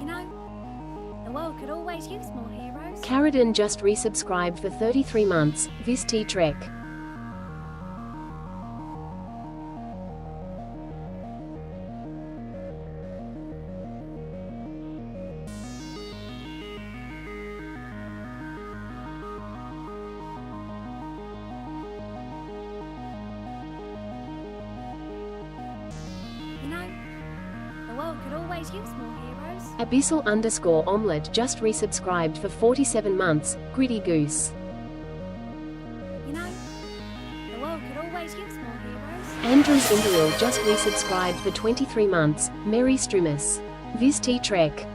You know, the world could always use more heroes. Caradon just resubscribed for 33 months. This T-Trek. You know, the world could always use more heroes. Abyssal_omelette just resubscribed for 47 months. Gritty Goose. You know, the world could always use more heroes. Andrew Cinderil just resubscribed for 23 months. Mary Strumus. This T-Trek.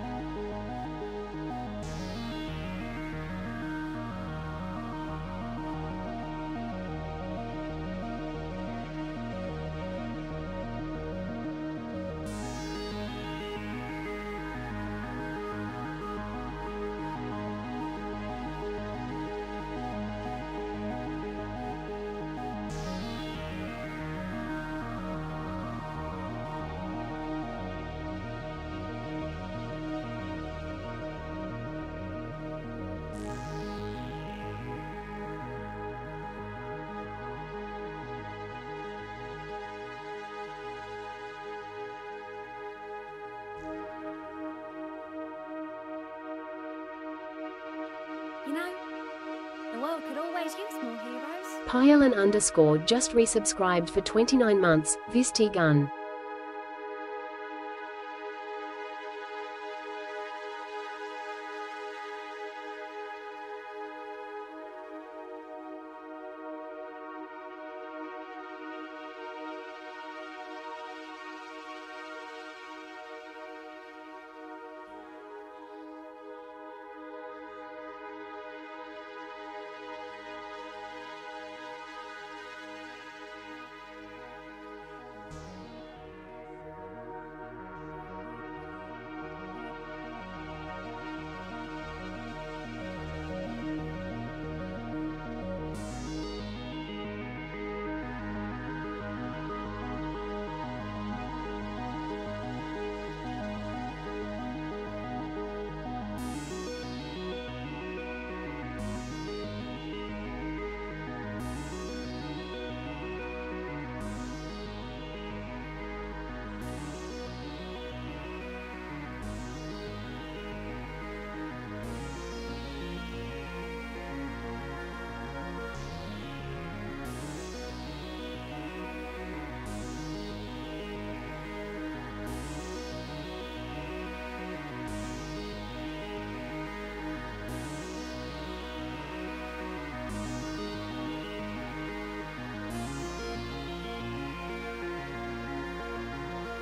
You know, the world could always use more heroes. Pyelin_ just resubscribed for 29 months. This T-Gun.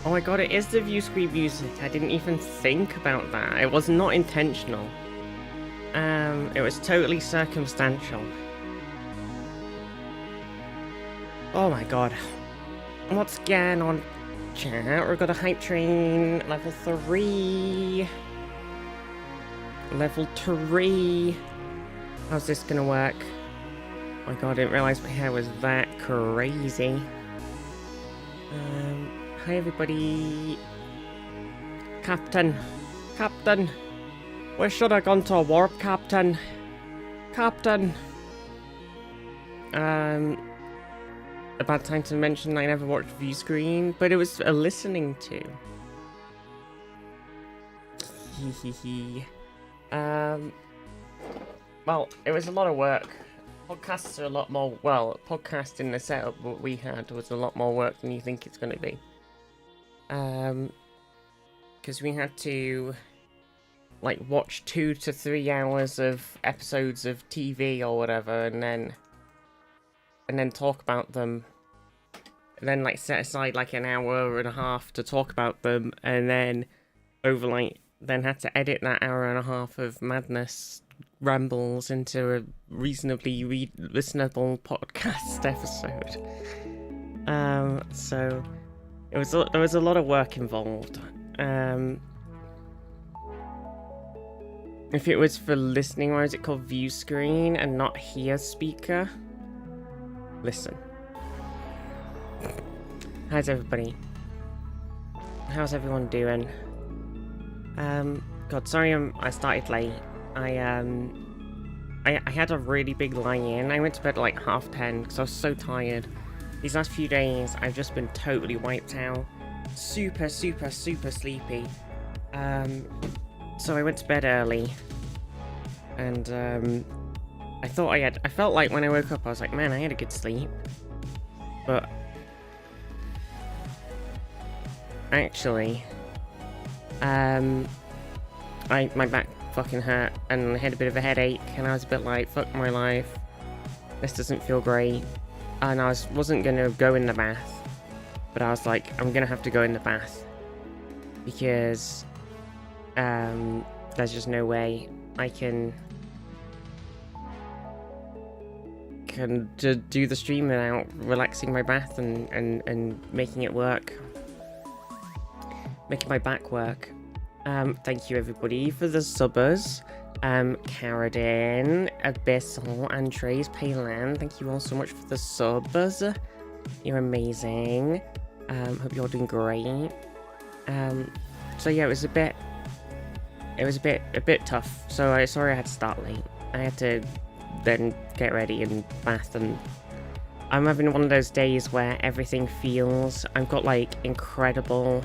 Oh my god, it is the view screen music. I didn't even think about that. It was not intentional. It was totally circumstantial. Oh my god. What's going on, chat? We've got a hype train, level 3. Level 3. How's this gonna work? Oh my god, I didn't realise my hair was that crazy. Hi everybody. Captain. Captain. We should have gone to a warp, Captain. Captain. A bad time to mention I never watched View Screen, but it was a listening to. Well, it was a lot of work. Podcasts are a lot more, well, podcasting the setup what we had was a lot more work than you think it's going to be. Because we had to, like, watch 2 to 3 hours of episodes of TV or whatever, and then talk about them, and then, like, set aside, like, an hour and a half to talk about them, and then then had to edit that hour and a half of madness rambles into a reasonably listenable podcast episode. So there was a lot of work involved. If it was for listening, why is it called View Screen and not Hear Speaker? Listen. How's everybody? How's everyone doing? God, sorry I started late. I had a really big lie-in. I went to bed at like 10:30 because I was so tired. These last few days, I've just been totally wiped out. Super sleepy. So I went to bed early. And, I felt like when I woke up, I was like, man, I had a good sleep. But actually, my back fucking hurt, and I had a bit of a headache, and I was a bit like, fuck my life. This doesn't feel great. And I wasn't gonna go in the bath, but I was like, I'm gonna have to go in the bath. Because, there's just no way I can do the stream without relaxing my bath and making it work. Making my back work. Thank you everybody for the subbers. Caradin, Abyssal, Andres, Paylan, thank you all so much for the subs. You're amazing. Hope you're all doing great. So yeah, it was a bit tough. So sorry I had to start late. I had to then get ready and bath, and I'm having one of those days where everything feels, I've got like incredible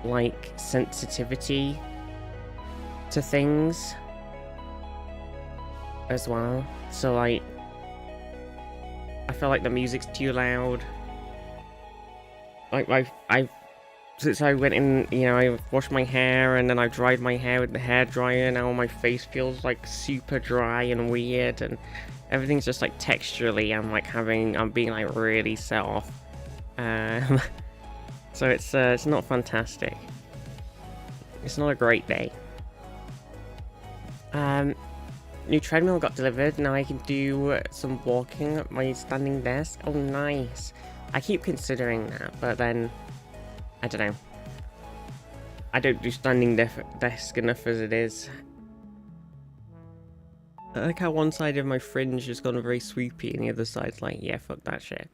like sensitivity to things as well. So like I feel like the music's too loud. Like I've since I went in, you know, I washed my hair and then I dried my hair with the hairdryer. Now my face feels like super dry and weird, and everything's just like texturally. I'm being like really set off. So it's not fantastic. It's not a great day. New treadmill got delivered. Now I can do some walking at my standing desk. Oh, nice. I keep considering that, but then I don't know. I don't do standing desk enough as it is. I like how one side of my fringe has gone very swoopy and the other side's like, yeah, fuck that shit.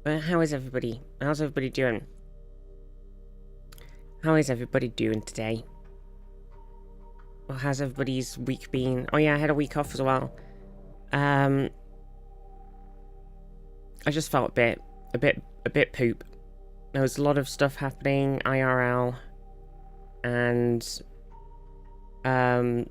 But how is everybody? How's everybody doing? How is everybody doing today? Well, how's everybody's week been? Oh yeah, I had a week off as well. I just felt a bit poop. There was a lot of stuff happening IRL, and my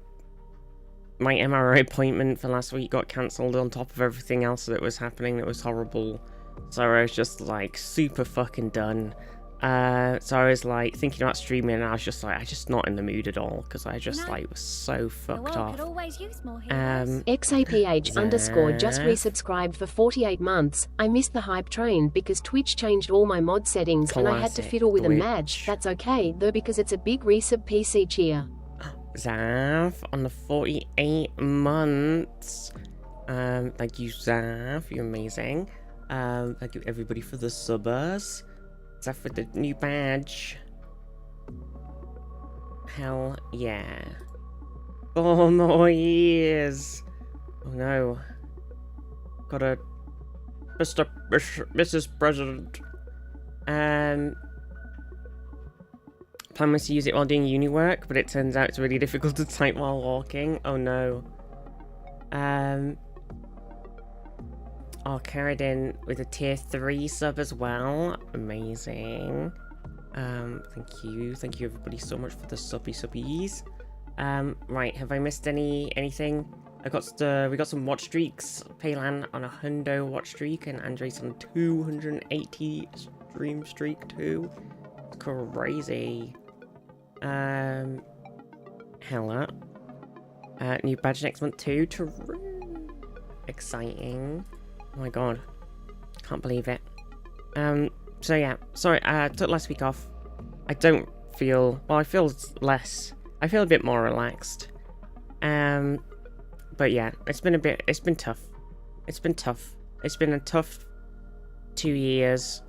MRI appointment for last week got cancelled on top of everything else that was happening that was horrible. So I was just like super fucking done. So I was like thinking about streaming, and I was just like, I'm just not in the mood at all, because I just like was so fucked off. XAPH underscore just resubscribed for 48 months. I missed the hype train because Twitch changed all my mod settings. Classic, and I had to fiddle with Twitch. A match. That's okay though, because it's a big resub. PC cheer. Zav on the 48 months. Thank you, Zav. You're amazing. Thank you everybody for the subbers. Zav for the new badge. Hell yeah. Oh no, years. Oh no. Got a Mrs. President. Plan was to use it while doing uni work, but it turns out it's really difficult to type while walking. Oh no. Carried in with a tier 3 sub as well. Amazing. Thank you everybody so much for the subbies. Right, have I missed anything? We got some watch streaks. Paylan on a hundo watch streak, and Andres on 280 stream streak too. Crazy. Hella. New badge next month too. Exciting. Oh my god. Can't believe it. So yeah, sorry, I took last week off. I don't feel, well, I feel a bit more relaxed. But yeah, it's been tough. It's been a tough 2 years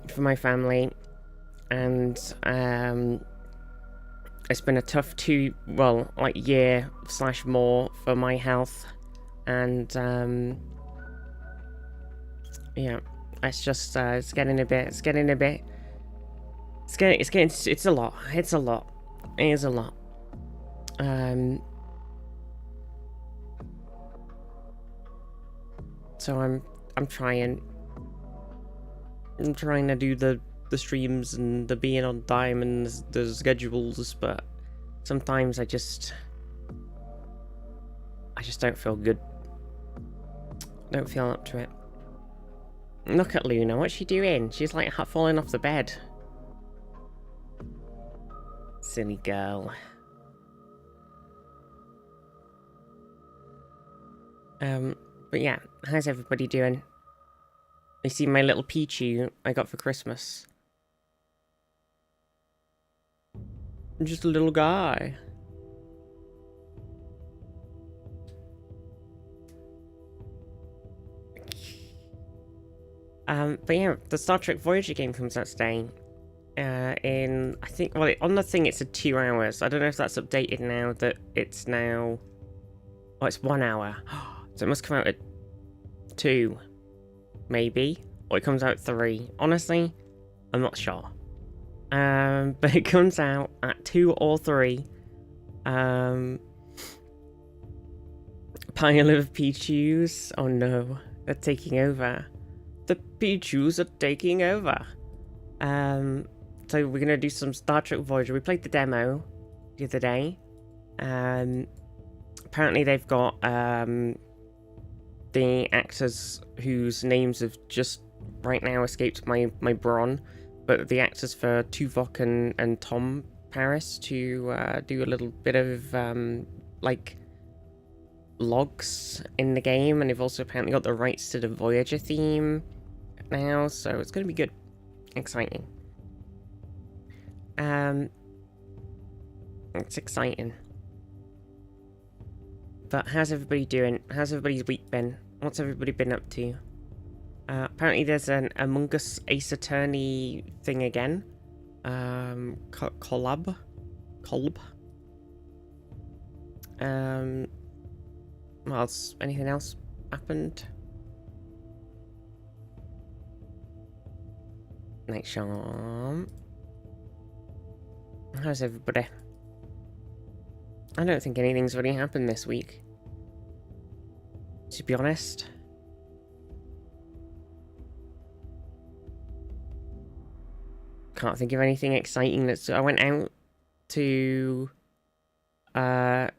for my family, and it's been a tough year / more for my health. And yeah, it's just it's a lot. It is a lot. So I'm trying to do the streams and the being on time and the schedules, but sometimes I just don't feel good. Don't feel up to it. Look at Luna, what's she doing? She's like falling off the bed. Silly girl. But yeah, how's everybody doing? You see my little Pichu I got for Christmas. I'm just a little guy. But yeah, the Star Trek Voyager game comes out today. I think, well, on the thing it's 2 hours. I don't know if that's updated now that it's now... Oh, it's 1 hour. So it must come out at 2, maybe? Or it comes out at 3. Honestly, I'm not sure. But it comes out at 2 or 3. Pile of Pichus. Oh no, they're taking over. The Pichus are taking over. So we're gonna do some Star Trek Voyager. We played the demo the other day. Apparently they've got the actors whose names have just right now escaped my brain, but the actors for Tuvok and Tom Paris to do a little bit of like logs in the game, and they've also apparently got the rights to the Voyager theme now, so it's going to be good. Exciting. It's exciting. But how's everybody doing? How's everybody's week been? What's everybody been up to? Apparently there's an Among Us Ace Attorney thing again. Collab. What else? Anything else happened? Night Sean. How's everybody? I don't think anything's really happened this week, to be honest. Can't think of anything exciting that's... I went out to... I've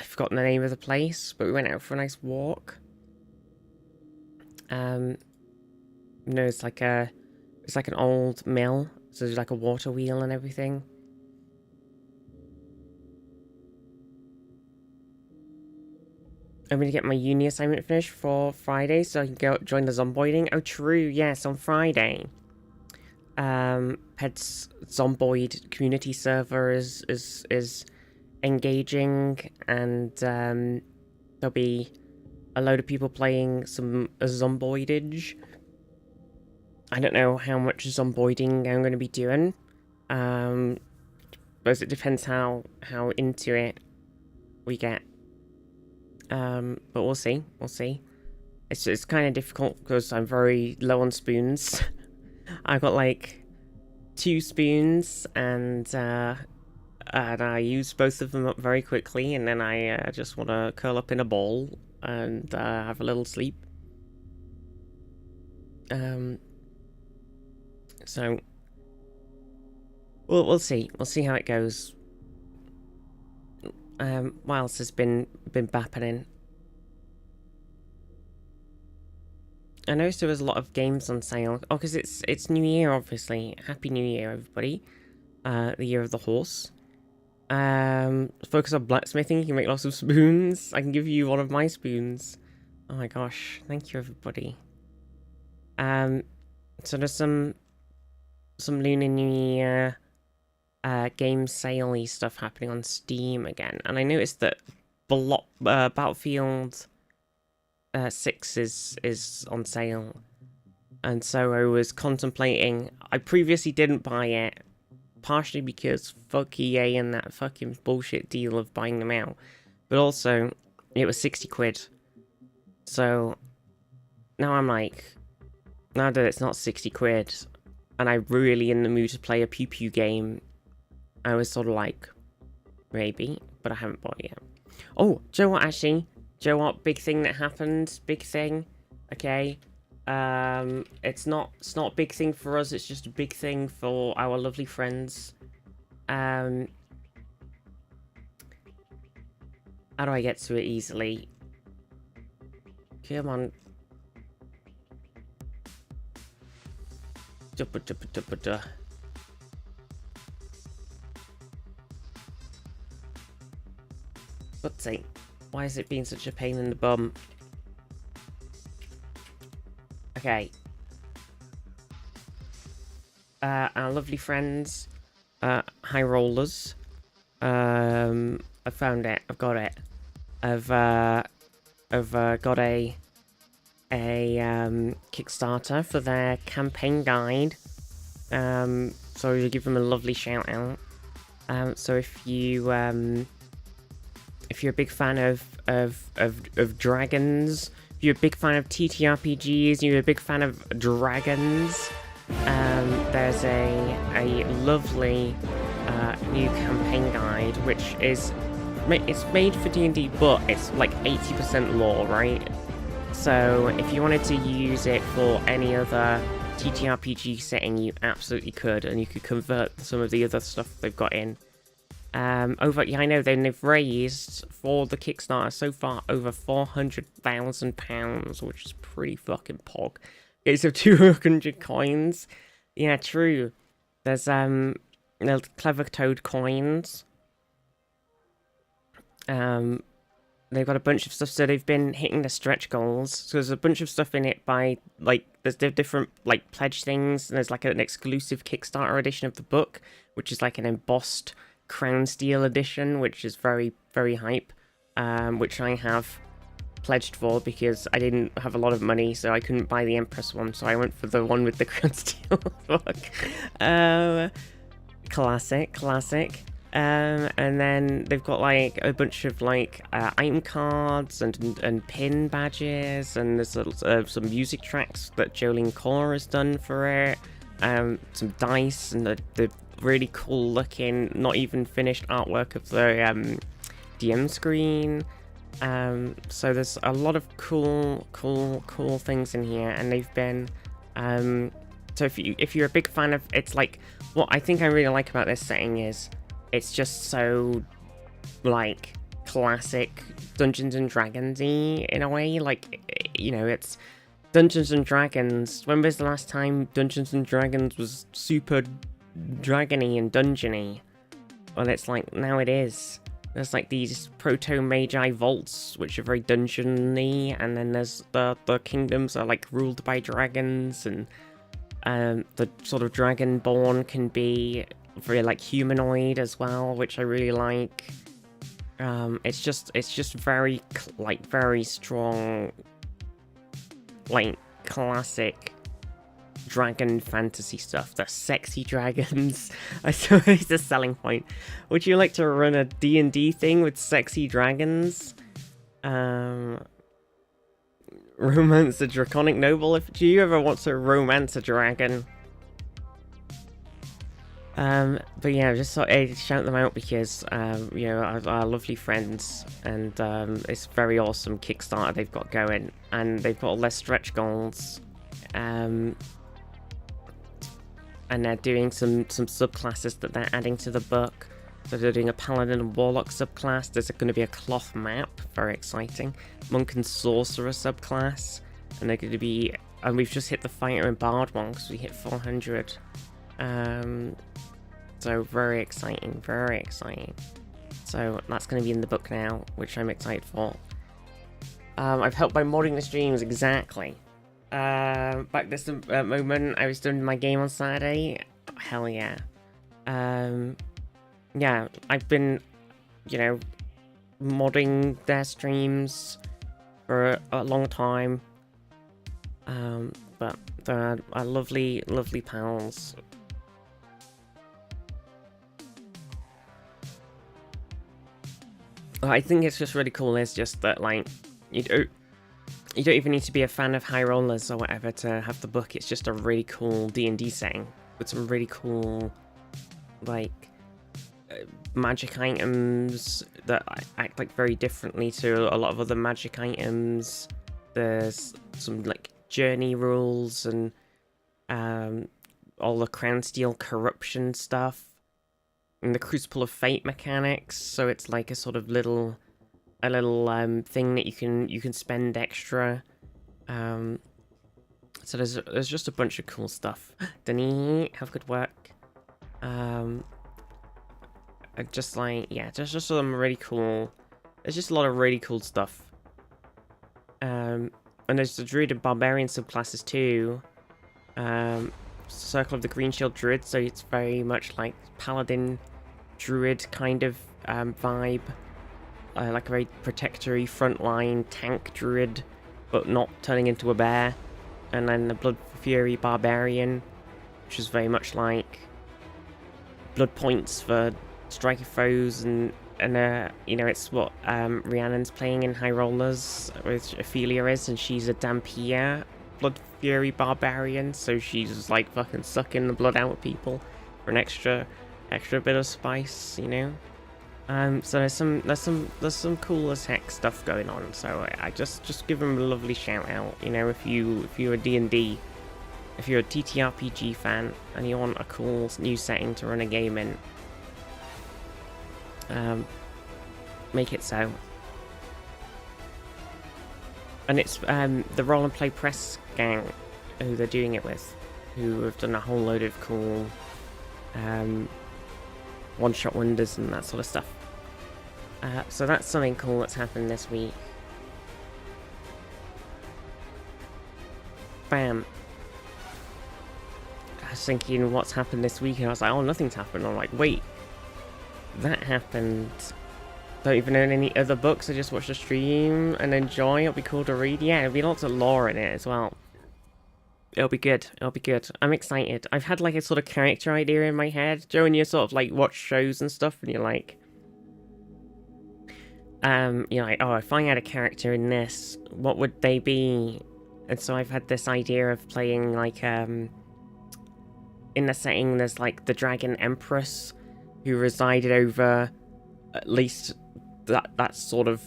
forgotten the name of the place, but we went out for a nice walk. You know, it's like an old mill, so there's like a water wheel and everything. I'm going to get my uni assignment finished for Friday, so I can go join the Zomboiding. Oh, true, yes, on Friday. Ped's Zomboid community server is engaging, and there'll be a load of people playing some Zomboidage. I don't know how much Zomboiding I'm going to be doing, but it depends how into it we get. But we'll see. It's kind of difficult because I'm very low on spoons. I've got like 2 spoons, and I use both of them up very quickly, and then I just want to curl up in a ball and have a little sleep. So we'll see. We'll see how it goes. What else has been happening? I noticed there was a lot of games on sale. Oh, because it's New Year, obviously. Happy New Year, everybody. The year of the horse. Focus on blacksmithing. You can make lots of spoons. I can give you one of my spoons. Oh my gosh. Thank you, everybody. So there's some Lunar New Year game sale-y stuff happening on Steam again. And I noticed that Battlefield 6 is on sale. And so I was contemplating... I previously didn't buy it, partially because fuck EA and that fucking bullshit deal of buying them out. But also, it was 60 quid. So now I'm like, now that it's not 60 quid and I'm really in the mood to play a Pew Pew game, I was sort of like, maybe, but I haven't bought it yet. Oh, do you know what, actually? Do you know what? Big thing that happened. Big thing. Okay. It's not a big thing for us. It's just a big thing for our lovely friends. How do I get to it easily? Come on. God's sake, why is it being such a pain in the bum? Okay. Our lovely friends, High Rollers. I found it. I've got it. I've got a Kickstarter for their campaign guide. So you give them a lovely shout out. So if you're a big fan of dragons, if you're a big fan of TTRPGs, you're a big fan of dragons, there's a lovely new campaign guide, which is it's made for D&D, but it's like 80% lore, right? So if you wanted to use it for any other TTRPG setting, you absolutely could, and you could convert some of the other stuff they've got in. I know they've raised for the Kickstarter so far over £400,000, which is pretty fucking pog. Okay, so 200 coins. Yeah, true. There's little Clever Toad coins. They've got a bunch of stuff, so they've been hitting the stretch goals. So there's a bunch of stuff in it by, like, there's different, like, pledge things. And there's, like, an exclusive Kickstarter edition of the book, which is, like, an embossed Crown Steel edition, which is very, very hype, which I have pledged for because I didn't have a lot of money, so I couldn't buy the Empress one, so I went for the one with the Crown Steel book. Classic. And then they've got like a bunch of like item cards and pin badges, and there's some music tracks that Jolene Core has done for it. Some dice and the really cool looking, not even finished artwork of the DM screen. So there's a lot of cool things in here, and they've been so if you're a big fan of, it's like, what I think I really like about this setting is it's just so like classic Dungeons and Dragons-y in a way. Like, you know, it's Dungeons and Dragons. When was the last time Dungeons and Dragons was super dragony and dungeony? Well, it's like, now it is. There's like these proto-magi vaults, which are very dungeon-y, and then there's the kingdoms are like ruled by dragons, and the sort of dragonborn can be very like humanoid as well, which I really like. It's just very very strong, like classic dragon fantasy stuff. The sexy dragons, I suppose, the selling point. Would you like to run a D&D thing with sexy dragons? Romance a draconic noble. Do you ever want to romance a dragon? But yeah, just thought I'd shout them out because, you know, our lovely friends, and it's a very awesome Kickstarter they've got going, and they've got all their stretch goals, and they're doing some subclasses that they're adding to the book. So they're doing a Paladin and Warlock subclass. There's going to be a cloth map, very exciting. Monk and Sorcerer subclass, and they're going to be, and we've just hit the Fighter and Bard one because we hit 400. So very exciting. So that's going to be in the book now, which I'm excited for. I've helped by modding the streams, exactly. Back this moment, I was doing my game on Saturday. Hell yeah. Yeah, I've been, you know, modding their streams for a long time. But they're lovely pals. I think it's just really cool. It's just that, like, you You don't even need to be a fan of High Rollers or whatever to have the book. It's just a really cool D&D setting with some really cool, like, magic items that act like very differently to a lot of other magic items. There's some like journey rules and all the Crown Steel corruption stuff and the Crucible of Fate mechanics. So it's like a sort of little thing that you can spend extra. So there's just a bunch of cool stuff. Denis, have good work. Just like, yeah, there's just some really cool. There's just a lot of really cool stuff. And there's the Druid and Barbarian subclasses too. Circle of the Green Shield Druid, so it's very much like Paladin Druid kind of vibe. Like a very protectory frontline tank Druid, but not turning into a bear. And then the Blood Fury Barbarian, which is very much like blood points for striking foes, and you know, it's what Rhiannon's playing in High Rollers with Ophelia is, and she's a Dhampir Blood Fury Barbarian, so she's just like fucking sucking the blood out of people for an extra bit of spice, you know. So there's some cool as heck stuff going on. So I just give them a lovely shout out. You know, if you're a D&D, if you're a TTRPG fan and you want a cool new setting to run a game in, make it so. And it's the Roll and Play Press gang who they're doing it with, who have done a whole load of cool one-shot wonders and that sort of stuff. So that's something cool that's happened this week. Bam. I was thinking what's happened this week, and I was like, oh, nothing's happened. I'm like, wait, that happened. Don't even own any other books. I just watch the stream and enjoy. It'll be cool to read. Yeah, there'll be lots of lore in it as well. It'll be good. It'll be good. I'm excited. I've had like a sort of character idea in my head. Joe, and you sort of like watch shows and stuff, and you're like, oh, if I had a character in this, what would they be? And so I've had this idea of playing like in the setting there's like the Dragon Empress who resided over at least that's sort of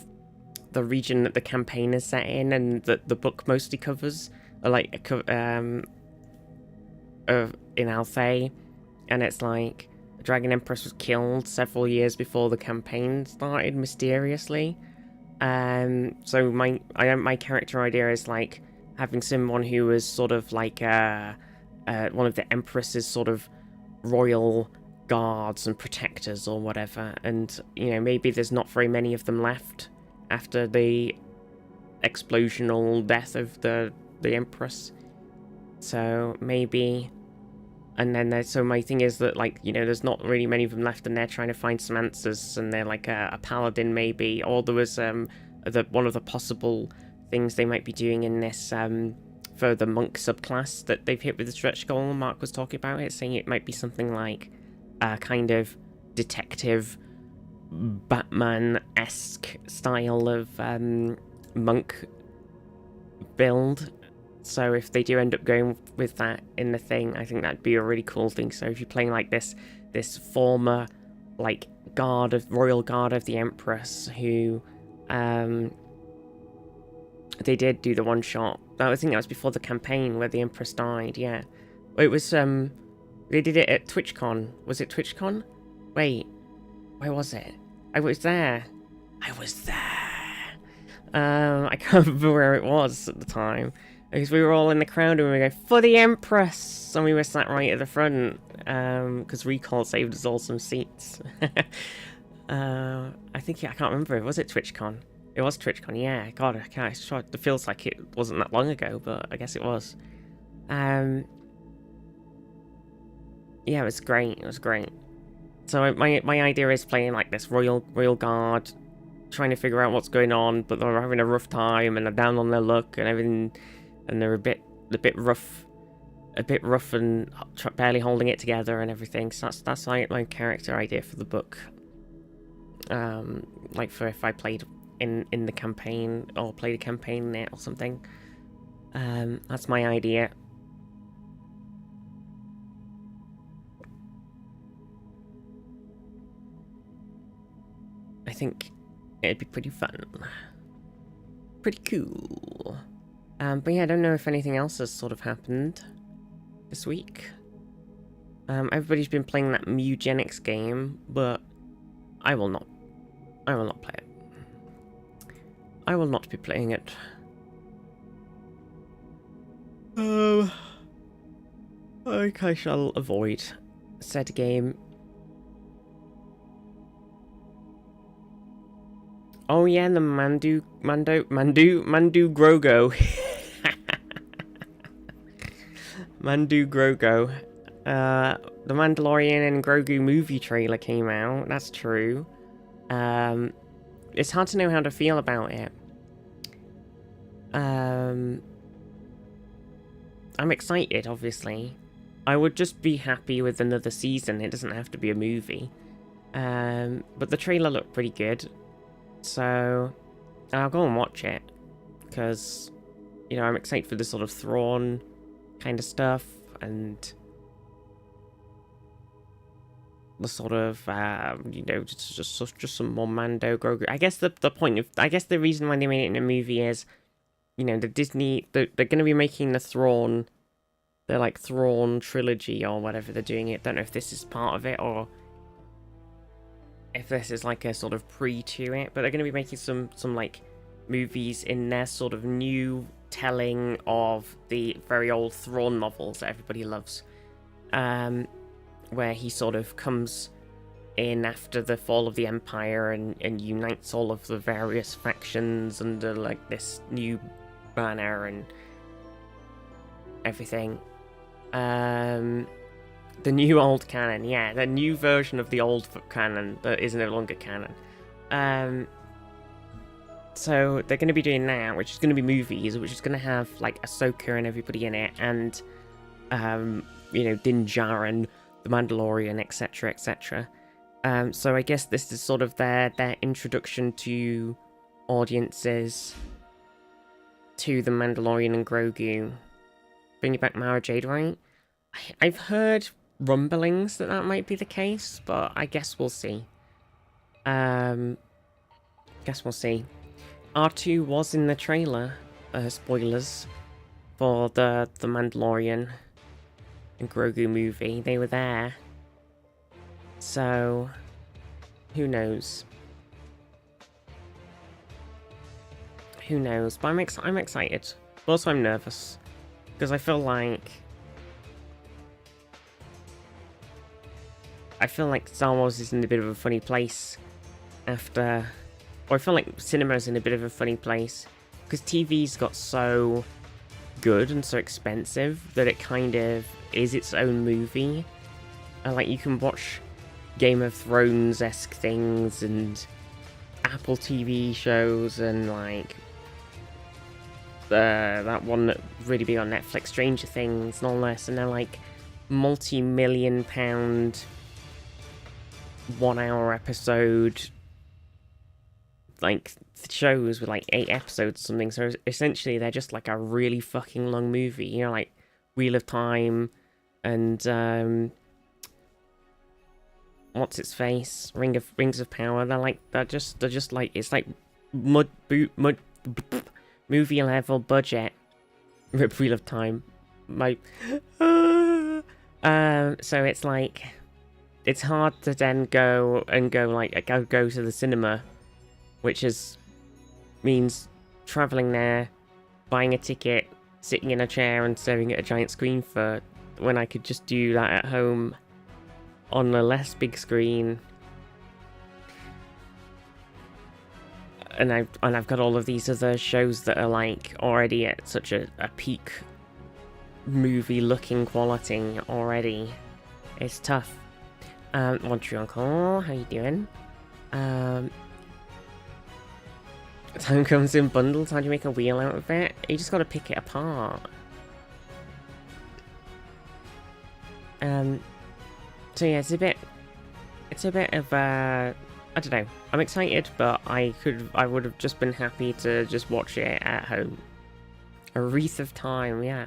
the region that the campaign is set in, and that the book mostly covers, like in Alfei, and it's like the Dragon Empress was killed several years before the campaign started mysteriously. So my character idea is like having someone who was sort of like one of the Empress's sort of royal guards and protectors or whatever, and you know, maybe there's not very many of them left after the explosional death of the Empress. So maybe, and then so my thing is that, like, you know, there's not really many of them left, and they're trying to find some answers, and they're like a paladin maybe, or there was one of the possible things they might be doing in this for the monk subclass that they've hit with the stretch goal. Mark was talking about it, saying it might be something like a kind of detective Batman-esque style of monk build. So if they do end up going with that in the thing, I think that'd be a really cool thing. So if you're playing like this former like royal guard of the Empress who they did do the one shot. I think that was before the campaign where the Empress died. Yeah, it was they did it at TwitchCon. Was it TwitchCon? Wait, where was it? I was there. I can't remember where it was at the time, because we were all in the crowd and we were going, for the Empress! And we were sat right at the front, because Recall saved us all some seats. I can't remember. Was it TwitchCon? It was TwitchCon, yeah. God, it feels like it wasn't that long ago, but I guess it was. Yeah, it was great. It was great. So my idea is playing like this royal guard, trying to figure out what's going on, but they're having a rough time and they're down on their luck and everything, and they're a bit rough and barely holding it together and everything. So that's my character idea for the book. Like for if I played in the campaign, or play the campaign in it or something. That's my idea. I think it'd be pretty fun. Pretty cool. But yeah, I don't know if anything else has sort of happened this week. Everybody's been playing that Mugenics game, but I will not play it. I will not be playing it. I think I shall avoid said game. Oh yeah, the Mando Grogu. Mando Grogu. The Mandalorian and Grogu movie trailer came out. That's true. It's hard to know how to feel about it. I'm excited, obviously. I would just be happy with another season. It doesn't have to be a movie. But the trailer looked pretty good. So, I'll go and watch it. Because, you know, I'm excited for this sort of Thrawn kind of stuff. And the sort of, you know, just some more Mando Grogu. I guess the point of, I guess the reason why they made it in a movie is, you know, the Disney, they're going to be making the Thrawn, the like Thrawn trilogy or whatever they're doing it. Don't know if this is part of it or if this is like a sort of pre to it, but they're going to be making some like movies in their sort of new telling of the very old Thrawn novels that everybody loves, where he sort of comes in after the fall of the Empire and unites all of the various factions under like this new banner and everything. The new old canon, yeah, the new version of the old canon that is no longer canon. So they're going to be doing that, which is going to be movies, which is going to have like Ahsoka and everybody in it, and you know, Din Djarin, the Mandalorian, etc., etc. So I guess this is sort of their introduction to audiences to the Mandalorian and Grogu. Bringing back Mara Jade, right? I've heard rumblings that might be the case, but I guess we'll see. Guess we'll see. R2 was in the trailer, spoilers, for the Mandalorian and Grogu movie. They were there. So, who knows? Who knows? But I'm excited. But also I'm nervous. Because I feel like Star Wars is in a bit of a funny place after, or I feel like cinema's in a bit of a funny place because TV's got so good and so expensive that it kind of is its own movie. And like you can watch Game of Thrones-esque things and Apple TV shows and like that one that really big on Netflix, Stranger Things and all this, and they're like multi-million-pound 1 hour episode like shows with like 8 episodes or something. So essentially they're just like a really fucking long movie, you know, like Wheel of Time and what's its face, Rings of Power. They're just like, it's like movie level budget. Wheel of Time, so it's like, it's hard to then go to the cinema, which means traveling there, buying a ticket, sitting in a chair and staring at a giant screen for when I could just do that at home on a less big screen. And I've got all of these other shows that are like already at such a peak movie looking quality already. It's tough. Montreal Uncle, how you doing? Time comes in bundles. How do you make a wheel out of it? You just got to pick it apart. So yeah, it's a bit of I don't know. I'm excited, but I would have just been happy to just watch it at home. A wreath of time, yeah.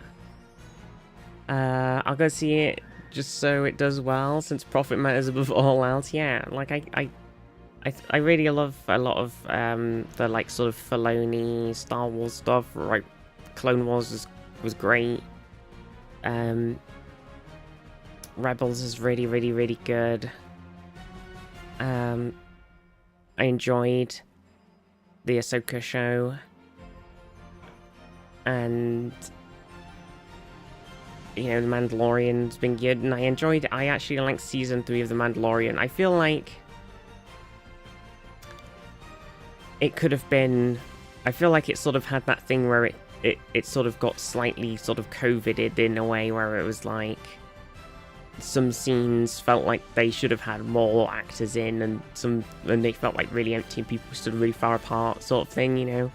I'll go see it just so it does well, since profit matters above all else. Yeah, like I really love a lot of the like sort of Filoni Star Wars stuff. Right, Clone Wars was great. Rebels is really, really, really good. I enjoyed the Ahsoka show, and you know, The Mandalorian's been good, and I actually liked season 3 of The Mandalorian. I feel like it could have been, I feel like it sort of had that thing where it sort of got slightly sort of COVIDed in a way, where it was like some scenes felt like they should have had more actors in, and they felt like really empty and people stood really far apart, sort of thing, you know.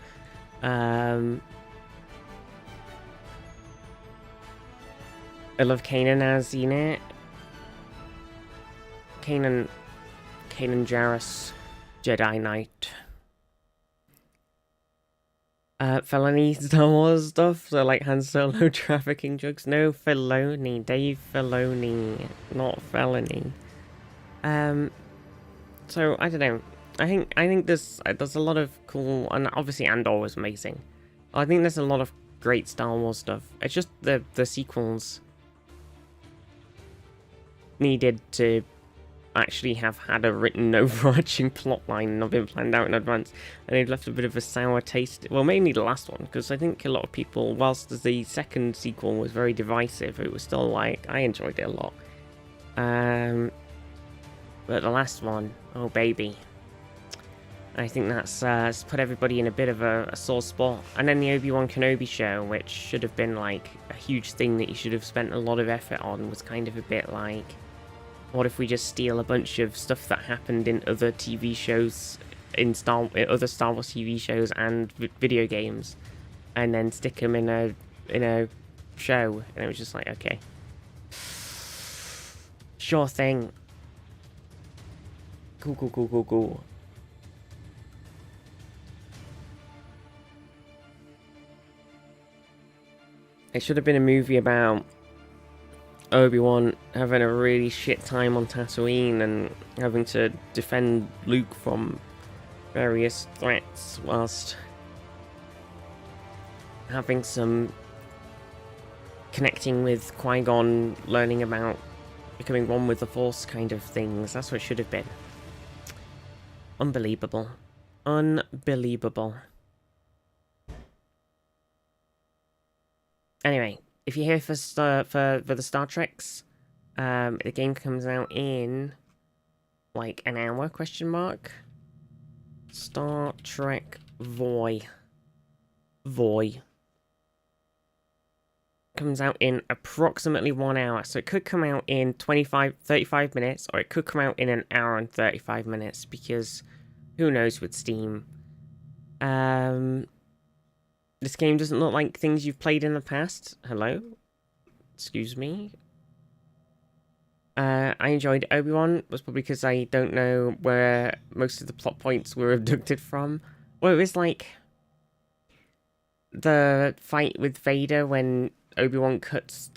I love Kanan as in it. Kanan Jarrus, Jedi Knight. Felony Star Wars stuff, so like Han Solo trafficking jokes. No, Filoni, Dave Filoni, not felony. So I don't know. I think there's a lot of cool, and obviously Andor was amazing. I think there's a lot of great Star Wars stuff. It's just the sequels needed to actually have had a written overarching plotline and not been planned out in advance, and it left a bit of a sour taste. Well, mainly the last one, because I think a lot of people, whilst the second sequel was very divisive, it was still like, I enjoyed it a lot. But the last one, oh baby, I think that's put everybody in a bit of a sore spot. And then the Obi-Wan Kenobi show, which should have been like a huge thing that you should have spent a lot of effort on, was kind of a bit like, what if we just steal a bunch of stuff that happened in other TV shows, in other Star Wars TV shows and video games, and then stick them in a show? And it was just like, okay, sure thing. Cool. It should have been a movie about Obi-Wan having a really shit time on Tatooine and having to defend Luke from various threats whilst having some connecting with Qui-Gon, learning about becoming one with the Force kind of things. That's what it should have been. Unbelievable. Anyway, if you're here for the Star Treks, the game comes out in like an hour, question mark. Star Trek Voy comes out in approximately 1 hour, so it could come out in 35 minutes, or it could come out in an hour and 35 minutes, because who knows with Steam. This game doesn't look like things you've played in the past. Hello? Excuse me? I enjoyed Obi-Wan, was probably because I don't know where most of the plot points were abducted from. Well, it was like the fight with Vader when Obi-Wan cuts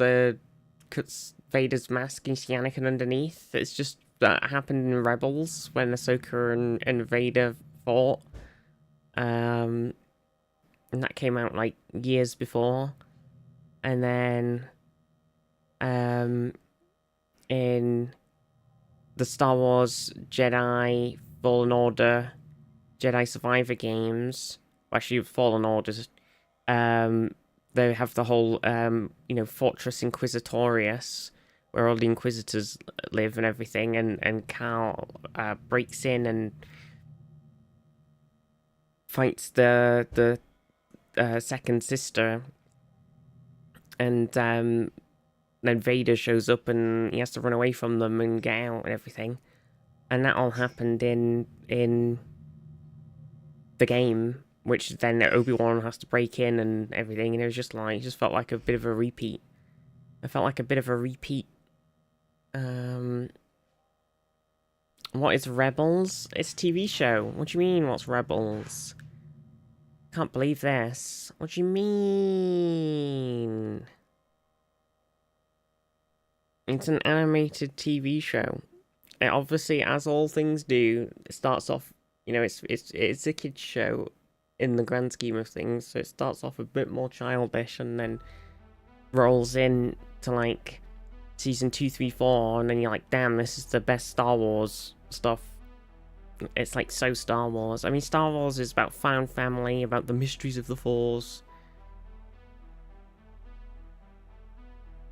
Vader's mask and you see Anakin underneath. It's just that happened in Rebels when Ahsoka and Vader fought. And that came out like years before. And then in the Star Wars Jedi Fallen Order Jedi Survivor games, actually Fallen Orders, they have the whole Fortress Inquisitorius, where all the Inquisitors live and everything, and Cal breaks in and fights the second sister, and then Vader shows up and he has to run away from them and get out and everything, and that all happened in the game, which then Obi-Wan has to break in and everything, and it was just like, it just felt like a bit of a repeat. What is Rebels? It's a TV show. What do you mean, what's Rebels? Can't believe this. What do you mean? It's an animated TV show. It obviously, as all things do, it starts off, you know, it's a kid's show in the grand scheme of things, so it starts off a bit more childish and then rolls in to like season 2, 3, 4, and then you're like, damn, this is the best Star Wars stuff. It's like so Star Wars. I mean, Star Wars is about found family, about the mysteries of the Force.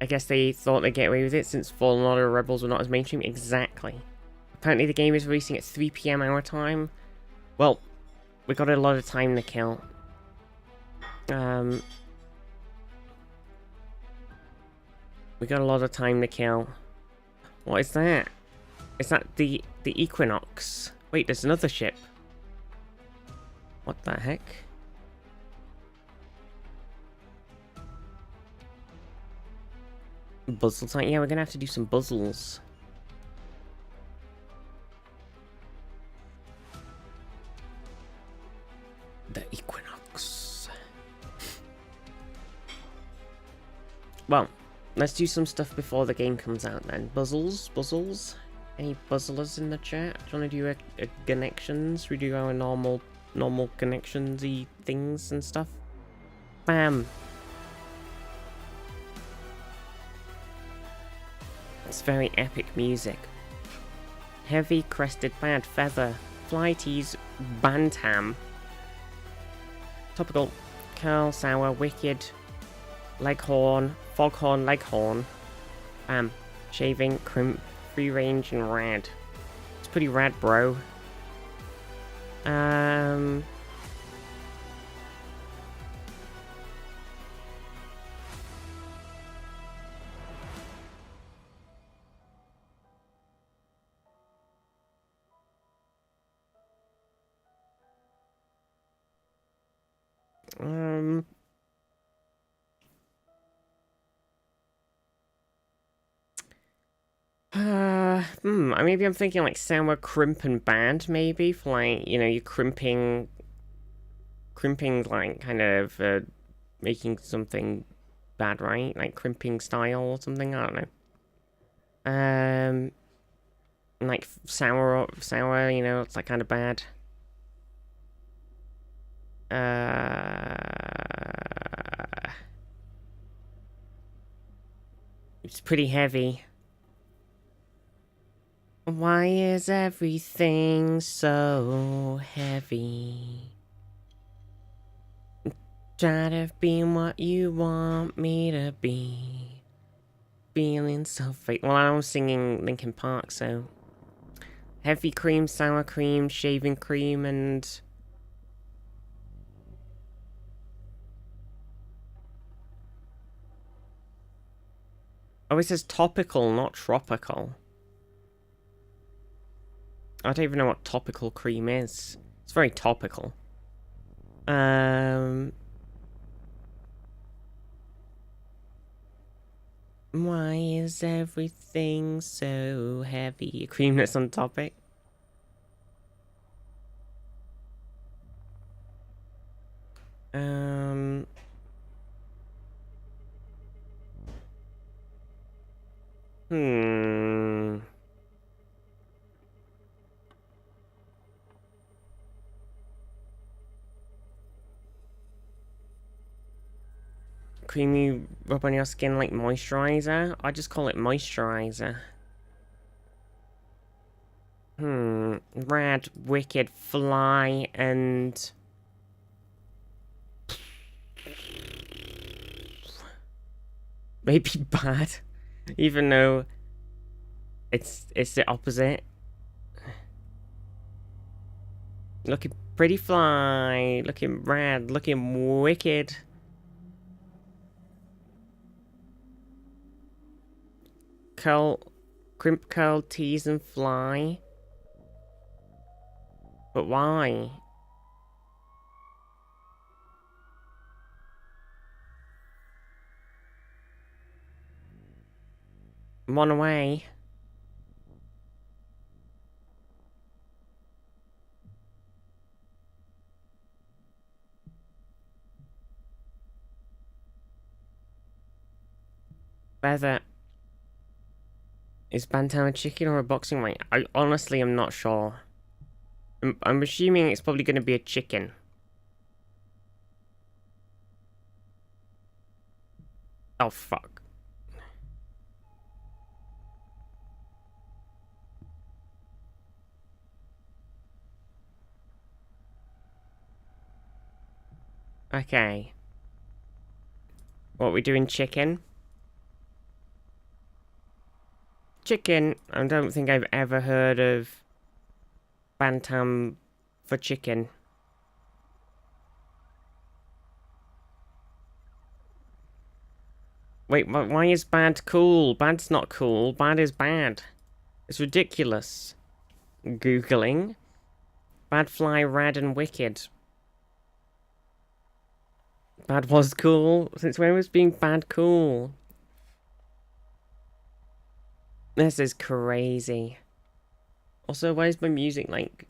I guess they thought they'd get away with it since Fallen Order Rebels were not as mainstream. Exactly. Apparently the game is releasing at 3 PM our time. Well, we got a lot of time to kill. We got a lot of time to kill. What is that? Is that the Equinox? Wait, there's another ship. What the heck? Buzzle time? Yeah, we're gonna have to do some buzzles. The Equinox. Well, let's do some stuff before the game comes out then. Buzzles? Any buzzlers in the chat? Do you want to do a connections? We do our normal connections-y things and stuff? Bam! It's very epic music. Heavy crested bad feather. Fly tease bantam. Topical. Curl, sour, wicked. Leghorn. Foghorn, leghorn. Bam. Shaving, crimp, free range, and rad. It's pretty rad, bro. Maybe I'm thinking like sour, crimp, and bad, maybe, for like, you know, you're crimping like kind of making something bad, right? Like crimping style or something, I don't know. Like sour, you know, it's like kind of bad. It's pretty heavy. Why is everything so heavy? Try to be what you want me to be. Feeling so fake. Well, I was singing Linkin Park, so... Heavy cream, sour cream, shaving cream, and... Oh, it says topical, not tropical. I don't even know what topical cream is. It's very topical. Why is everything so heavy? Cream that's on topic. Cream you rub on your skin like moisturizer? I just call it moisturizer. Rad, wicked, fly, and... maybe bad. Even though it's the opposite. Looking pretty fly, looking rad, looking wicked. Curl, crimp, curl, tease, and fly. But why? Run away. Whether is Bantam a chicken or a boxing ring? I honestly am not sure. I'm assuming it's probably going to be a chicken. Oh, fuck. Okay. What, we doing chicken? Chicken. I don't think I've ever heard of Bantam for chicken. Wait, why is bad cool? Bad's not cool. Bad is bad. It's ridiculous. Googling. Bad fly, rad, and wicked. Bad was cool? Since when was being bad cool? This is crazy. Also, why is my music like...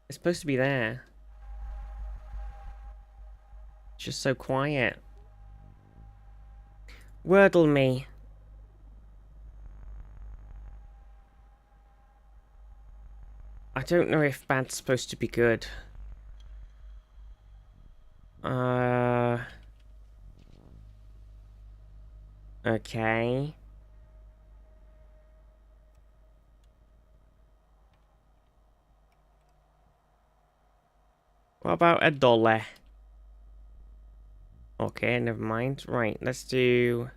It's supposed to be there. It's just so quiet. Wordle me. I don't know if bad's supposed to be good. Okay. What about a dollar? Okay, never mind. Right, let's do...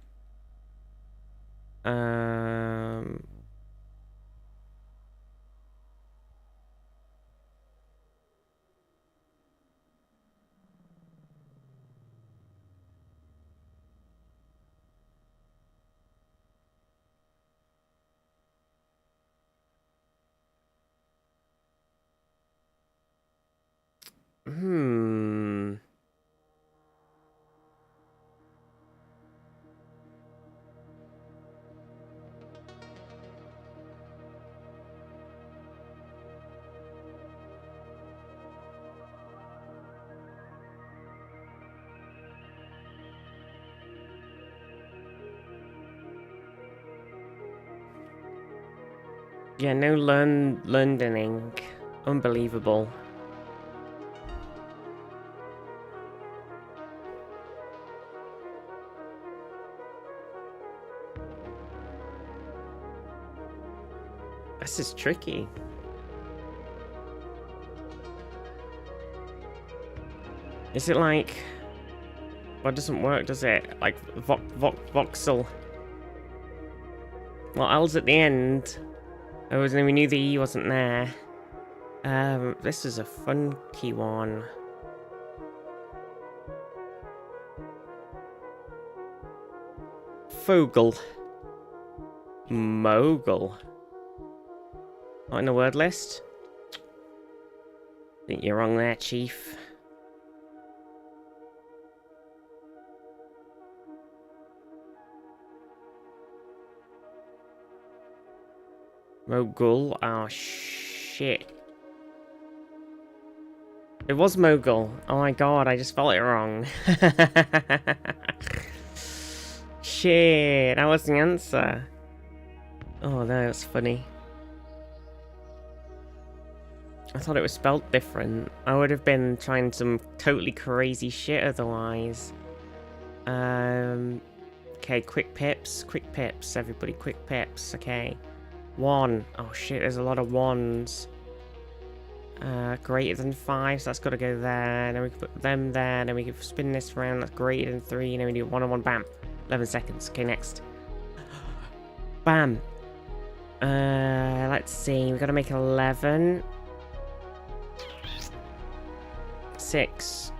Hmm... Yeah, no learning. Unbelievable. This is tricky. Is it like... Well, it doesn't work, does it? Like, voxel. Well, L's at the end. Oh, and we knew the E wasn't there. This is a funky one. Fogel. Mogul. Not in the word list? Think you're wrong there, Chief. Mogul? Oh, shit. It was Mogul. Oh my god, I just spelled it wrong. Shit, that was the answer. Oh, no, that's funny. I thought it was spelled different. I would have been trying some totally crazy shit otherwise. Okay, quick pips, everybody, quick pips, okay. One. Oh shit, there's a lot of ones. Greater than 5, so that's got to go there. Then we can put them there. Then we can spin this around. That's greater than 3. And then we do 1 on 1. Bam. 11 seconds. Okay, next. Bam. Let's see. We got to make 11. 6.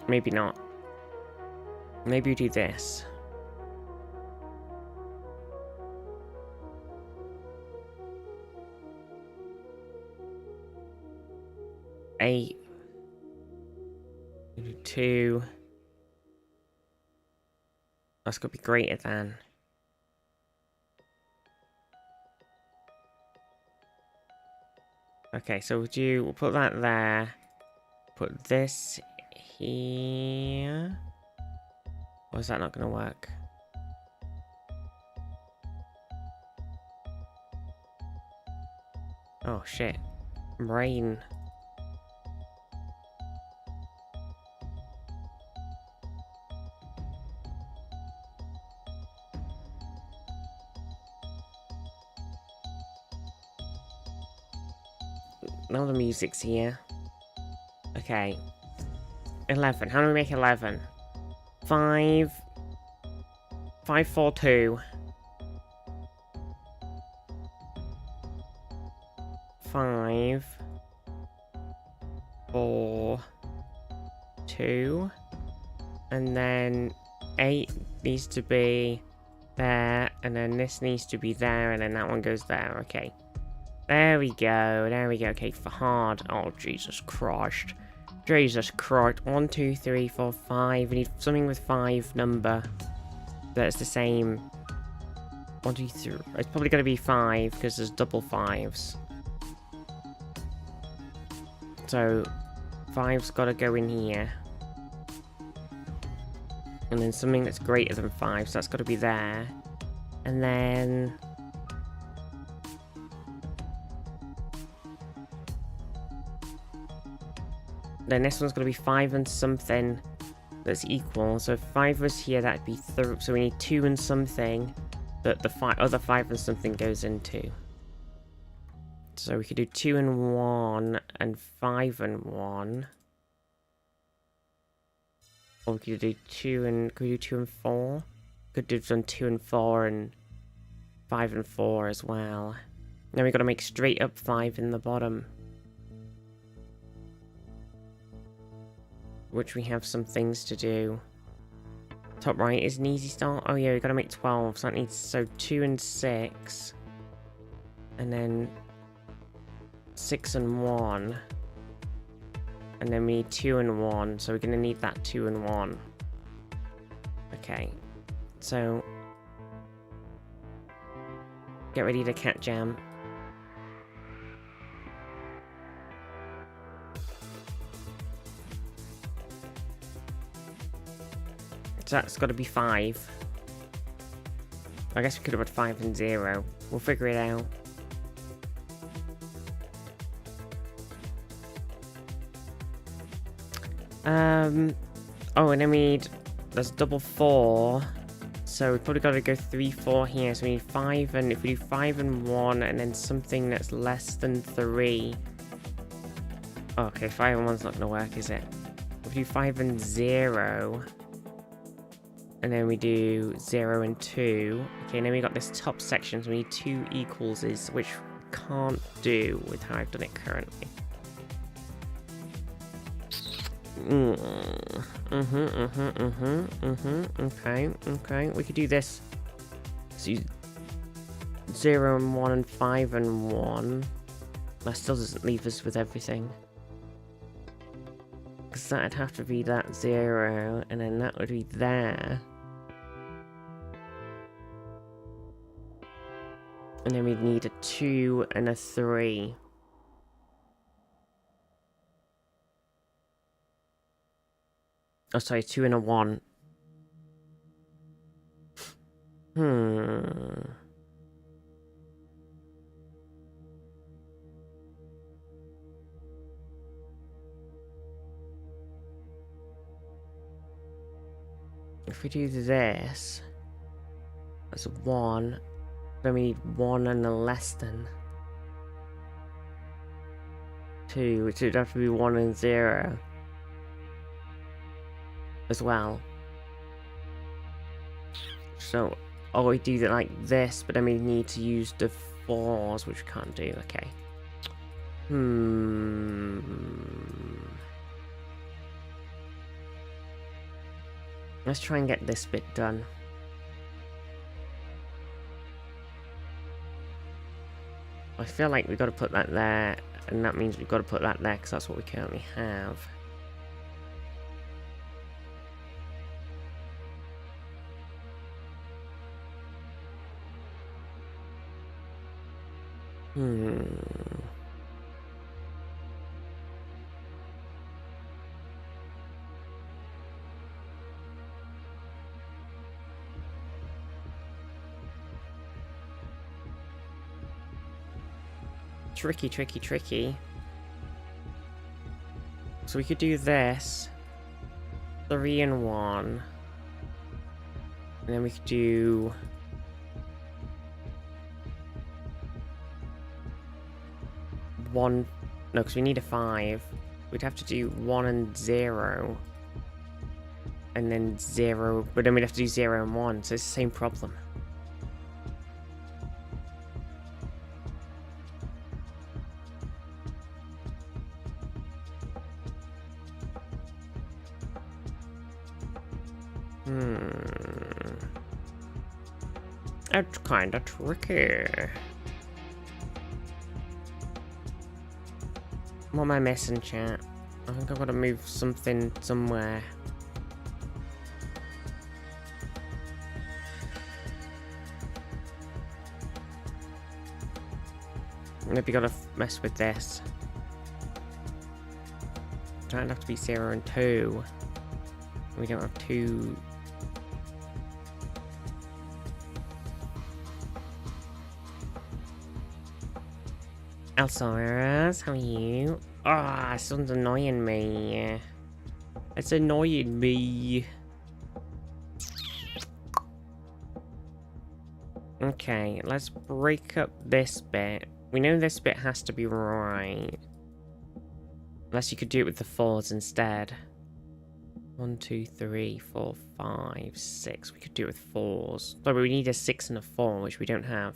Maybe not. Maybe we do this. 8. 2. That's got to be greater than. Okay, so we'll put that there. Put this here. Or is that not going to work? Oh, shit. Rain. Now the music's here. Okay. 11. How do we make 11? 5. 5, 4, 2. 5. 4. 2. And then 8 needs to be there. And then this needs to be there. And then that one goes there. Okay. There we go. There we go. Okay, for hard. Oh, Jesus Christ. Jesus Christ. 1, 2, 3, 4, 5. We need something with 5 number. That's the same. 1, 2, 3. It's probably going to be 5 because there's double 5s. So 5's got to go in here. And then something that's greater than 5. So that's got to be there. And then... then this one's going to be 5 and something that's equal. So if 5 was here, that'd be 3. So we need 2 and something that the other 5 and something goes into. So we could do 2 and 1 and 5 and 1. Or we could do 2 and... could we do 2 and 4? Could do some 2 and 4 and 5 and 4 as well. Now we've got to make straight up 5 in the bottom. Which we have some things to do. Top right is an easy start. Oh yeah, we've got to make 12. So that needs... so 2 and 6. And then 6 and 1. And then we need 2 and 1. So we're going to need that 2 and 1. Okay. So... get ready to cat jam. So that's got to be 5. I guess we could have had 5 and 0. We'll figure it out. Oh, and then we need... there's double 4. So we've probably got to go 3, 4 here. So we need 5, and if we do 5 and 1, and then something that's less than 3... oh, okay, 5 and 1's not going to work, is it? If we do 5 and 0... and then we do 0 and 2. Okay, and then we got this top section, so we need 2 equals, which we can't do with how I've done it currently. Okay. We could do this. So 0 and 1 and 5 and 1. That still doesn't leave us with everything. Because that'd have to be that 0, and then that would be there. And then we'd need a 2 and a 3. Oh, sorry, 2 and a 1. If we do this, that's a 1. Then we need 1 and a less than 2, which would have to be 1 and 0 as well. So, oh, we do that like this, but then we need to use the 4s, which we can't do. Okay. Let's try and get this bit done. I feel like we've got to put that there, and that means we've got to put that there, because that's what we currently have. tricky, tricky, tricky. So we could do this. 3 and 1. And then we could do... one... No, because we need a 5. We'd have to do 1 and 0. And then 0... But then we'd have to do 0 and 1, so it's the same problem. It's kinda tricky. What am I missing, chat? I think I've got to move something somewhere. Maybe gotta mess with this. Don't have to be 0 and 2. We don't have 2. Alsaurus, how are you? Ah, this one's annoying me. It's annoying me. Okay, let's break up this bit. We know this bit has to be right. Unless you could do it with the 4s instead. 1, 2, 3, 4, 5, 6. We could do it with 4s. But we need a 6 and a 4, which we don't have.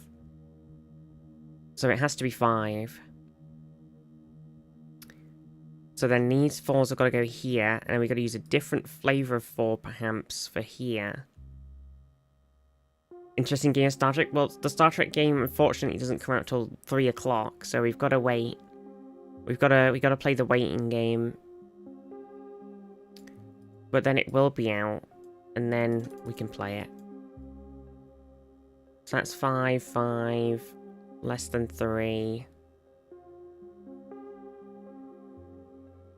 So it has to be 5. So then these 4s have got to go here, and then we've got to use a different flavour of 4, perhaps, for here. Interesting game of Star Trek. Well, the Star Trek game, unfortunately, doesn't come out till 3 o'clock, so we've got to wait. We got to play the waiting game. But then it will be out, and then we can play it. So that's 5, 5... less than 3.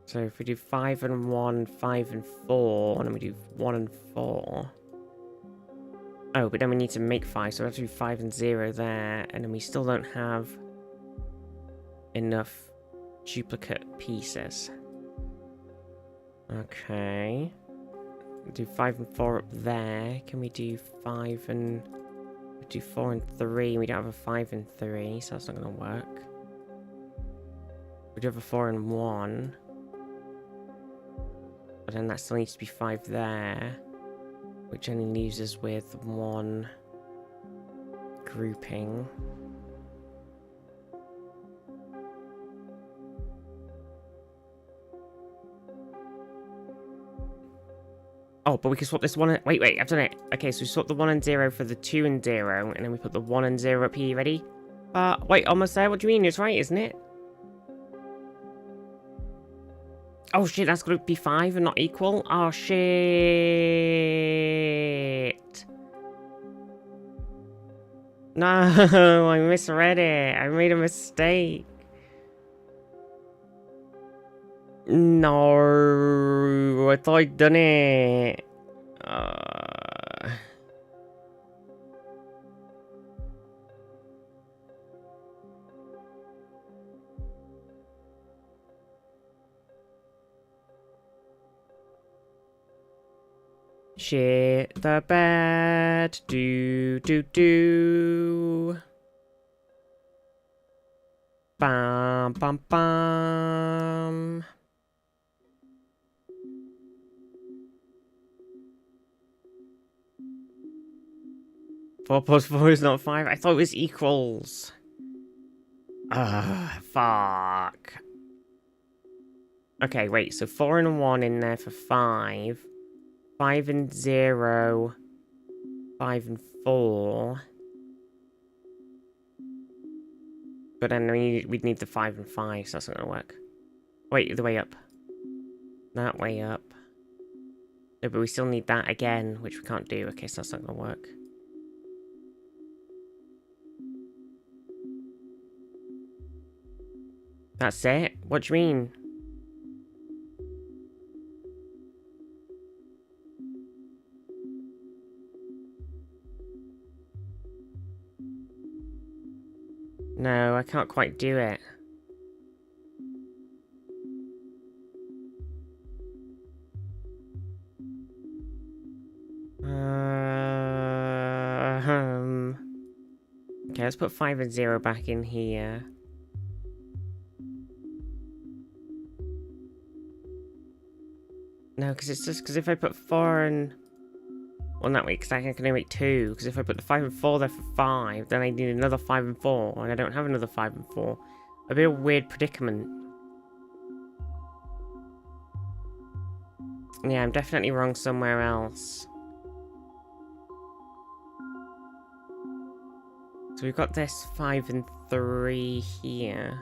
So if we do 5 and 1, 5 and 4, and then we do 1 and 4. Oh, but then we need to make 5, so we have to do 5 and 0 there, and then we still don't have enough duplicate pieces. Okay. We'll do 5 and 4 up there. Can we do 5 and... We do 4 and 3. We don't have a 5 and 3, so that's not going to work. We do have a 4 and 1. But then that still needs to be 5 there. Which only leaves us with 1 grouping. Oh, but we can swap this 1 and... Wait, I've done it. Okay, so we swap the 1 and 0 for the 2 and 0, and then we put the 1 and 0 up here. Ready? Wait, almost there? What do you mean? It's right, isn't it? Oh, shit, that's got to be 5 and not equal? Oh, shit. No, I misread it. I made a mistake. No, I thought I'd done it. Shit the bed, do. Bam, bam, bam. 4 plus 4 is not 5. I thought it was equals. Fuck. Okay, wait. So 4 and 1 in there for 5. 5 and 0. 5 and 4. But then we'd need the 5 and 5, so that's not going to work. Wait, the way up. That way up. No, but we still need that again, which we can't do. Okay, so that's not going to work. That's it? What do you mean? No, I can't quite do it. Okay, let's put 5 and 0 back in here. No, because it's just because if I put 4 and... Well, that way, because I can only make 2. Because if I put the 5 and 4 there for 5, then I need another 5 and 4. And I don't have another 5 and 4. A bit of a weird predicament. Yeah, I'm definitely wrong somewhere else. So we've got this 5 and 3 here.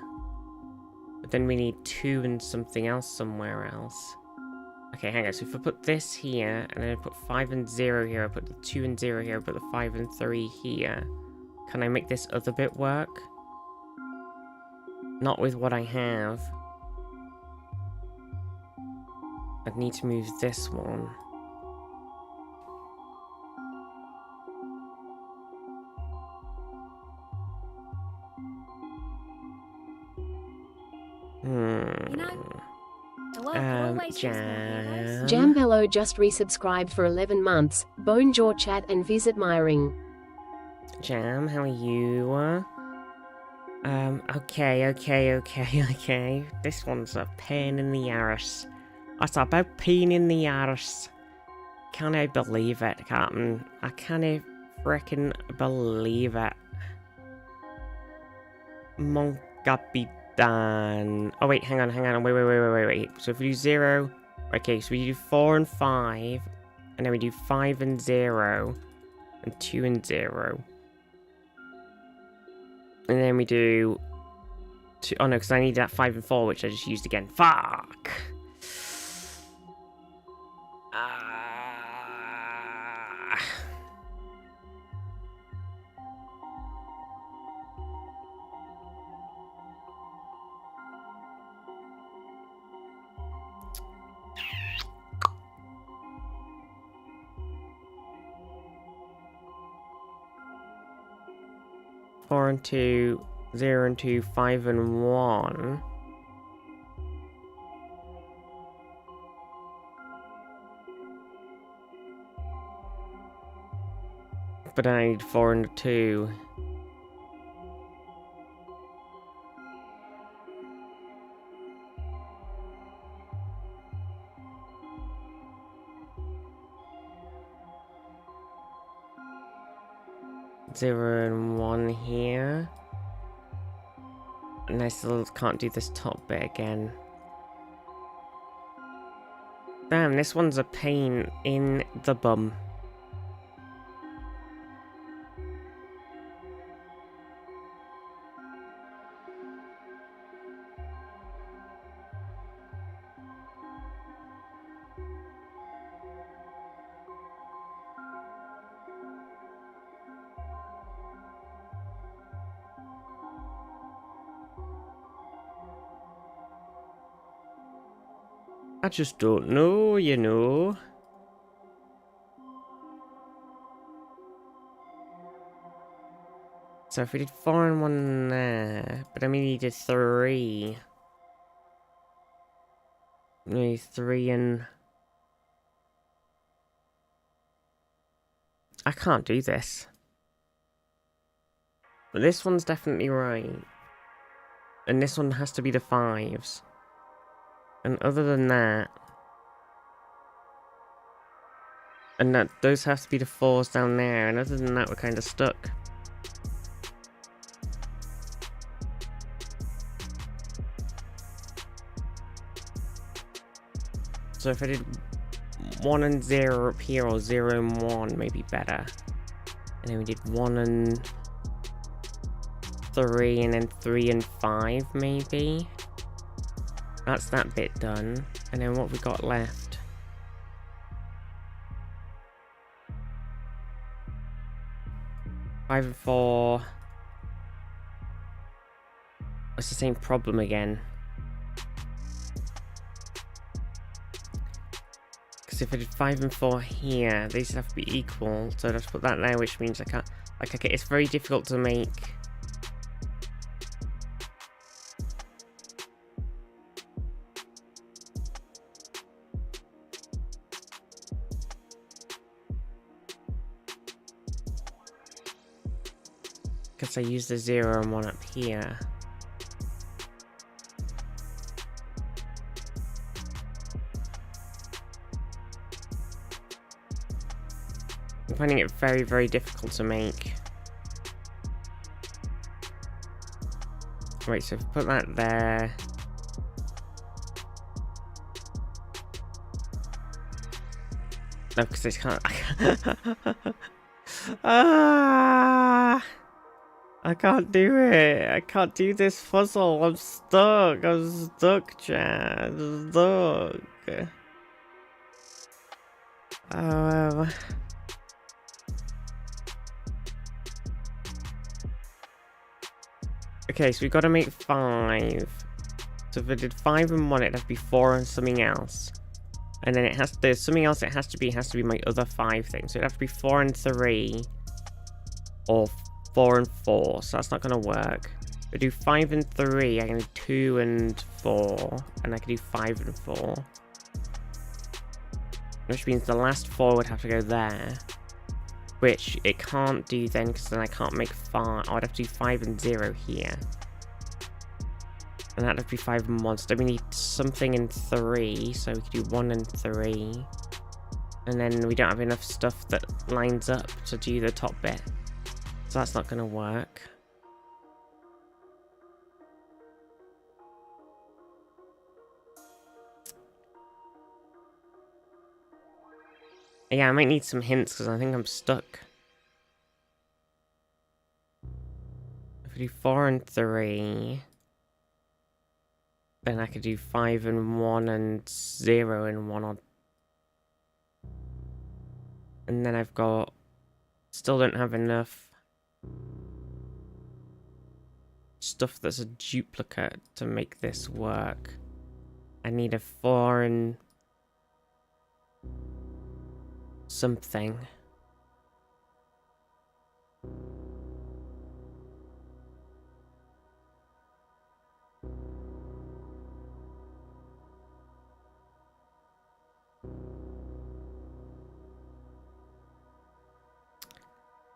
But then we need 2 and something else somewhere else. Okay, hang on. So if I put this here, and then I put 5 and 0 here, I put the 2 and 0 here, I put the 5 and 3 here. Can I make this other bit work? Not with what I have. I'd need to move this one. You know, the world could always use more heroes. Jambello just resubscribed for 11 months. Bonejaw chat and visit Myring. Jam, how are you? Okay. This one's a pain in the arse. That's about pain in the arse. Can I believe it, Captain? I can't frickin' believe it. Mon Capitan. Oh wait, hang on. Wait. So if we do 0, okay, so we do 4 and 5, and then we do 5 and 0, and 2 and 0. And then we do 2, oh no, because I need that 5 and 4, which I just used again. Fuck! 4 and 2, 0 and 2, 5 and 1. But I need 4 and 2. Zero and 1 here. And I still can't do this top bit again. Damn, this one's a pain in the bum. I just don't know, you know. So if we did 4 and 1 there, but then we needed 3. We need 3 and... I can't do this. But this one's definitely right. And this one has to be the 5s. And other than that... And that those have to be the 4s down there, and other than that we're kind of stuck. So if I did 1 and 0 up here, or 0 and 1, maybe better. And then we did 1 and 3, and then 3 and 5, maybe. That's that bit done. And then what have we got left? Five and 4. It's the same problem again. Because if I did 5 and 4 here, these have to be equal. So let's put that there, which means I can't. Like, okay, it's very difficult to make. Because I use the 0 and 1 up here. I'm finding it very, very difficult to make. Right, so if I put that there. No, because this can't. Ah! I can't do it. I can't do this puzzle. I'm stuck. I'm stuck, Chad. I'm stuck. Okay, so we've got to make 5. So if I did 5 and 1, it'd have to be 4 and something else. And then it has to, there's something else it has to be my other 5 things. So it'd have to be 4 and 3. Or 4 and 4. So that's not going to work. If I do 5 and 3, I can do 2 and 4. And I can do 5 and 4. Which means the last 4 would have to go there. Which it can't do then, because then I can't make 5. I would have to do 5 and 0 here. And that'd have to be 5 and 1. So we need something in 3. So we could do 1 and 3. And then we don't have enough stuff that lines up to do the top bit. So that's not going to work. Yeah, I might need some hints because I think I'm stuck. If I do 4 and 3, then I could do 5 and 1 and 0 and 1 and then I've got, still don't have enough stuff that's a duplicate to make this work. I need a 4 and something.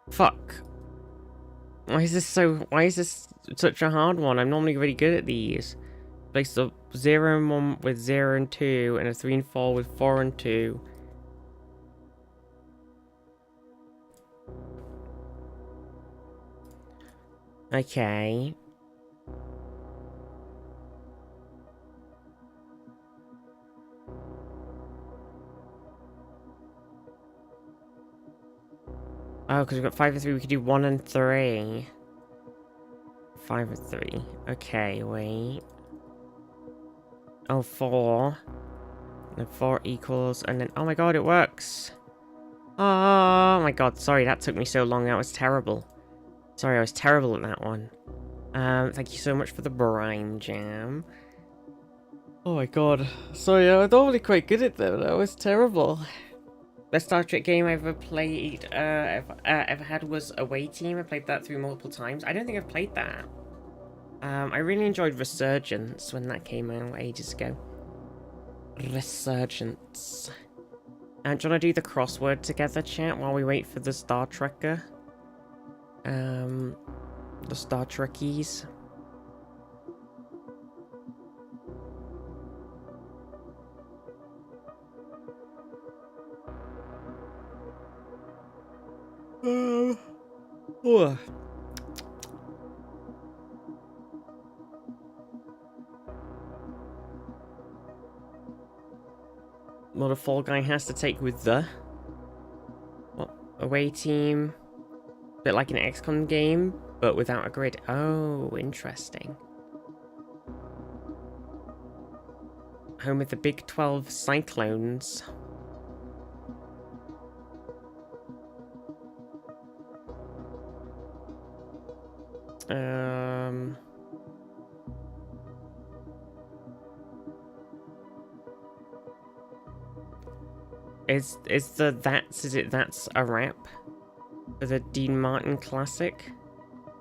Fuck. Why is this such a hard one? I'm normally really good at these. Place the 0 and 1 with 0 and 2, and a 3 and 4 with 4 and 2. Okay. Oh, because we've got 5 and 3, we could do 1 and 3. 5 and 3. Okay, wait. Oh, 4. And 4 equals, and then, oh my god, it works. Oh my god, sorry, that took me so long, that was terrible. Sorry, I was terrible at that one. Thank you so much for the brine jam. Oh my god. Sorry, I was normally quite good at them, that was terrible. Best Star Trek game I ever played, ever had was Away Team. I played that through multiple times. I don't think I've played that. I really enjoyed Resurgence when that came out ages ago. Resurgence. Do you want to do the crossword together, chat, while we wait for the Star Trekker? The Star Trekkies. Oh. What a Fall Guy has to take with the... What? Away Team. Bit like an XCOM game, but without a grid. Oh, interesting. Home with the Big 12 Cyclones. Is it That's a Rap? For the Dean Martin classic?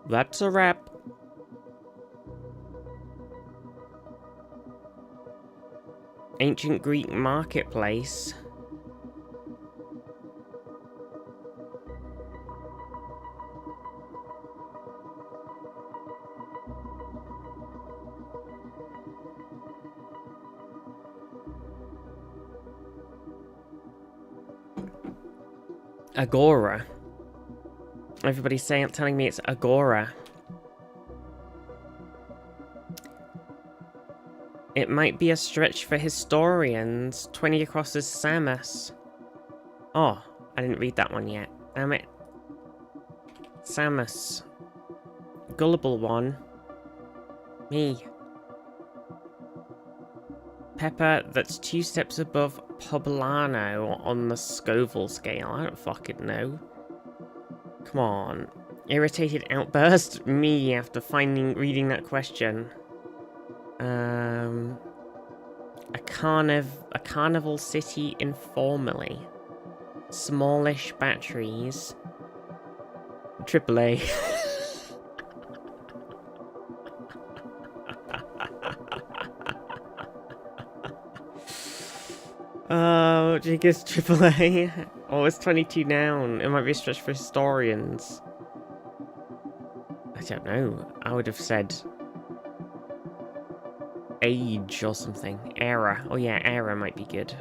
That's a Rap. Ancient Greek Marketplace. Agora. Everybody's telling me it's Agora. It might be a stretch for historians. 20 across is Samus. Oh, I didn't read that one yet. Damn it. Samus. Gullible one. Me. Pepper, that's 2 steps above Poblano on the Scoville scale. I don't fucking know. Come on. Irritated outburst? Me after reading that question. A carnival city informally. Smallish batteries. AAA. Oh, Jigga's AAA. Oh, it's 22 down. It might be a stretch for historians. I don't know. I would have said age or something. Era. Oh yeah, era might be good.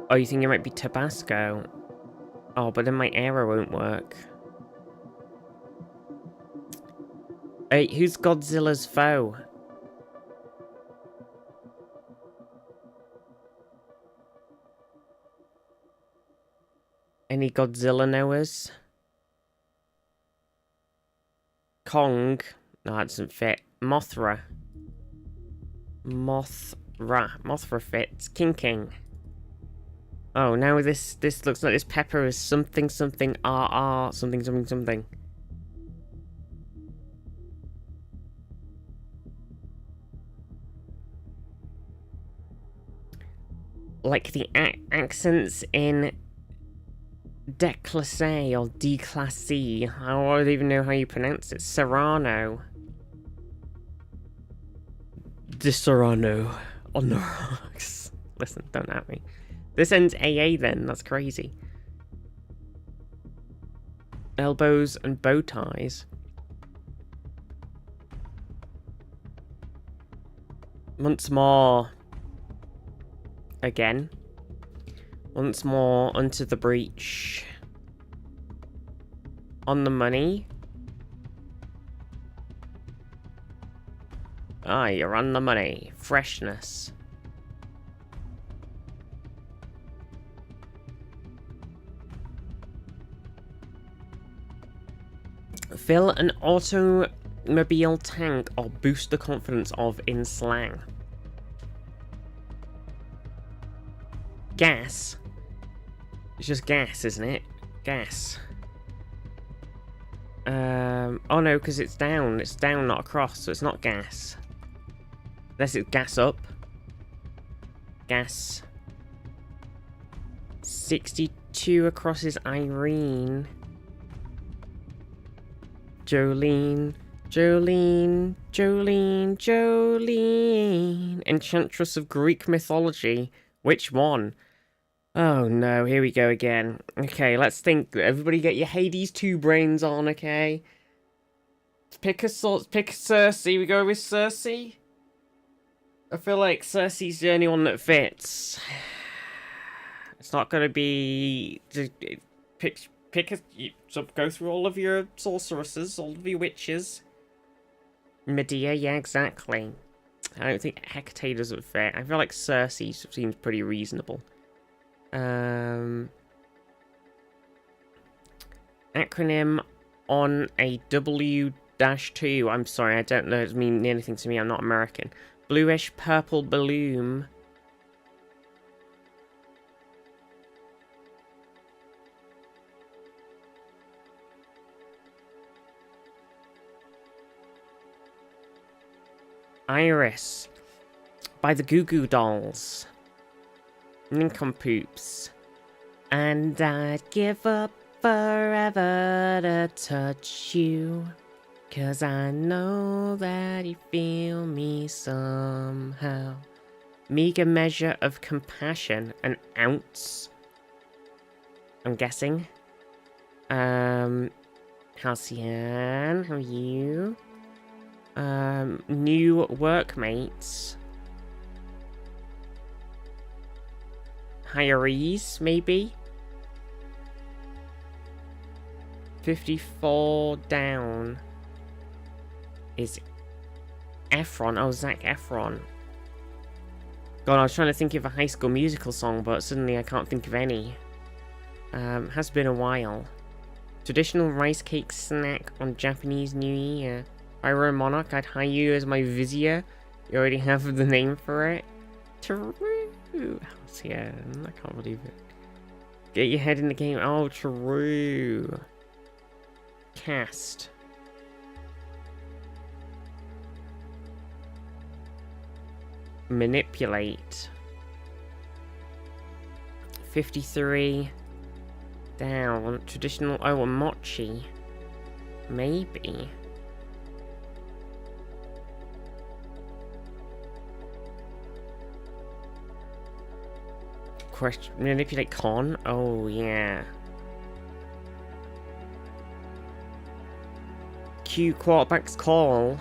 Oh, you think it might be Tabasco? Oh, but then my era won't work. Hey, who's Godzilla's foe? Any Godzilla knowers? Kong. No, that doesn't fit. Mothra. Mothra fits. King. Oh, now this looks like this pepper is something something something. Like the accents in Déclassé or Déclassé. I don't even know how you pronounce it. Serrano. De Serrano. On the rocks. Listen, don't at me. This ends AA then. That's crazy. Elbows and bow ties. Once more. Again. Once more onto the breach. On the money. Ah, you're on the money. Freshness. Fill an automobile tank or boost the confidence of in slang. Gas. It's just gas, isn't it? Gas. Oh no, because it's down. It's down, not across, so it's not gas. Unless it's gas up. Gas. 62 across is Irene. Jolene. Enchantress of Greek mythology. Which one? Oh no, here we go again. Okay, let's think. Everybody get your Hades 2 brains on, okay? Pick a Cersei. We go with Cersei? I feel like Cersei's the only one that fits. It's not gonna be... go through all of your sorceresses, all of your witches. Medea, yeah, exactly. I don't think Hecate doesn't fit. I feel like Cersei seems pretty reasonable. Acronym on a W-2. I'm sorry, I don't know. It doesn't mean anything to me. I'm not American. Bluish purple balloon. Iris. By the Goo Goo Dolls. Nincompoops. And I'd give up forever to touch you. 'Cause I know that you feel me somehow. Meager measure of compassion. An ounce. I'm guessing. Halcyon, how are you? New workmates. Tyrese, maybe? 54 down is Efron. Oh, Zac Efron. God, I was trying to think of a High School Musical song, but suddenly I can't think of any. Has been a while. Traditional rice cake snack on Japanese New Year. Pyro Monarch, I'd hire you as my vizier. You already have the name for it. True. Yeah, I can't believe it. Get your head in the game. Oh, true. Cast. Manipulate. 53 down. Traditional. Oh, a mochi. Maybe. Question. Manipulate con. Oh yeah. Q quarterback's call.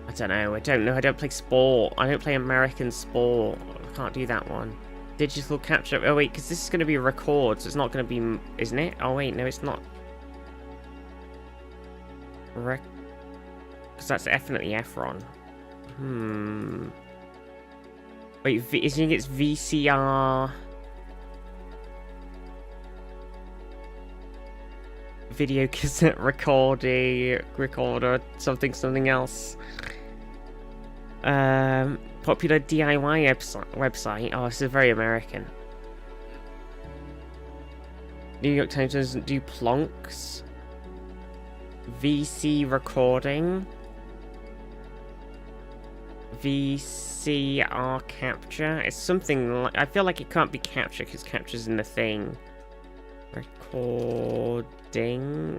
I don't know. I don't play sport. I don't play American sport. I can't do that one. Digital capture. Oh wait, because this is going to be records. It's not going to be, isn't it? Oh wait, no, it's not. Because that's definitely Efron. Wait, isn't it VCR? Video cassette recorder, something else. Popular DIY website. Oh, this is very American. New York Times doesn't do plonks. VC recording. VCR capture. It's something like, I feel like it can't be capture because capture's in the thing. Recording.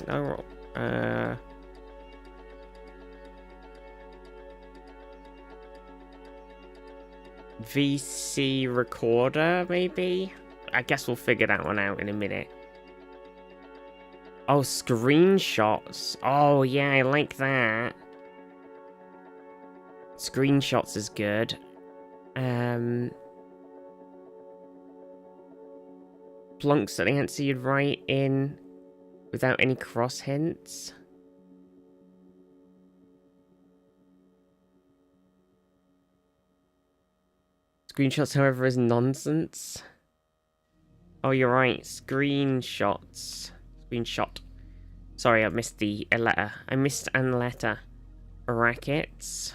Oh, VC recorder, maybe? I guess we'll figure that one out in a minute. Oh, screenshots. Oh, yeah, I like that. Screenshots is good. Plunks that answer you'd write in without any cross hints. Screenshots, however, is nonsense. Oh, you're right. Screenshots. Screenshot. Sorry, I missed the letter. I missed an letter. Brackets.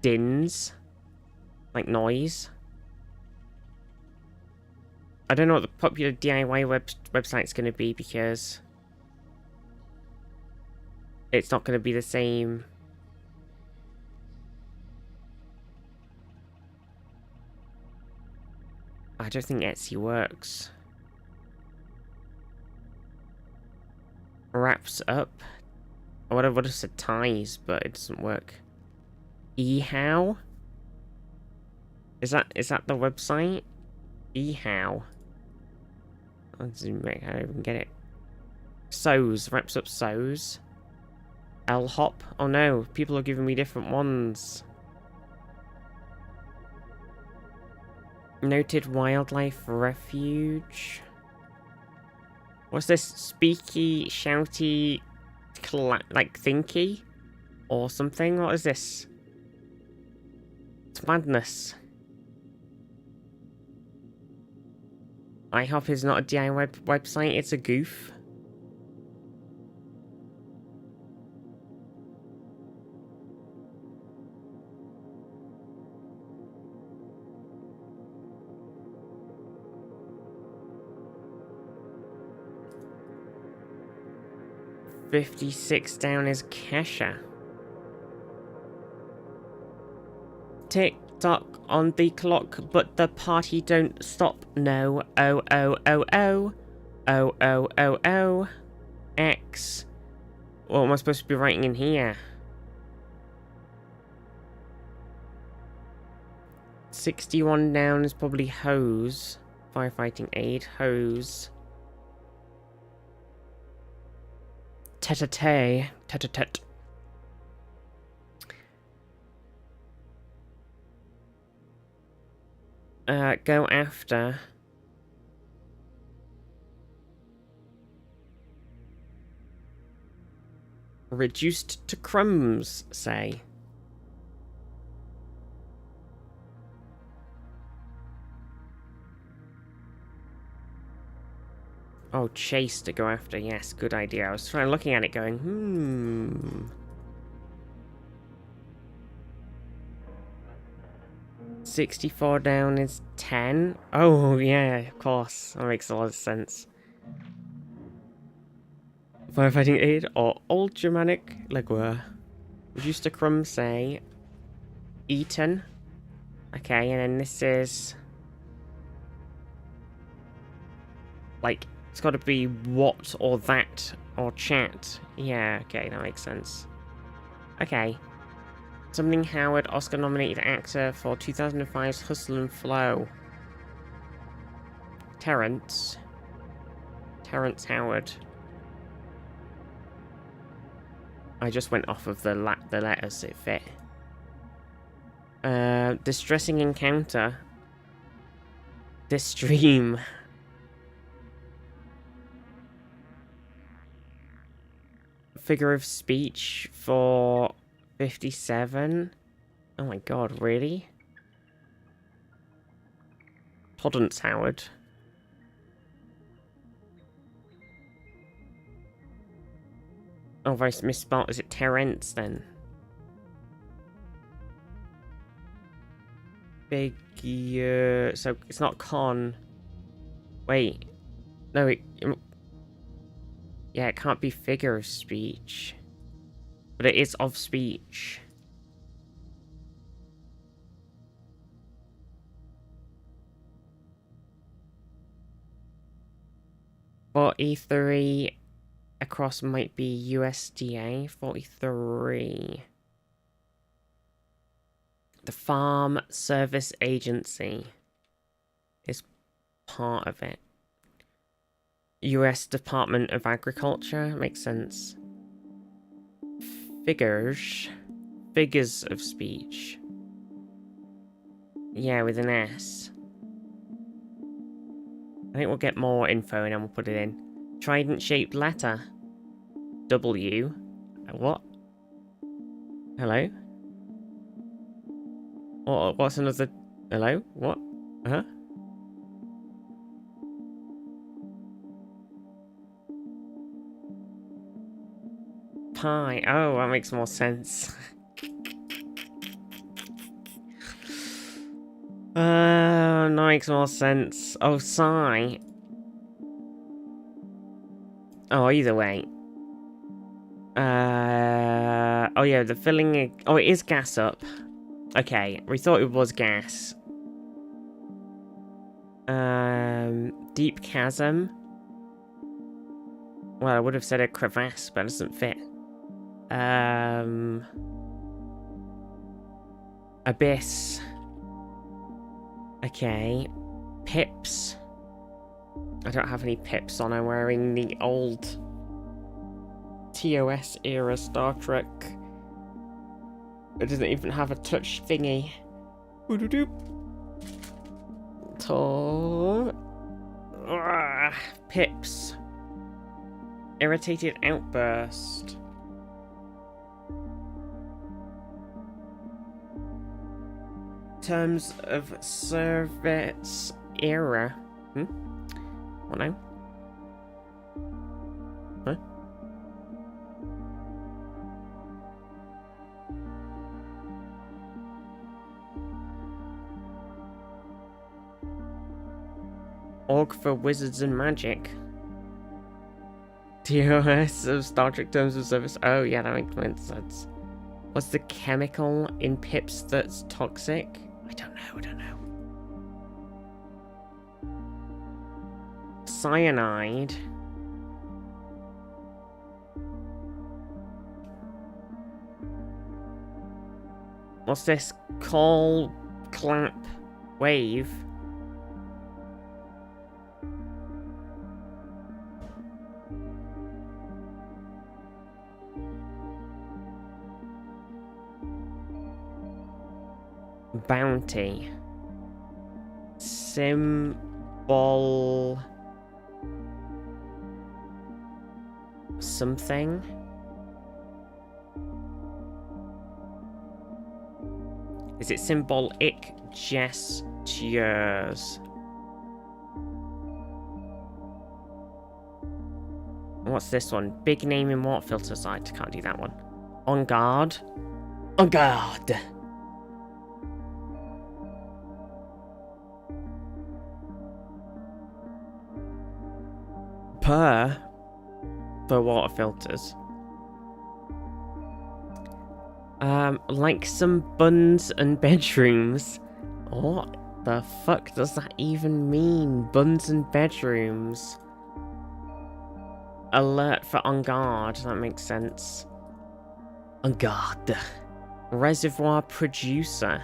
Dins. Like noise. I don't know what the popular DIY website's going to be because it's not going to be the same. I don't think Etsy works. Wraps up. I would have said ties, but it doesn't work. eHow? Is that the website? eHow. I don't even get it. Sews. Wraps up sews. LHOP. Oh no, people are giving me different ones. Noted wildlife refuge. What's this? Speaky, shouty, like thinky? Or something? What is this? It's madness. IHOP is not a DIY website, it's a goof. $56 down is Kesha. Tick-tock on the clock, but the party don't stop. No. Oh, oh, oh, oh. Oh, oh, oh, oh. X. What am I supposed to be writing in here? 61 down is probably hose. Firefighting aid. Hose. Tete-a-tete. Tete-a-tete. go after... reduced to crumbs, say. Oh, chase to go after. Yes, good idea. I was looking at it going, 64 down is 10. Oh, yeah, of course. That makes a lot of sense. Firefighting aid or Old Germanic Legua. Reduced to crumb, say. Eaten. Okay, and then this is... like, it's got to be what or that or chat. Yeah, okay, that makes sense. Okay. Something Howard, Oscar-nominated actor for 2005's Hustle and Flow. Terrence Howard. I just went off of the letters it fit. Distressing encounter. This stream. Figure of speech for 57. Oh my god, really? Toddance Howard. Oh, if I misspelled, is it Terrence then? Figure... so it's not con. Wait. No, yeah, it can't be figure of speech. But it is of speech. $43 across might be USDA. 43. The Farm Service Agency is part of it. US Department of Agriculture makes sense. Figures of speech. Yeah, with an S. I think we'll get more info and then we'll put it in. Trident-shaped letter. W. What? Hello? What's another... hello? What? Huh? Pie. Oh, that makes more sense. That makes more sense. Oh, sigh. Oh, either way. Oh yeah, the filling... oh, it is gas up. Okay, we thought it was gas. Deep chasm. Well, I would have said a crevasse, but it doesn't fit. Abyss. Okay. Pips. I don't have any pips on. I'm wearing the old TOS era Star Trek. It doesn't even have a touch thingy. Pips. Irritated outburst. Terms of service era. What now? Huh? Org for Wizards and Magic. TOS of Star Trek Terms of Service. Oh yeah, that makes sense. What's the chemical in pips that's toxic? I don't know. Cyanide. What's this? Call, clap, wave. Bounty. Symbol... something? Is it symbolic gestures? What's this one? Big name in what filter site? Can't do that one. On guard. On guard. Per water filters. Like some buns and bedrooms. What the fuck does that even mean? Buns and bedrooms. Alert for on guard. That makes sense. On guard. Reservoir producer.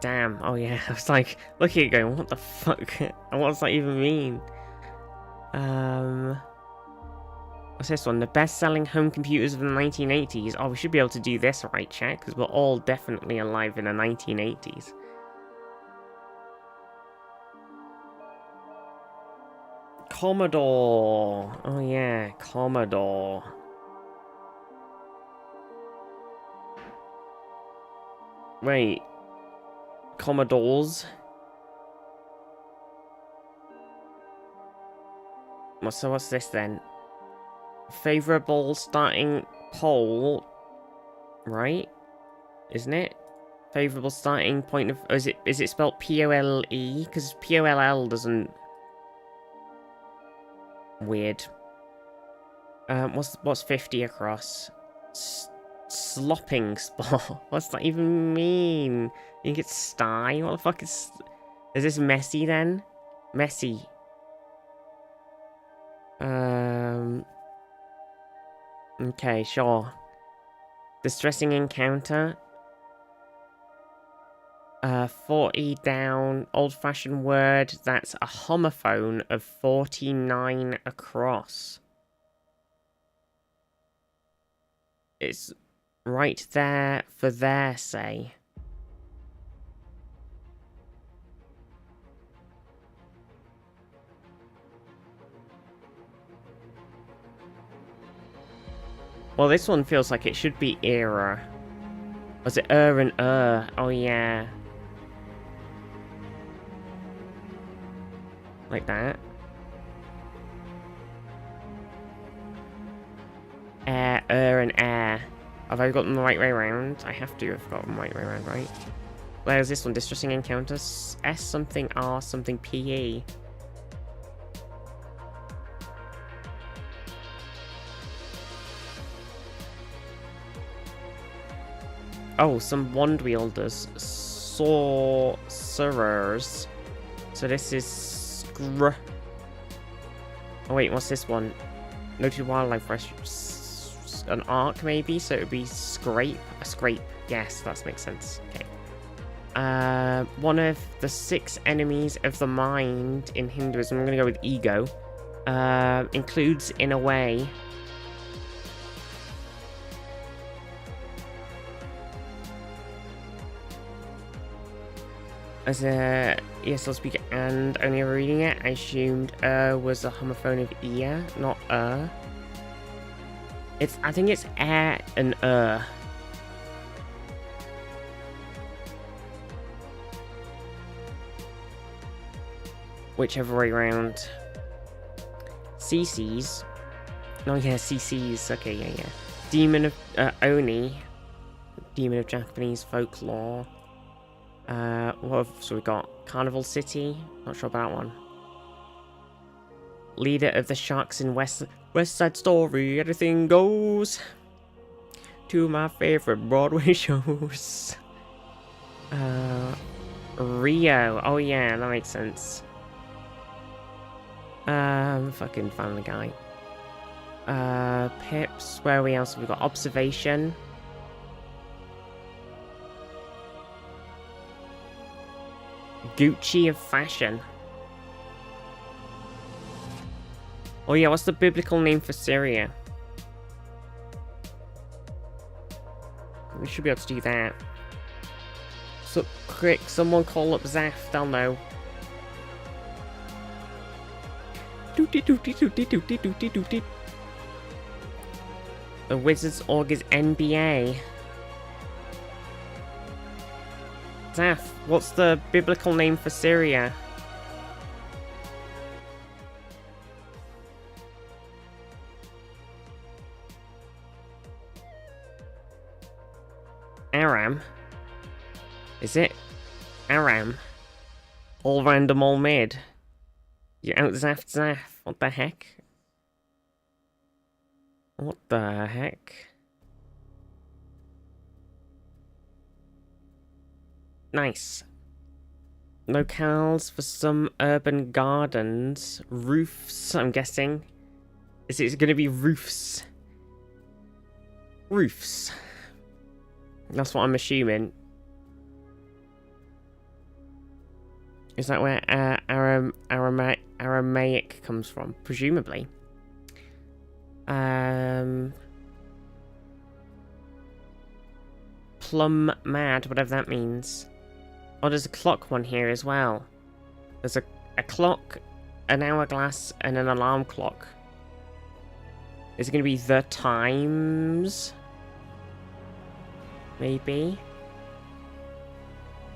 Damn. Oh yeah. I was like, looking at it going, what the fuck? What does that even mean? What's this one? The best-selling home computers of the 1980s. Oh, we should be able to do this, right, chat? Because we're all definitely alive in the 1980s. Commodore. Oh yeah, Commodore. Wait. Commodores. So what's this then? Favorable starting poll, right? Isn't it? Favorable starting point of... Oh, is it spelled P-O-L-E? Because P-O-L-L doesn't... Weird. What's 50 across? Slopping spot. What's that even mean? You think it's sty? What the fuck is... Is this messy then? Messy. Okay, sure. Distressing encounter. 40 down. Old-fashioned word. That's a homophone of 49 across. It's right there for their say. Well, this one feels like it should be era. Was it and Oh, yeah. Like that. Air, and air. Have I got them the right way around? I have to have got them the right way around, right? Where's this one? Distressing encounters. S something R something PE. Oh, some wand wielders. Sorcerers. So this is scr... Oh wait, what's this one? Noted wildlife rescue. An arc maybe? So it would be scrape. A scrape. Yes, that makes sense. Okay. One of the 6 enemies of the mind in Hinduism, I'm going to go with ego, includes in a way... As a ESL speaker and only ever reading it, I assumed was a homophone of ear, not I think it's air and whichever way around. CC's. Oh yeah, CC's. Okay, yeah. Demon of Oni. Demon of Japanese folklore. So we got Carnival City. Not sure about that one. Leader of the Sharks in West Side Story. Everything goes. To my favorite Broadway shows. Rio. Oh yeah, that makes sense. Fucking Family Guy. Pips. Where we else? We've got Observation. Gucci of fashion. Oh yeah, what's the biblical name for Syria? We should be able to do that. So, quick, someone call up Zaf, they'll know. The Wizards August NBA. Zaf, what's the biblical name for Syria? Aram? Is it? Aram? All random, all mid. You out Zaf. What the heck? What the heck? Nice. Locales for some urban gardens. Roofs, I'm guessing. Is it going to be roofs? Roofs. That's what I'm assuming. Is that where Aramaic comes from? Presumably. Plum mad, whatever that means. Oh, there's a clock one here as well. There's a clock, an hourglass, and an alarm clock. Is it going to be the times? Maybe.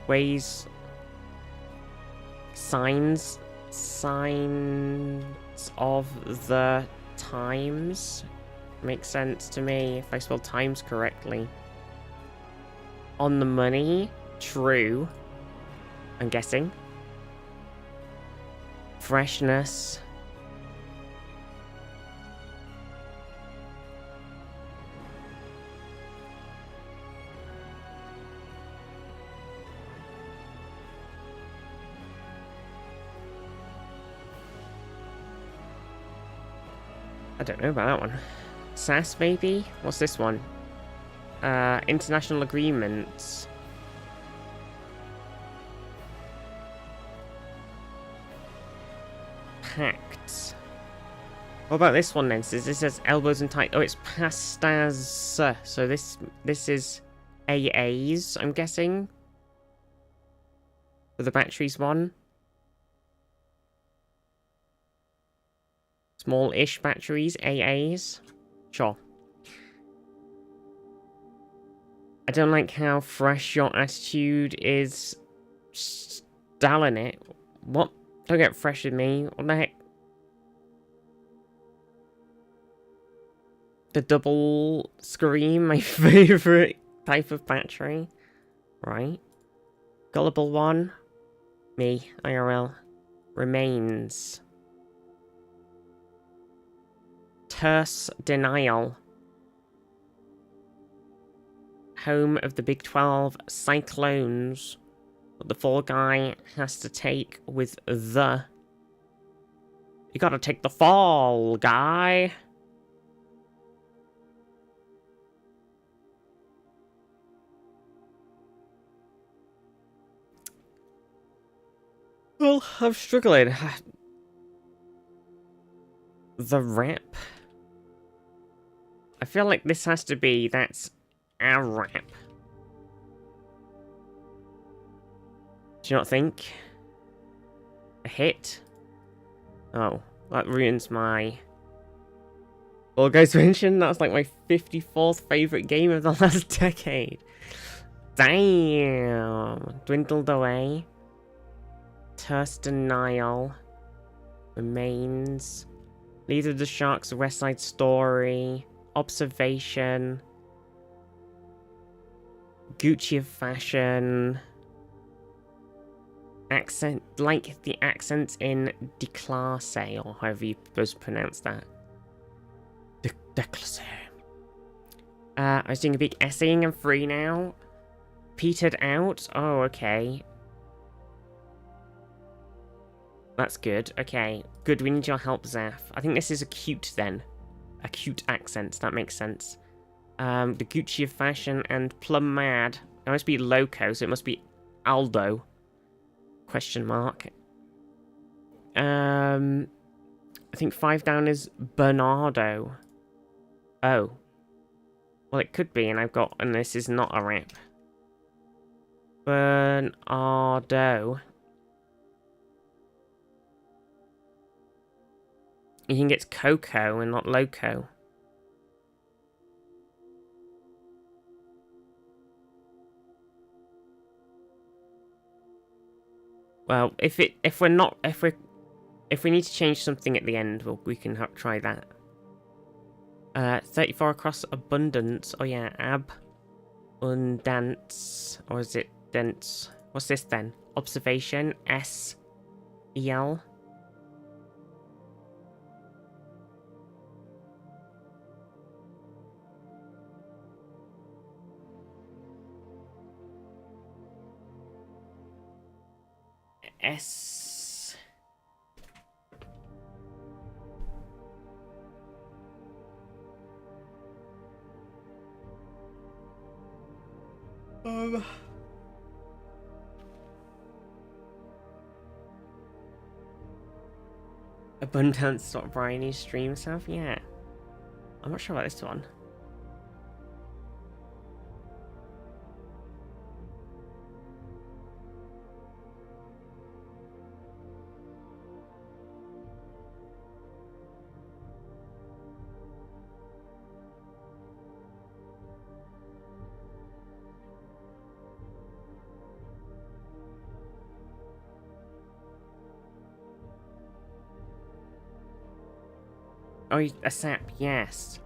Ways. Signs of the times. Makes sense to me if I spell times correctly. On the money. True. I'm guessing. Freshness. I don't know about that one. SAS maybe? What's this one? International agreements. Pacts. What about this one then? So this says elbows and tight. Oh, it's pastas. So this is AAs, I'm guessing. For the batteries one. Small-ish batteries, AAs. Sure. I don't like how fresh your attitude is. Stalling it. What? Don't get fresh with me. What the heck? The double scream, my favourite type of battery. Right. Gullible one. Me, IRL. Remains. Terse denial. Home of the Big 12 Cyclones. But the fall guy has to take with the... You gotta take the fall, guy. Well, I'm struggling. The rep. I feel like this has to be, that's our rep. Do you not think? A hit? Oh, that ruins my... Well, guys, mentioned that's like my 54th favourite game of the last decade. Damn! Dwindled away. Terse denial. Remains. Leader of the Sharks, West Side Story. Observation. Gucci of Fashion. Accent, like the accents in Déclassé, or however you're supposed to pronounce that. Déclassé. I was doing a big essaying, I'm free now. Petered out? Oh, okay. That's good, okay. Good, we need your help, Zaf. I think this is acute then. Acute accents, that makes sense. The Gucci of Fashion and Plum Mad. It must be Loco, so it must be Aldo. Question mark. I think 5 down is Bernardo. Oh. Well, it could be, and this is not a rap. Bernardo. You think it's Coco and not Loco. Well, if we need to change something at the end, well, we can try that. 34 across abundance. Oh yeah, abundance. Or is it dense? What's this then? Observation. S-E-L. S. Abundance.Bryony streams have? Yeah. I'm not sure about this one. Oh, a sap, yes.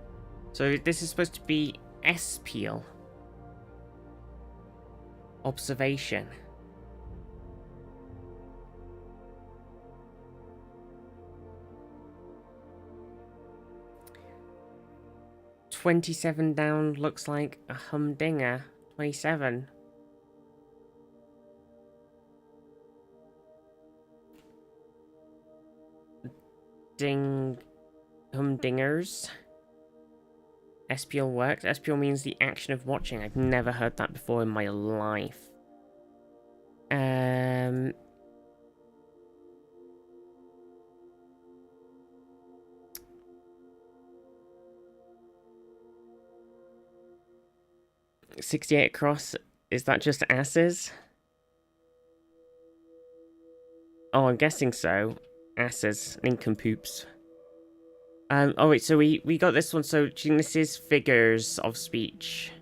So this is supposed to be S-Peel. Observation. $27 down looks like a humdinger. 27. Ding. Humdingers. SPL works. SPL means the action of watching. I've never heard that before in my life. 68 across. Is that just asses? Oh, I'm guessing so. Asses. Nincompoops. Oh wait, so we got this one, so this is figures of speech.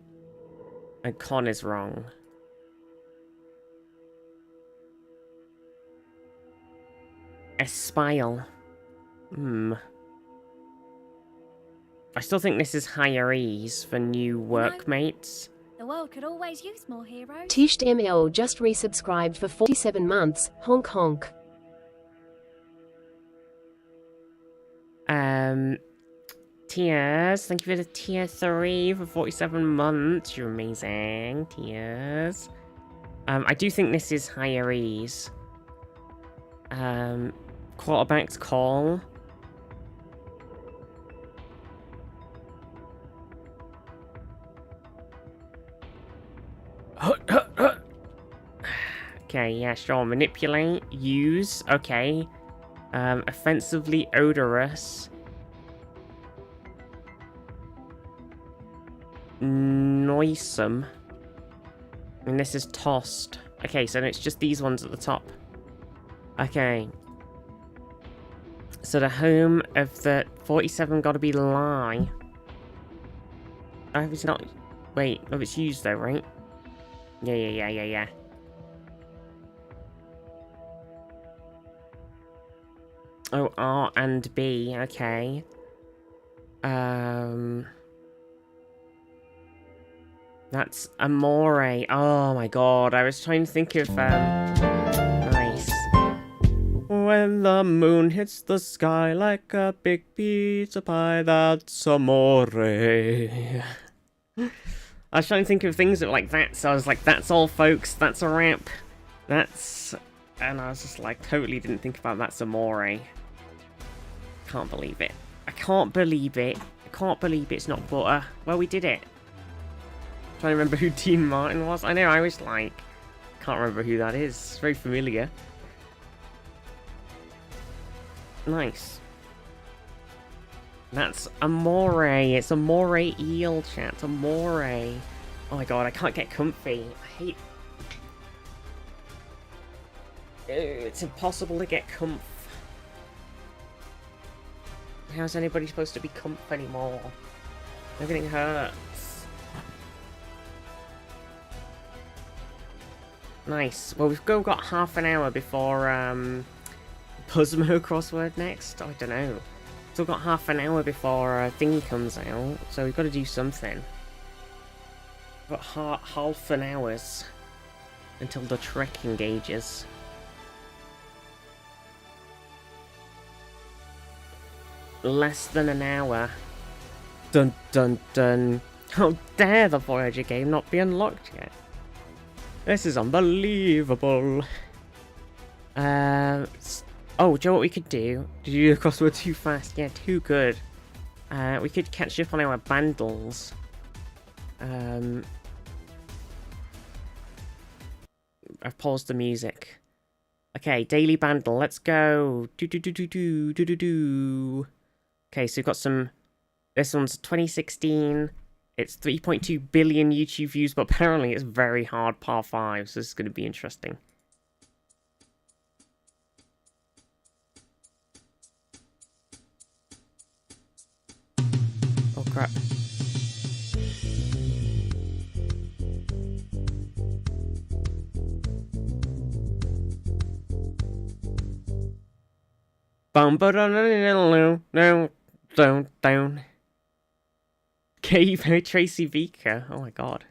And con is wrong. Espile. I still think this is hirees for new workmates. The world could always use more heroes. Tished ML just resubscribed for 47 months. Honk honk. Tears, thank you for the tier 3 for 47 months. You're amazing, Tears. I do think this is hirees. Quarterback's call. Okay, yeah, sure. Manipulate, use, okay. Offensively odorous. Noisome. And this is tossed. Okay, so it's just these ones at the top. Okay. So the home of the 47 gotta be lie. Oh, if it's not... Wait, oh, it's used though, right? Yeah. Oh, R and B, okay. That's Amore. Oh my god, I was trying to think of, nice. When the moon hits the sky like a big pizza pie, that's Amore. I was trying to think of things that like that, so I was like, that's all folks, that's a rap. That's... And I was just like, totally didn't think about that's Amore. Can't believe it. I can't believe it. I can't believe it's not butter. Well, we did it. I'm trying to remember who Dean Martin was. I know, I was like... Can't remember who that is. It's very familiar. Nice. That's a moray. It's a moray eel, chat. A moray. Oh my god, I can't get comfy. I hate... It's impossible to get comf. How's anybody supposed to be comf anymore? Everything hurts. Nice. Well, we've got half an hour before Puzzmo crossword next. I don't know. Still got half an hour before thingy comes out, so we've got to do something. We've got half an hours until the trek engages. Less than an hour. Dun dun dun. How dare the Voyager game not be unlocked yet? This is unbelievable. Oh, do you know what we could do? Did you do the crossword too fast? Yeah, too good. We could catch up on our bundles. I've paused the music. Okay, daily bundle. Let's go. Do. Okay, so we've got some... This one's 2016. It's 3.2 billion YouTube views, but apparently it's very hard par 5, so this is going to be interesting. Oh, crap. Down. Cave by Tracy Beaker. Oh my god.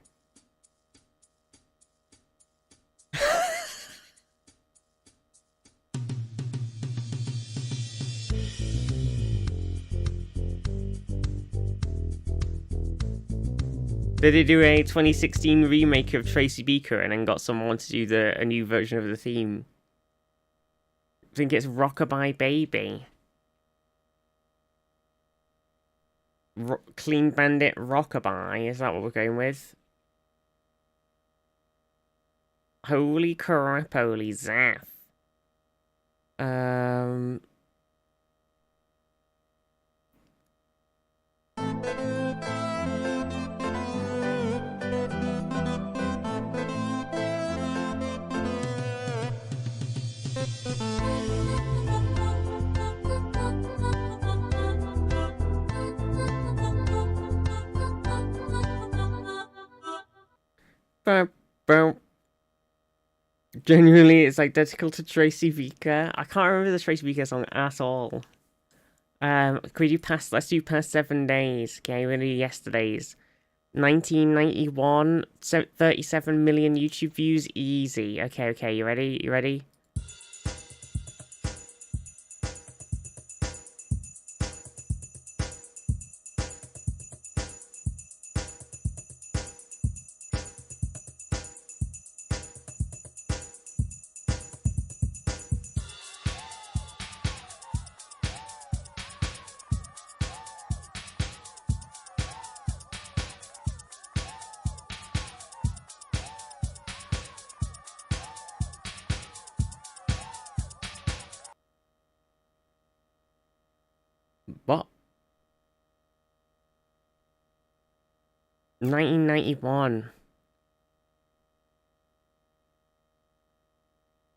Did they do a 2016 remake of Tracy Beaker and then got someone to do a new version of the theme? I think it's Rockabye Baby. Clean Bandit Rockabye, is that what we're going with? Holy crap, holy zaff. Genuinely, it's identical to Tracy Beaker. I can't remember the Tracy Beaker song at all. Could we do past? Let's do past 7 days. Okay, we're gonna do yesterday's. 1991, 37 million YouTube views, easy. Okay, you ready? You ready? What? 1991.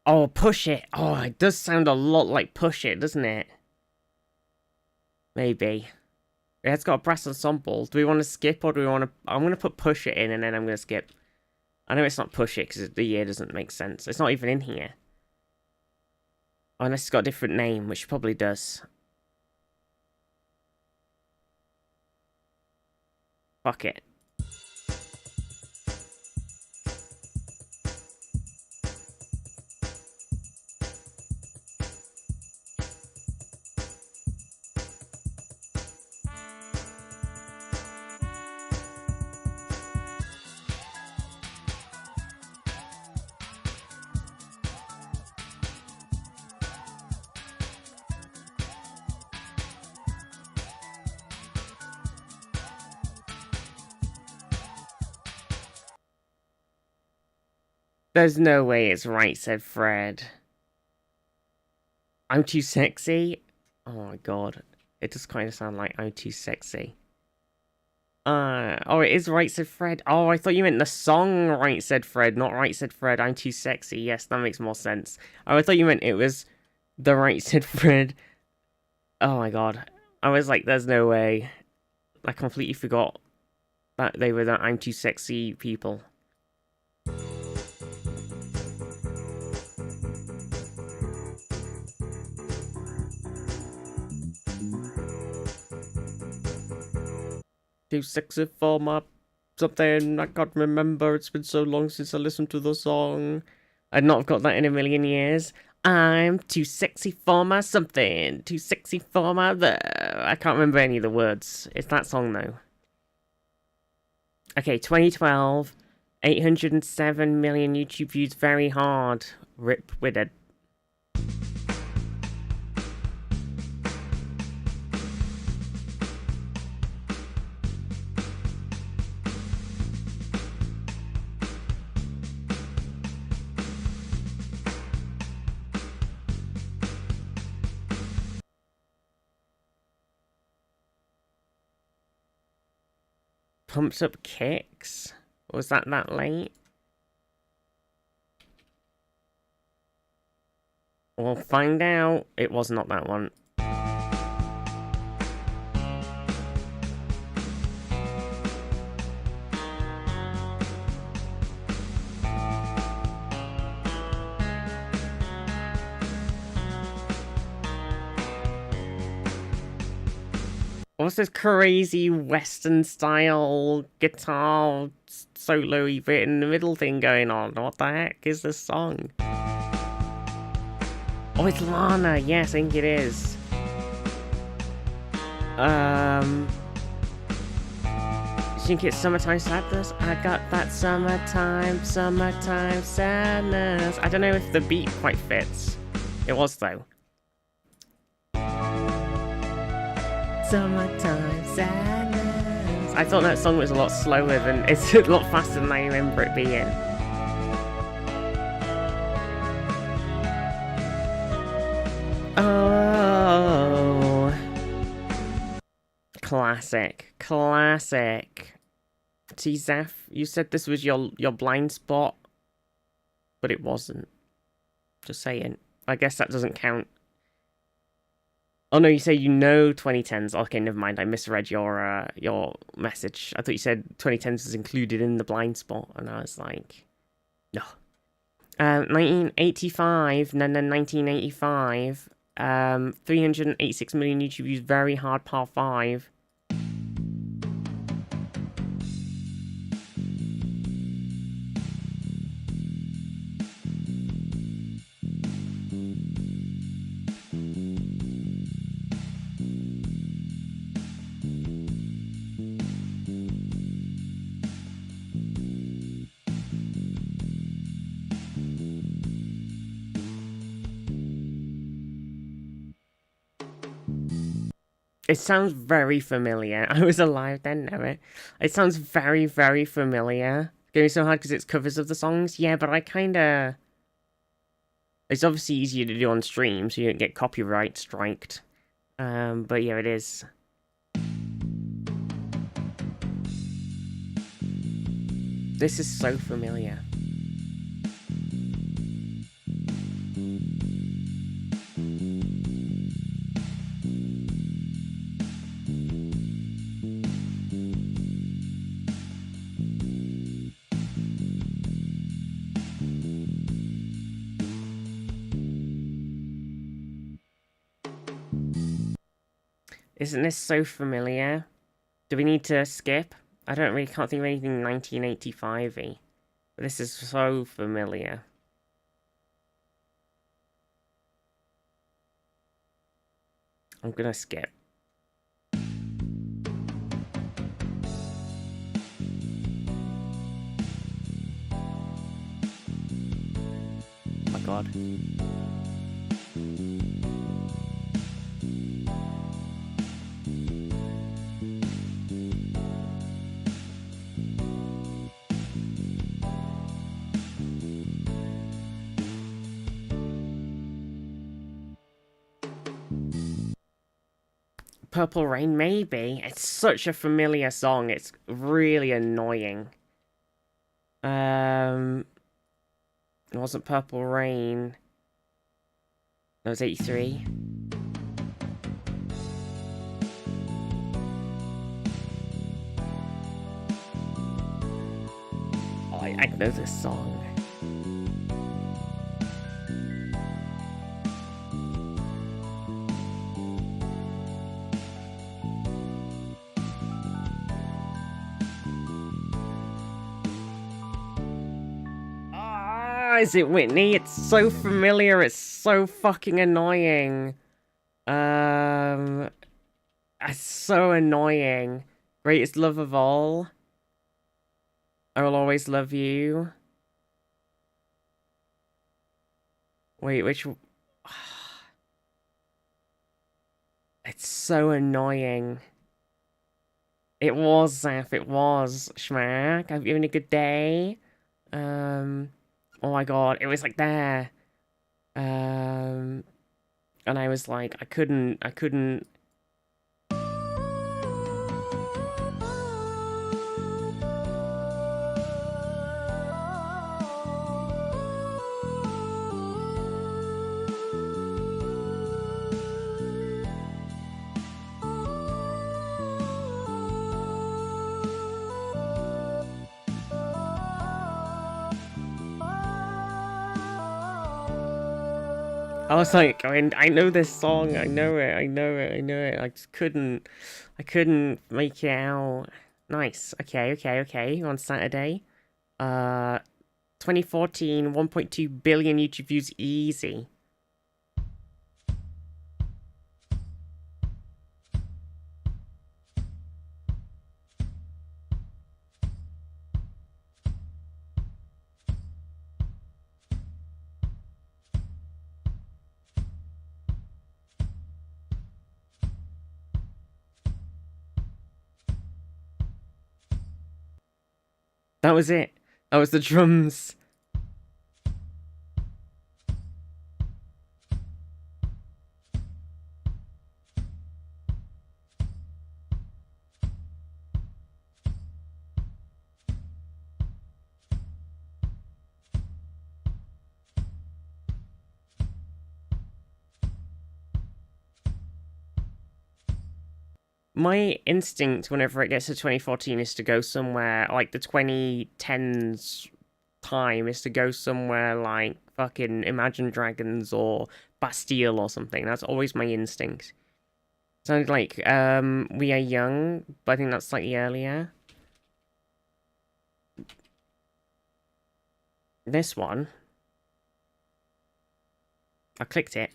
Oh, Push It. Oh, it does sound a lot like Push It, doesn't it? Maybe. Yeah, it's got a brass ensemble. Do we want to skip or do we want to... I'm going to put Push It in and then I'm going to skip. I know it's not Push It because the year doesn't make sense. It's not even in here. Unless it's got a different name, which probably does. Fuck it. There's no way it's right, said Fred. I'm too sexy? Oh my god. It does kind of sound like I'm too sexy. Oh, it is Right Said Fred. Oh, I thought you meant the song Right Said Fred, not Right Said Fred, I'm too sexy. Yes, that makes more sense. Oh, I thought you meant it was the Right Said Fred. Oh my god. I was like, there's no way. I completely forgot that they were the I'm too sexy people. Too sexy for my something, I can't remember, it's been so long since I listened to the song. I'd not have got that in a million years. I'm too sexy for my something, too sexy for my I can't remember any of the words. It's that song though. Okay, 2012, 807 million YouTube views, very hard. Rip with it. Pumps Up Kicks? Was that late? We'll find out. It was not that one. What's this crazy Western style guitar solo-y bit in the middle thing going on? What the heck is this song? Oh, it's Lana. Yes, I think it is. You think it's Summertime Sadness? I got that summertime sadness. I don't know if the beat quite fits. It was though. Summertime sadness. I thought that song was a lot slower than it's a lot faster than I remember it being. Oh, classic. See, Zeph, you said this was your blind spot, but it wasn't. Just saying. I guess that doesn't count. Oh no, you say you know 2010s. Okay, never mind. I misread your message. I thought you said 2010s was included in the blind spot, and I was like, no. 1985, and then 1985. 386 million YouTube views. Very Hard Part 5. It sounds very familiar. I was alive then, no it. It sounds very, very familiar. Going so hard because it's covers of the songs. Yeah, but I kinda... It's obviously easier to do on stream, so you don't get copyright striked. But yeah, it is. This is so familiar. Isn't this so familiar? Do we need to skip? I can't think of anything 1985-y. But this is so familiar. I'm gonna skip. Oh my god. Purple Rain, maybe. It's such a familiar song. It's really annoying. It wasn't Purple Rain. That was 83. Oh, I know this song. Is it Whitney? It's so familiar, it's so fucking annoying. It's so annoying. Greatest love of all. I will always love you. Wait, which... It's so annoying. It was, Zaf, it was. Schmack, have you having a good day? Oh my god, it was like there. And I was like, I couldn't. I was like, I know this song, I know it. I just couldn't make it out. Nice. Okay. On Saturday. 2014, 1.2 billion YouTube views, easy. That was it. That was the drums. My instinct whenever it gets to 2014 is to go somewhere, like the 2010s time, is to go somewhere like fucking Imagine Dragons or Bastille or something. That's always my instinct. Sounds like We Are Young, but I think that's slightly earlier. This one. I clicked it.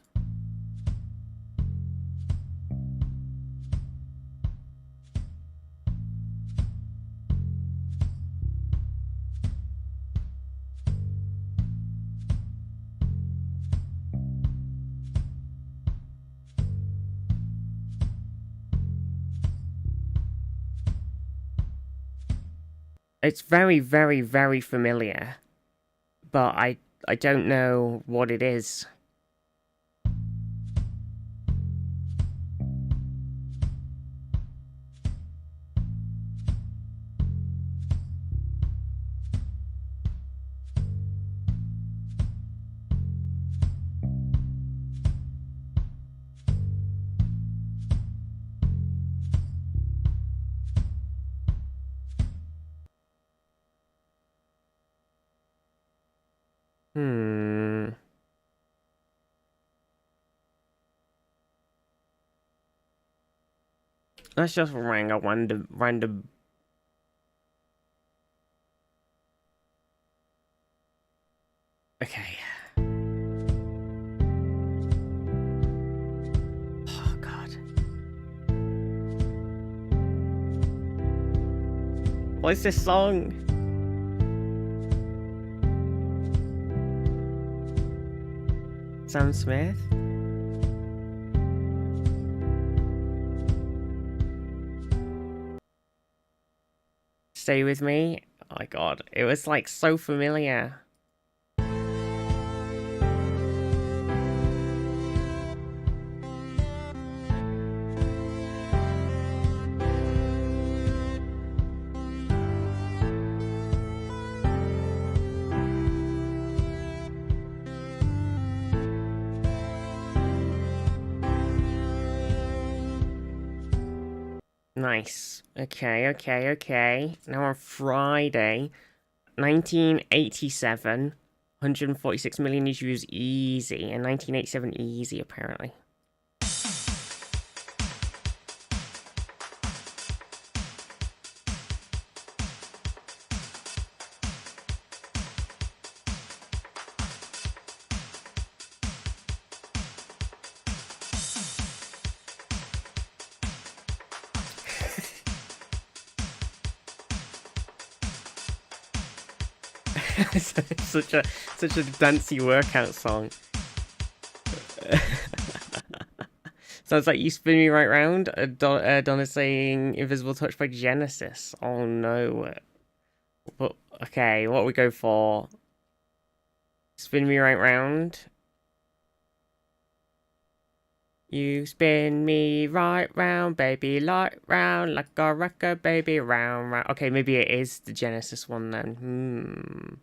It's very, very, very familiar, but I don't know what it is. Let's just rang a random. Okay. Oh god. What is this song? Sam Smith? Stay With Me? Oh my god, it was like so familiar. Nice. Okay. Now on Friday, 1987, 146 million views easy, and 1987 easy apparently. such a dancey workout song. Sounds like You Spin Me Right Round. Donna's saying Invisible Touch by Genesis. Oh no. But okay, what we go for? Spin Me Right Round. You spin me right round, baby, right round, like a record, baby, round, round. Okay, maybe it is the Genesis one then.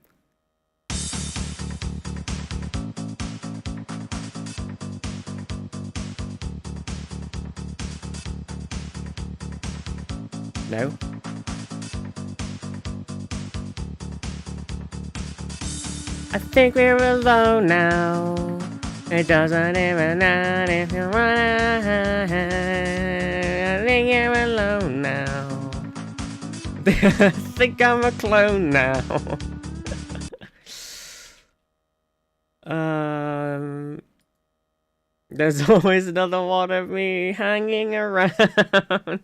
No? I think we're alone now. It doesn't even matter if you run. I think you're alone now. I think I'm a clone now. There's always another one of me hanging around.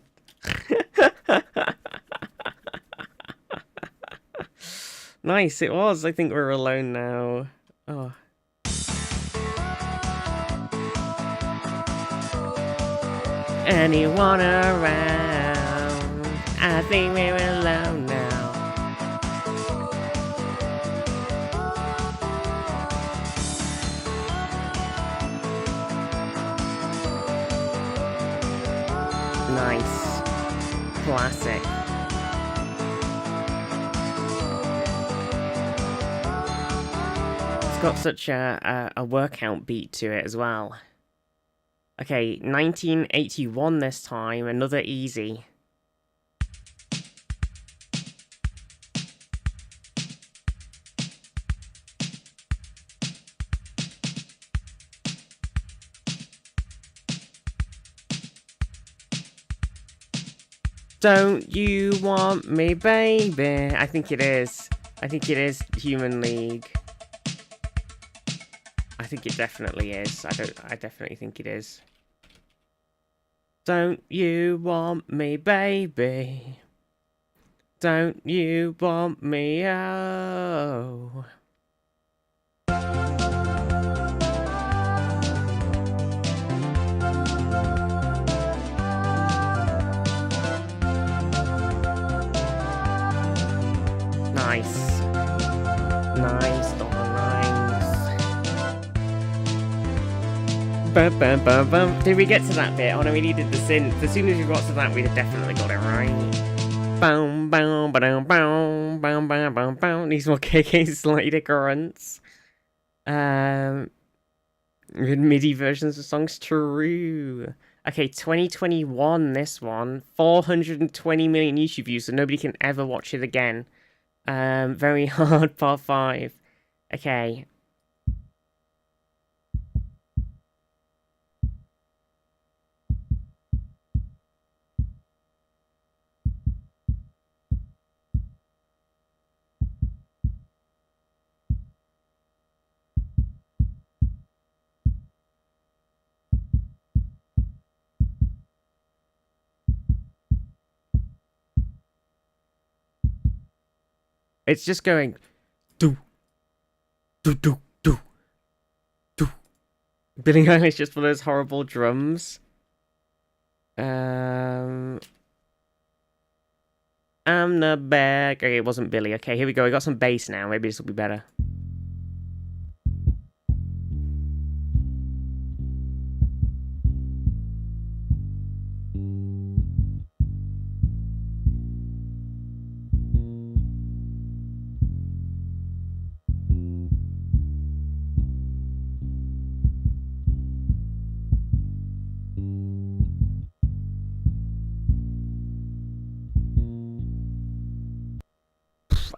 Nice, it was. I think we're alone now. Oh. Anyone around? I think we're alone now. Nice. Classic. It's got such a workout beat to it as well. Okay, 1981 this time, another easy. Don't you want me, baby? I think it is. I think it is Human League. I think it definitely is. I definitely think it is. Don't you want me, baby? Don't you want me, oh? Nice. Nice, Donna Rhymes. Bum, bum, bum, bum. Did we get to that bit? Oh no, we needed the synth. As soon as we got to that, we'd have definitely got it right. Boom, boom, ba-dum, boom, boom, boom, boom, boom. Needs more KK slide grunts. MIDI versions of songs, true. Okay, 2021, this one. 420 million YouTube views, so nobody can ever watch it again. Very hard, part 5. Okay. It's just going do do do do do. Billie Eilish just for those horrible drums. I'm the bag. Okay, it wasn't Billy. Okay, here we go. We got some bass now. Maybe this will be better.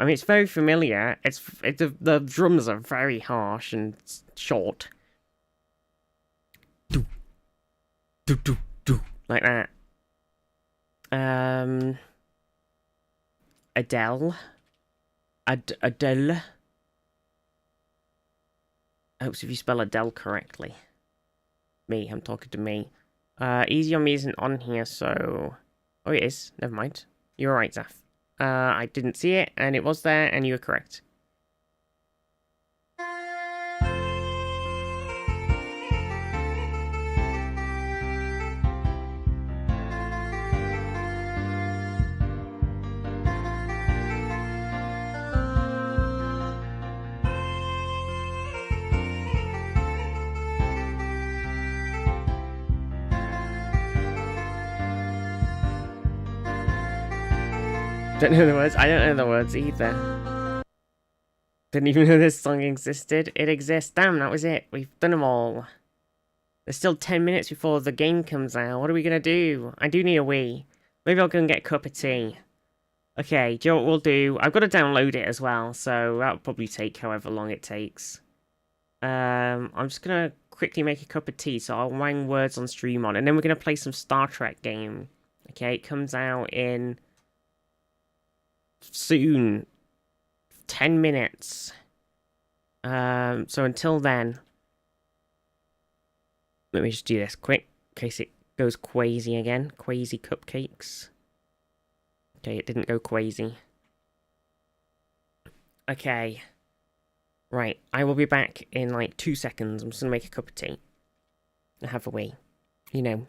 I mean, it's very familiar. The drums are very harsh and short. Do, do, do, do, like that. Adele. Adele. Helps if you spell Adele correctly. I'm talking to me. Easy on me isn't on here, so... Oh, it is. Never mind. You're right, Zaf. I didn't see it, and it was there, and you were correct. Don't know the words. I don't know the words either. Didn't even know this song existed. It exists. Damn, that was it. We've done them all. There's still 10 minutes before the game comes out. What are we gonna do? I do need a wee. Maybe I'll go and get a cup of tea. Okay, do you know what we'll do? I've got to download it as well, so that'll probably take however long it takes. I'm just gonna quickly make a cup of tea, so I'll wang words on stream on, and then we're gonna play some Star Trek game. Okay, it comes out in... soon. 10 minutes. So until then, let me just do this quick in case it goes crazy again. Crazy cupcakes. Okay, it didn't go crazy. Okay. Right, I will be back in like 2 seconds. I'm just gonna make a cup of tea and have a wee. You know.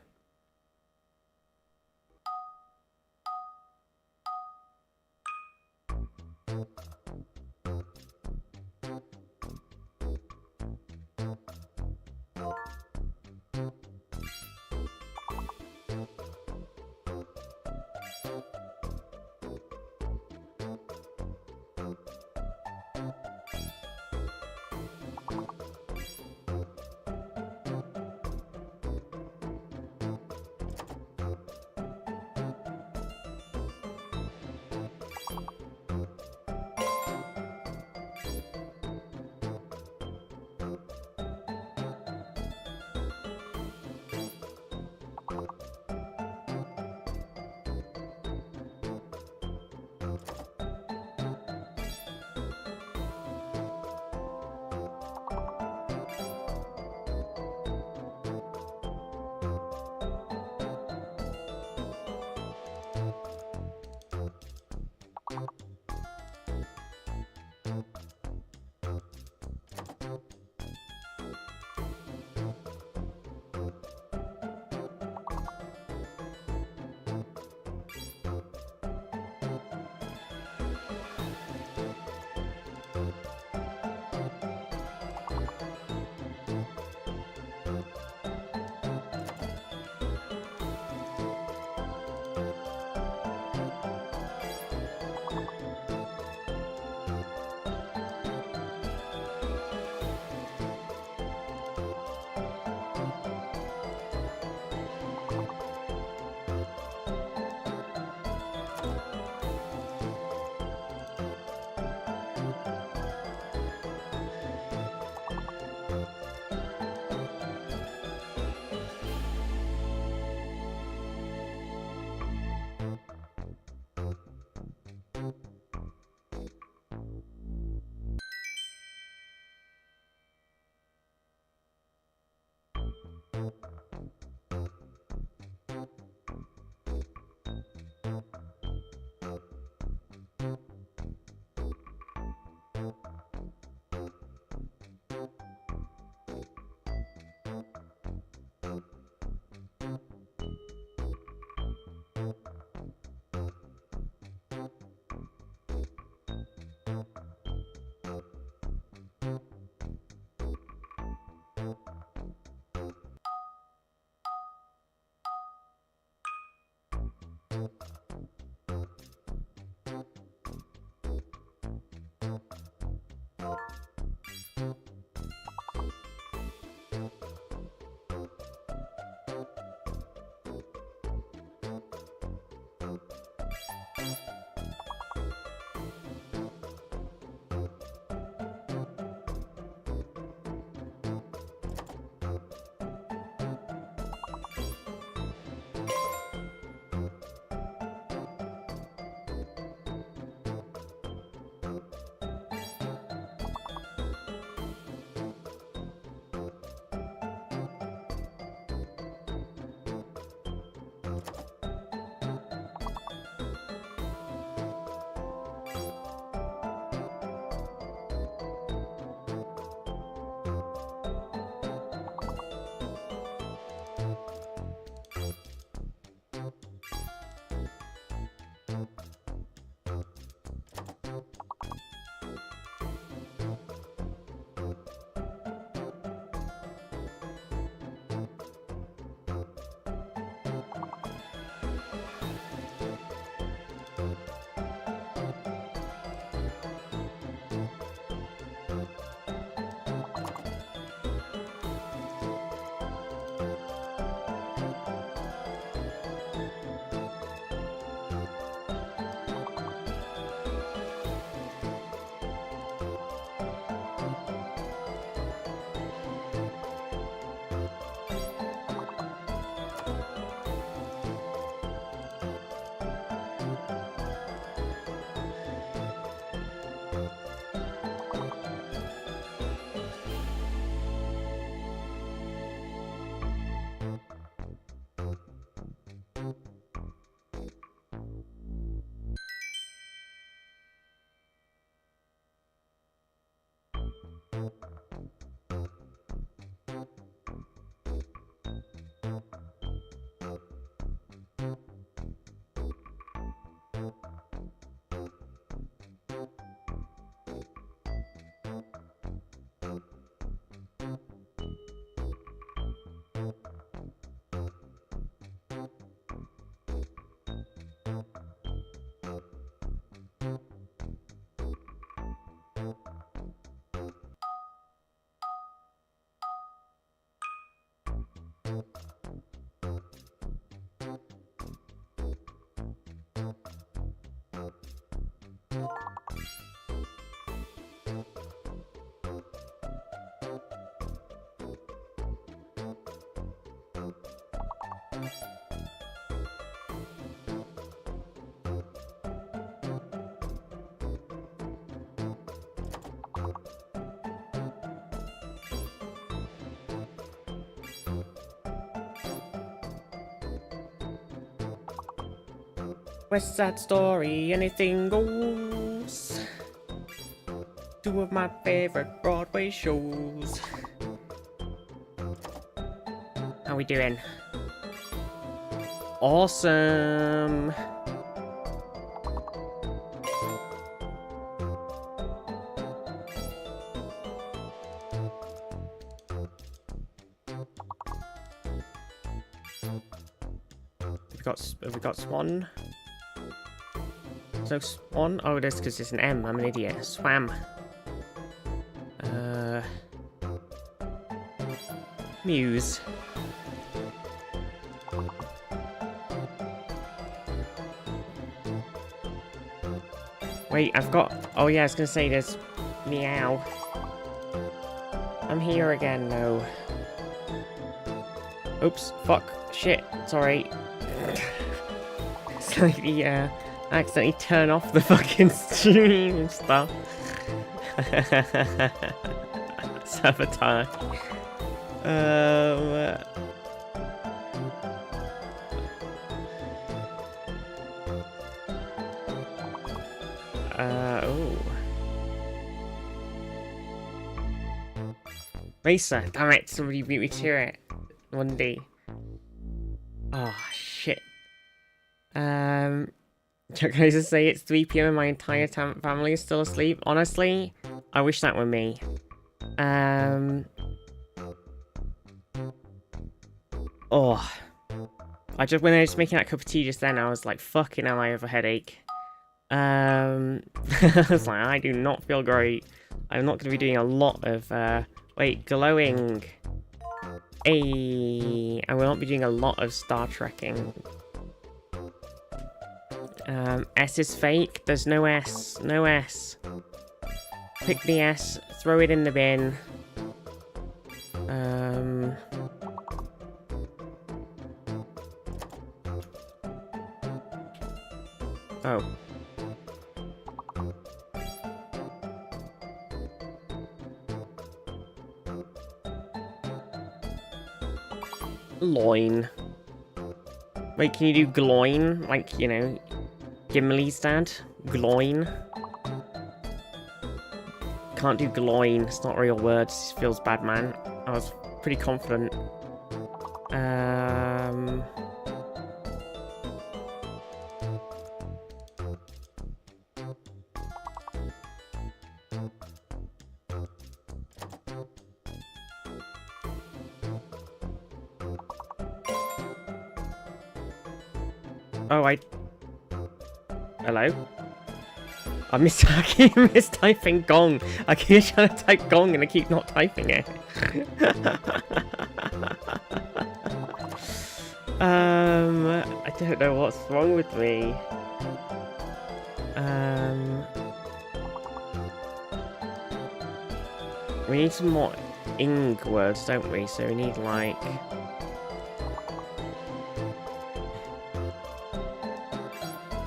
West Side Story, anything goes. Two of my favorite Broadway shows. How we doing? Awesome. Have we got Swan? No Swan? Oh, it is because it's an M. I'm an idiot. Swam. Muse. Wait, I've got... Oh yeah, I was gonna say there's... Meow. I'm here again, though. Oops. Fuck. Shit. Sorry. Slightly, accidentally turn off the fucking stream and stuff. Sabotage. Oh. Racer, damn it, somebody beat me to it. One day. Oh, shit. Can I just say it's 3 PM and my entire family is still asleep? Honestly, I wish that were me. Oh. When I was making that cup of tea just then, I was like, fucking hell, I have a headache. I was like, I do not feel great. I'm not going to be doing a lot of, wait, glowing. Hey, I will not be doing a lot of Star Trekking. S is fake. There's no S. No S. Pick the S. Throw it in the bin. Oh. Loin. Wait, can you do gloin? Like, you know, Gimli's dad? Gloin? Can't do gloin. It's not real words. It feels bad, man. I was pretty confident. Oh, Hello? I keep mistyping gong. I keep trying to type gong and I keep not typing it. I don't know what's wrong with me. We need some more ing words, don't we? So we need like...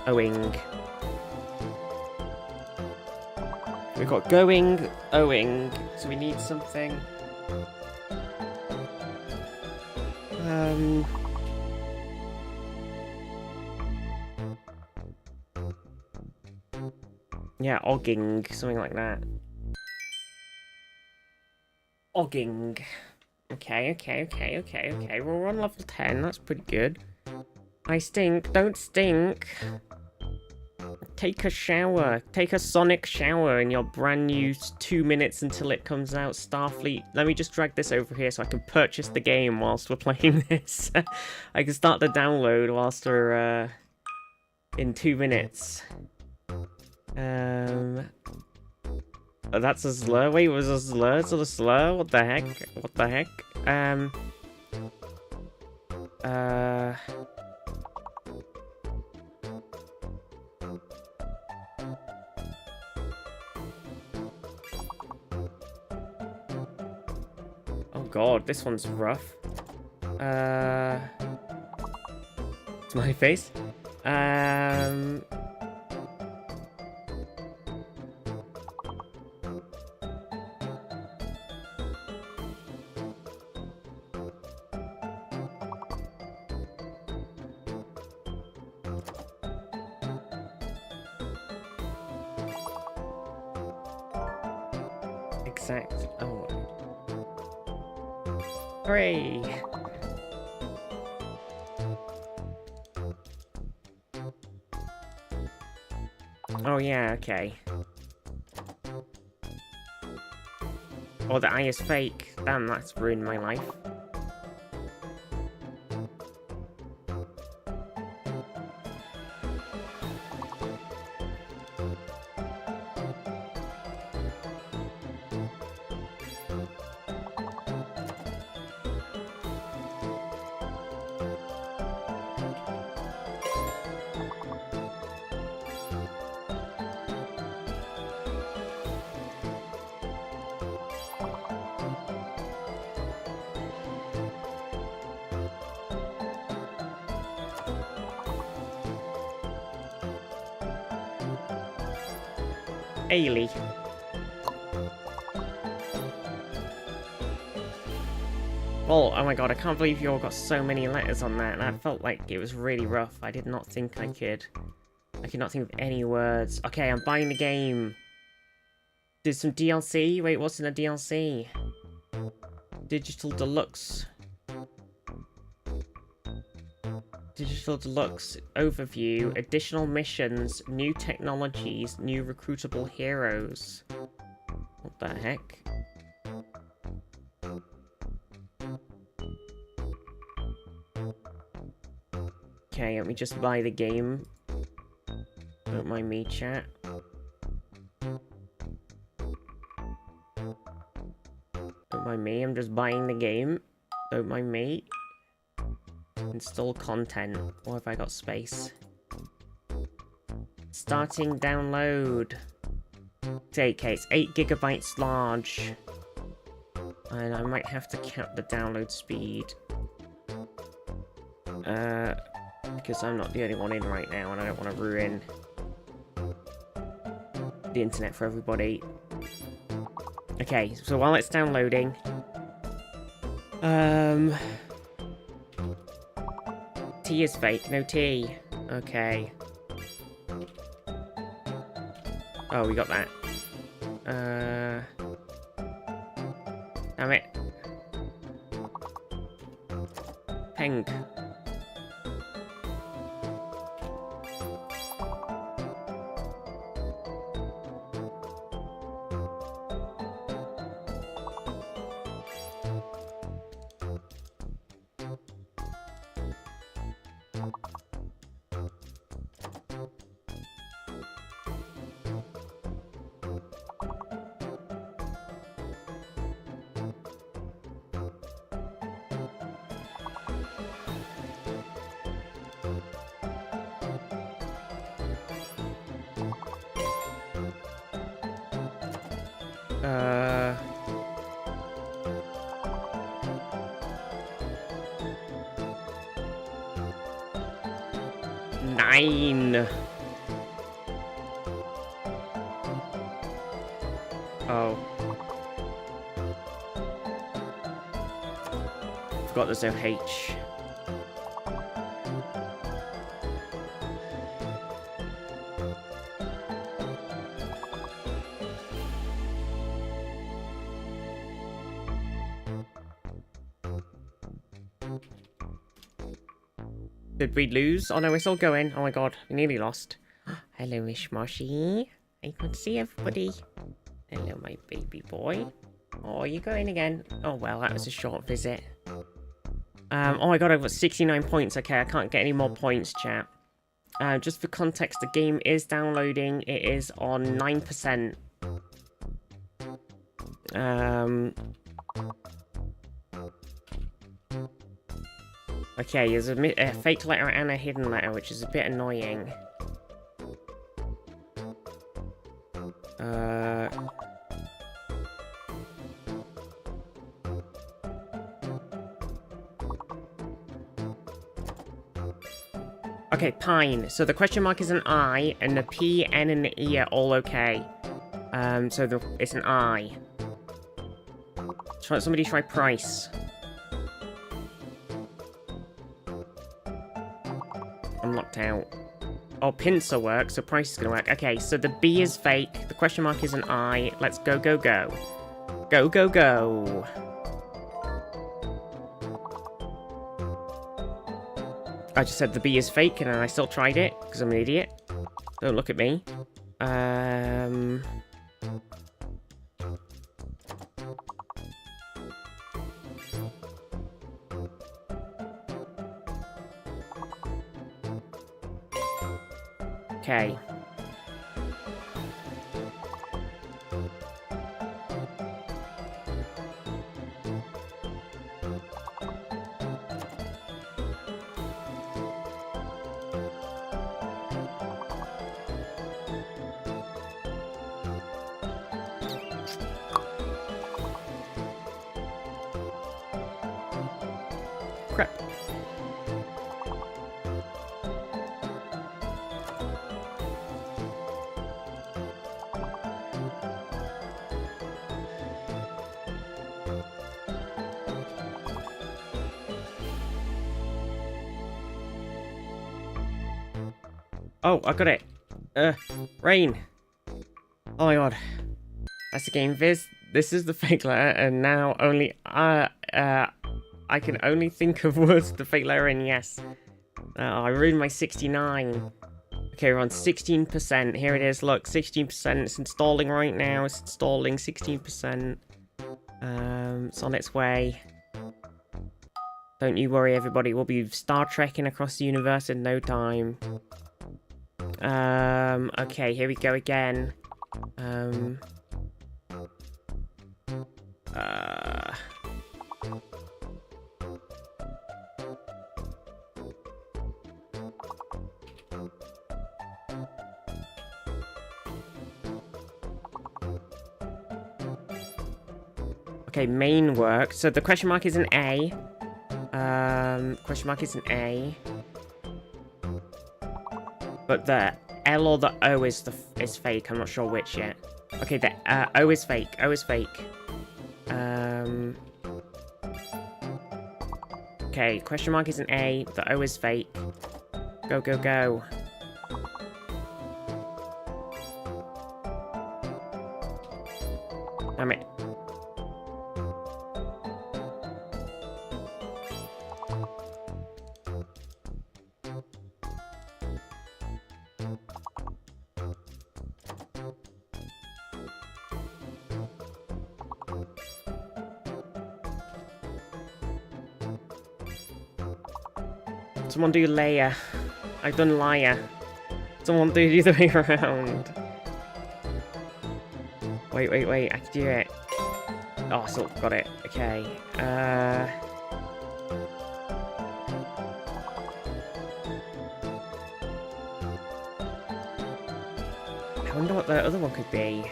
Owing. We've got going, owing, so we need something. Yeah, ogging, something like that. Ogging. Okay. We're on level 10, that's pretty good. I stink, don't stink. Take a shower. Take a sonic shower in your brand new 2 minutes until it comes out Starfleet. Let me just drag this over here so I can purchase the game whilst we're playing this. I can start the download whilst we're in 2 minutes. Oh, that's a slur? Wait, was a slur? Is it a slur? What the heck? What the heck? Oh god, this one's rough. Smiley face. Exact. Oh. Hooray! Oh yeah, okay. Oh, the eye is fake. Damn, that's ruined my life. Ailey. Oh my god, I can't believe you all got so many letters on that. That felt like it was really rough. I did not think I could. I could not think of any words. Okay, I'm buying the game. Did some DLC? Wait, what's in the DLC? Digital Deluxe. Digital Deluxe overview, additional missions, new technologies, new recruitable heroes. What the heck? Okay, let me just buy the game. Don't mind me, chat. Don't mind me, I'm just buying the game. Don't mind me. Install content. Or have I got space? Starting download. Okay, it's 8 gigabytes large. And I might have to cap the download speed. Because I'm not the only one in right now and I don't want to ruin the internet for everybody. Okay, so while it's downloading... T is fake, no T. Okay. Oh, we got that. Damn it. Peng. Nine. Oh. Forgot there's no H. Did we lose? Oh no, we're still going. Oh my god, we nearly lost. Hello, Mishmoshi. I can see everybody. Hello, my baby boy. Oh, are you going again? Oh well, that was a short visit. Oh my god, I've got 69 points. Okay, I can't get any more points, chat. Just for context, the game is downloading. It is on 9%. Okay, there's a fake letter and a hidden letter, which is a bit annoying. Okay, pine. So the question mark is an I, and the P, N, and the E are all okay. So it's an I. Somebody try price. I'm locked out. Oh, pincer works, so price is gonna work. Okay, so the B is fake. The question mark is an I. Let's go, go, go. Go, go, go. I just said the B is fake, and I still tried it, because I'm an idiot. Don't look at me. Okay. Crap. Oh, I got it. Rain. Oh my god. That's the game. This is the fake letter, and now only I can only think of words with the fake letter in. Yes. I ruined my 69. Okay, we're on 16%. Here it is. Look, 16%. It's installing right now. It's installing 16%. It's on its way. Don't you worry, everybody. We'll be Star Trekking across the universe in no time. Okay, here we go again. Okay, main work. So the question mark is an A. Question mark is an A. But the L or the O is fake. I'm not sure which yet. Okay, the O is fake. O is fake. Okay, question mark is an A. The O is fake. Go, go, go. Damn it. Someone do layer. I've done liar. Someone do the other way around. Wait, wait, wait. I can do it. Oh, still got it. Okay. I wonder what the other one could be.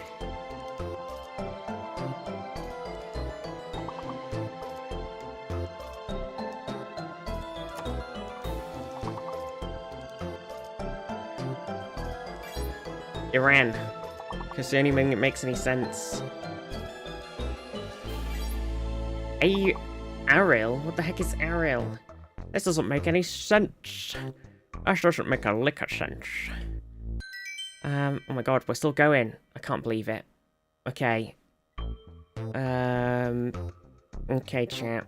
Iran. Because the only thing that makes any sense. Ariel? What the heck is Ariel? This doesn't make any sense. This doesn't make a lick of sense. Oh my god, we're still going. I can't believe it. Okay. Okay, chat.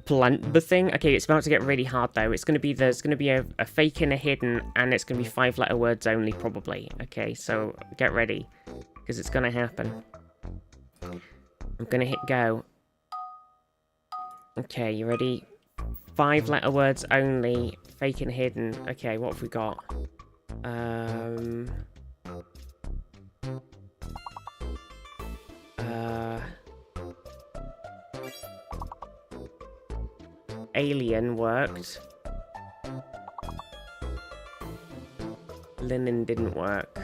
Plant the thing. Okay, it's about to get really hard though. It's gonna be there's gonna be a fake and a hidden, and it's gonna be 5-letter words only probably. Okay, so get ready, because it's gonna happen. I'm gonna hit go. Okay, you ready? 5-letter words only, fake and hidden. Okay, what have we got? Alien worked. Linen didn't work.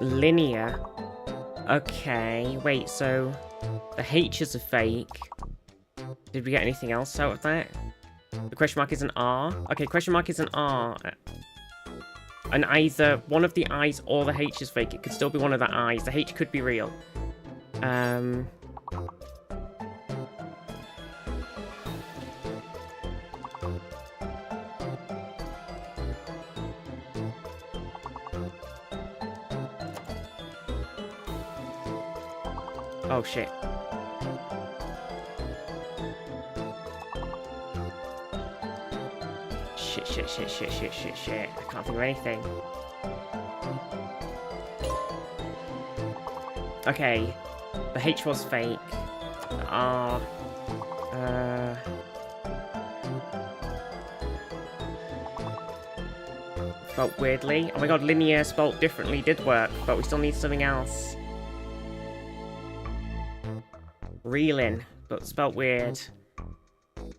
Linear. Okay, wait, so the H's are fake. Did we get anything else out of that? The question mark is an R. Okay, question mark is an R. And either one of the I's or the H is fake. It could still be one of the I's. The H could be real. Oh, shit. Shit. I can't think of anything. Okay. The H was fake. The R... Spelt weirdly. Oh my god, linear spelt differently did work, but we still need something else. Reeling, but spelt weird.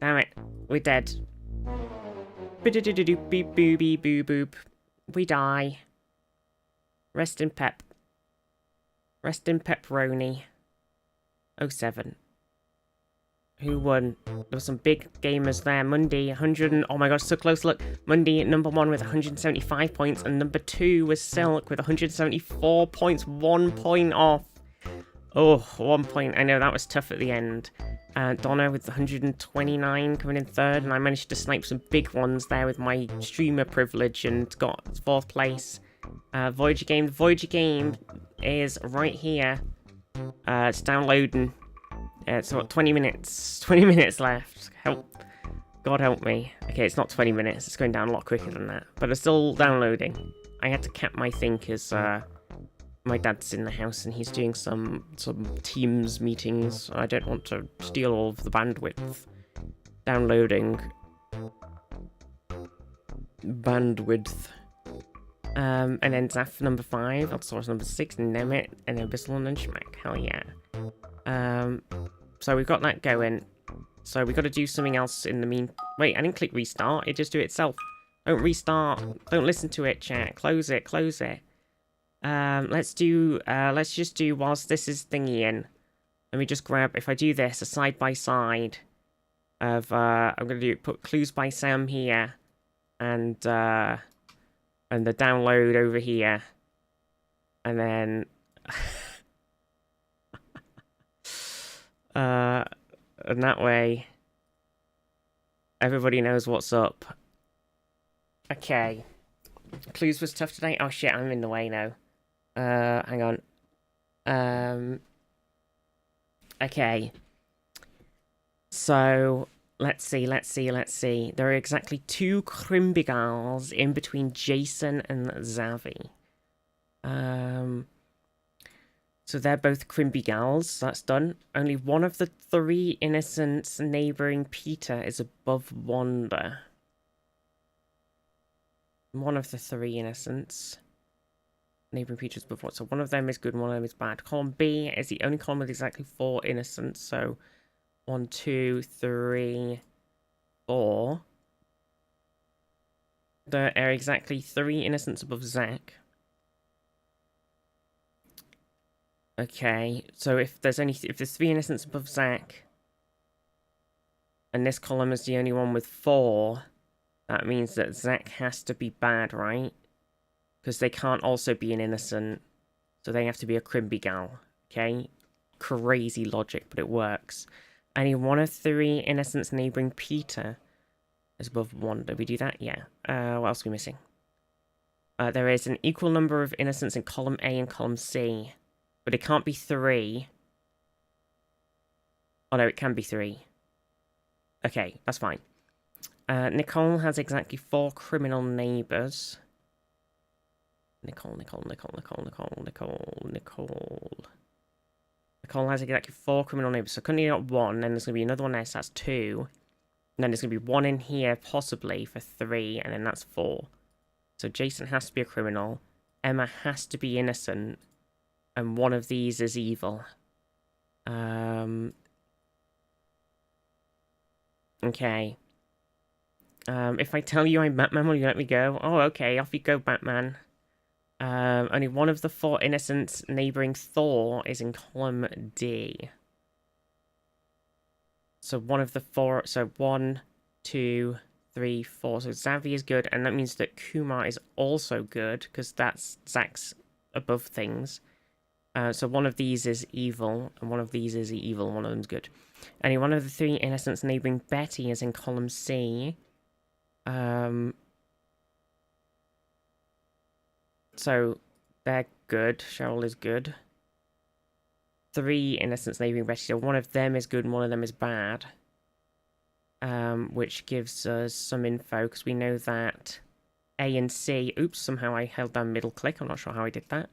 Damn it, we're dead. Beep beep boop boop. We die. Rest in pep. Rest in pepperoni. 07. Who won? There were some big gamers there. Mundi, 100 and... Oh my gosh, so close. Look. Mundi, number 1 with 175 points. And number 2 was Silk with 174 points. 1 point off. Oh, 1 point. I know that was tough at the end. Donna with 129 coming in 3rd. And I managed to snipe some big ones there with my streamer privilege and got 4th place. Voyager game. The Voyager game is right here. It's downloading. It's what, 20 minutes? 20 minutes left. Help. God help me. Okay, it's not 20 minutes. It's going down a lot quicker than that. But it's still downloading. I had to cap my thing because my dad's in the house and he's doing some Teams meetings. I don't want to steal all of the bandwidth. Downloading. Bandwidth. And then Zaf number 5, Outsource number 6, Nemit, and Abyssal and Schmack. Hell yeah. So we've got that going. So we've got to do something else in the mean... Wait, I didn't click restart. It just do it itself. Don't restart. Don't listen to it, chat. Close it. Close it. Let's just do whilst this is thingy in. Let me just grab... If I do this, a side-by-side of... I'm going to put Clues by Sam here. And the download over here. And then... and that way, everybody knows what's up. Okay. Clues was tough today. Oh shit, I'm in the way now. Hang on. Okay. So, let's see. There are exactly 2 Crimbigals in between Jason and Zavi. So they're both Crimbigals, that's done. Only one of the 3 innocents neighbouring Peter is above Wanda. One of the 3 innocents neighbouring Peter is above Wanda. So one of them is good and one of them is bad. Column B is the only column with exactly 4 innocents. So 1, 2, 3, 4. There are exactly 3 innocents above Zach. Okay, so if there's 3 innocents above Zach, and this column is the only one with 4, that means that Zach has to be bad, right? Because they can't also be an innocent, so they have to be a Crimbigal, okay? Crazy logic, but it works. Only one of 3 innocents neighbouring Peter is above 1. Did we do that? Yeah. What else are we missing? There is an equal number of innocents in column A and column C. But it can't be 3. Oh no, it can be 3. Okay, that's fine. Nicole has exactly 4 criminal neighbours. Nicole has exactly 4 criminal neighbours. So currently got 1, then there's going to be another one there, so that's 2. And then there's going to be 1 in here, possibly, for 3, and then that's 4. So Jason has to be a criminal. Emma has to be innocent. And one of these is evil. Okay. If I tell you I'm Batman, will you let me go? Oh, okay, off you go, Batman. Only one of the 4 innocents neighbouring Thor is in column D. So one of the 4, so 1, 2, 3, 4. So Xavi is good, and that means that Kumar is also good, because that's Zach's above things. So one of these is evil, and one of these is evil, one of them's good. Only one of the 3 innocents neighbouring Betty is in column C. So they're good. Cheryl is good. 3 innocents neighbouring Betty, so one of them is good and one of them is bad. Which gives us some info, because we know that A and C... Oops, somehow I held down middle click. I'm not sure how I did that.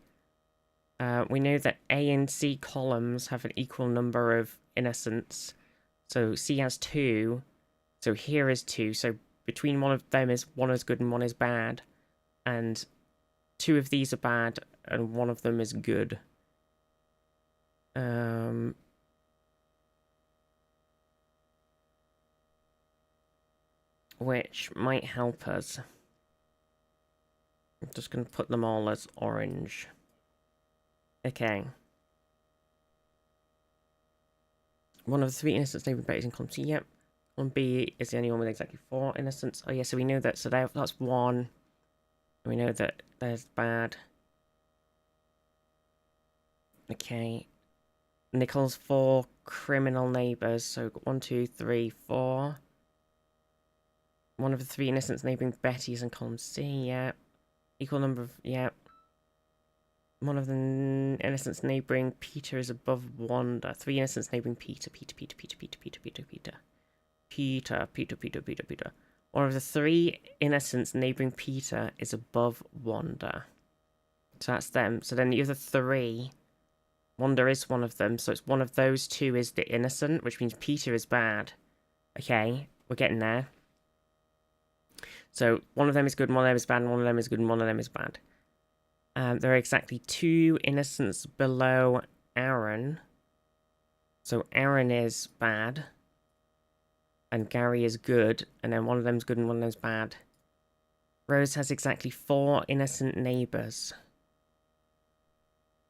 We know that A and C columns have an equal number of innocents. So C has 2. So here is 2. So between one of them is one is good and one is bad. And 2 of these are bad and one of them is good. Which might help us. I'm just going to put them all as orange. Okay. One of the 3 innocents neighbouring Betty is in column C. Yep. Column B is the only one with exactly 4 innocents. Oh yeah, so we know that. So that's 1. And we know that there's bad. Okay. Nichols 4 criminal neighbours. So 1, 2, 3, 4. One of the 3 innocents neighbouring Betty is in column C. Yeah. Equal number of... Yeah. One of the innocents neighbouring Peter is above Wanda. 3 innocents neighbouring Peter. Peter. One of the 3 innocents neighbouring Peter is above Wanda. So that's them. So then the other 3, Wanda is one of them. So it's one of those 2 is the innocent, which means Peter is bad. Okay, we're getting there. So one of them is good, one of them is bad, and one of them is good, and one of them is bad. There are exactly 2 innocents below Aaron. So Aaron is bad. And Gary is good. And then one of them's good and one of them's bad. Rose has exactly 4 innocent neighbours.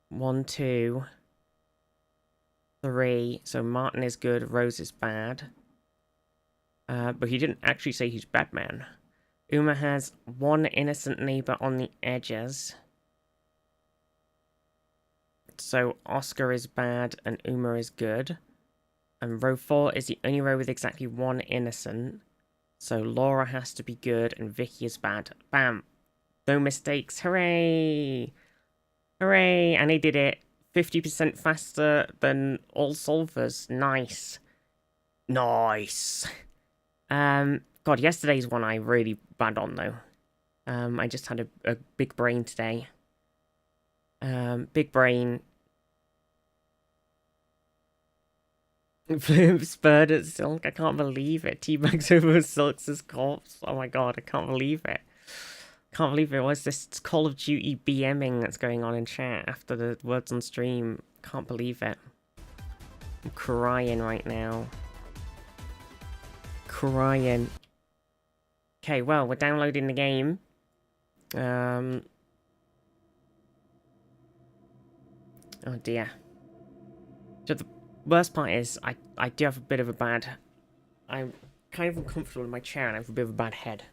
1, 2, 3. So Martin is good, Rose is bad. But he didn't actually say he's Batman. Uma has 1 innocent neighbour on the edges. So Oscar is bad and Uma is good. And row 4 is the only row with exactly 1 innocent. So Laura has to be good and Vicky is bad. Bam! No mistakes. Hooray! Hooray! And he did it 50% faster than all solvers. Nice. Nice. God, yesterday's one I really bad on though. I just had a big brain today. Big brain. Spurred at Silk. I can't believe it. Teabags over Silk's corpse. Oh my god, I can't believe it. Can't believe it was this Call of Duty BMing that's going on in chat after the words on stream. Can't believe it. I'm crying right now. Crying. Okay, well, we're downloading the game. Oh dear. So the worst part is, I do have a bit of a bad... I'm kind of uncomfortable in my chair and I have a bit of a bad head.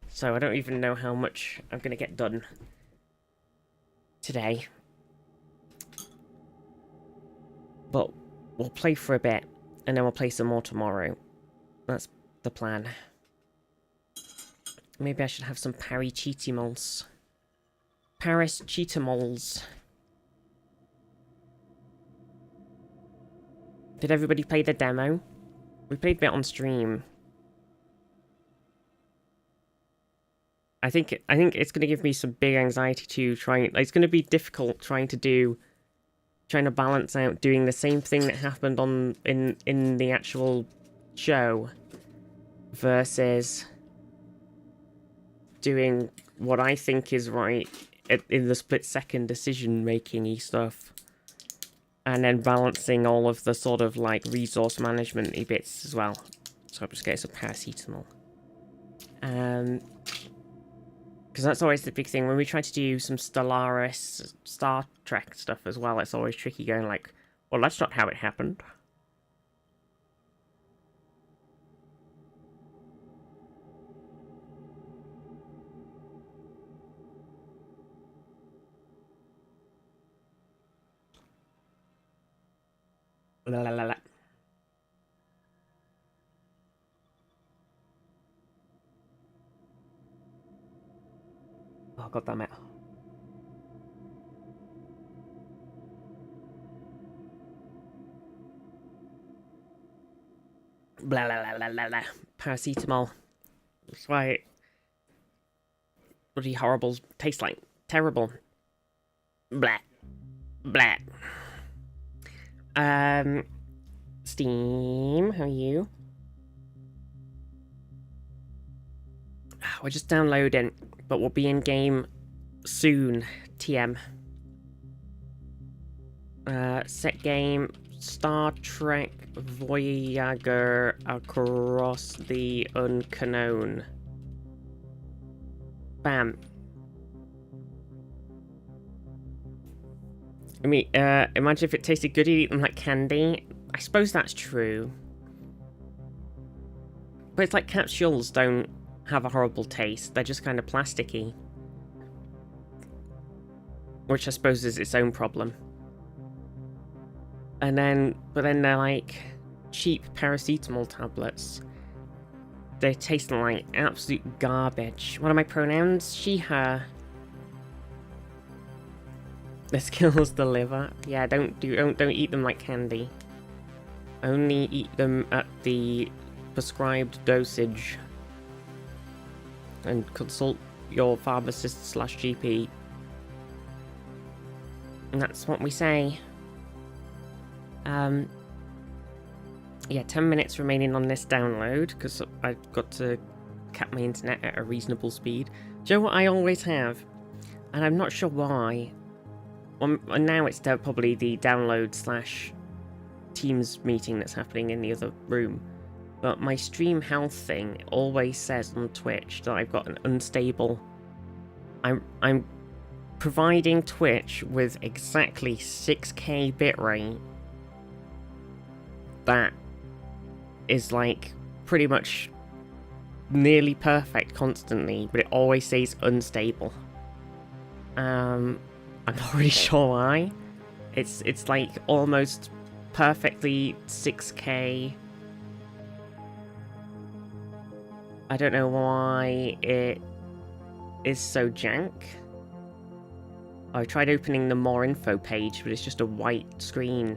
So I don't even know how much I'm going to get done today. But we'll play for a bit, and then we'll play some more tomorrow. That's the plan. Maybe I should have some Paracetamol. Paracetamol. Did everybody play the demo? We played a bit on stream. I think it's going to give me some big anxiety to try. It's going to be difficult trying to balance out doing the same thing that happened in the actual show versus doing what I think is right in the split-second decision-making-y stuff. And then balancing all of the sort of, like, resource management-y bits as well. So I'm just getting some paracetamol. Because that's always the big thing. When we try to do some Stellaris, Star Trek stuff as well, it's always tricky going like, well, that's not how it happened. La la la la. Oh, god damn it. Blah, blah, blah, blah, blah, blah. Paracetamol. That's why it bloody horrible tastes like. Terrible. Blah. Blah. Steam, how are you? We're just downloading, but we'll be in game soon. TM. Set game Star Trek Voyager Across the Unknown. Bam. I mean, imagine if it tasted good, you'd eat them like candy. I suppose that's true. But it's like capsules don't have a horrible taste. They're just kind of plasticky. Which I suppose is its own problem. And then, but then they're like cheap paracetamol tablets. They taste like absolute garbage. What are my pronouns? She, her. This kills the liver. Yeah, don't eat them like candy. Only eat them at the prescribed dosage. And consult your pharmacist/GP. And that's what we say. Yeah, 10 minutes remaining on this download, because I've got to cap my internet at a reasonable speed. Do you know what I always have? And I'm not sure why. And now it's probably the download/Teams meeting that's happening in the other room. But my stream health thing always says on Twitch that I've got an unstable... I'm providing Twitch with exactly 6K bitrate. That is like pretty much nearly perfect constantly, but it always says unstable. I'm not really sure why. It's like almost perfectly 6K. I don't know why it is so jank. I tried opening the more info page, but it's just a white screen.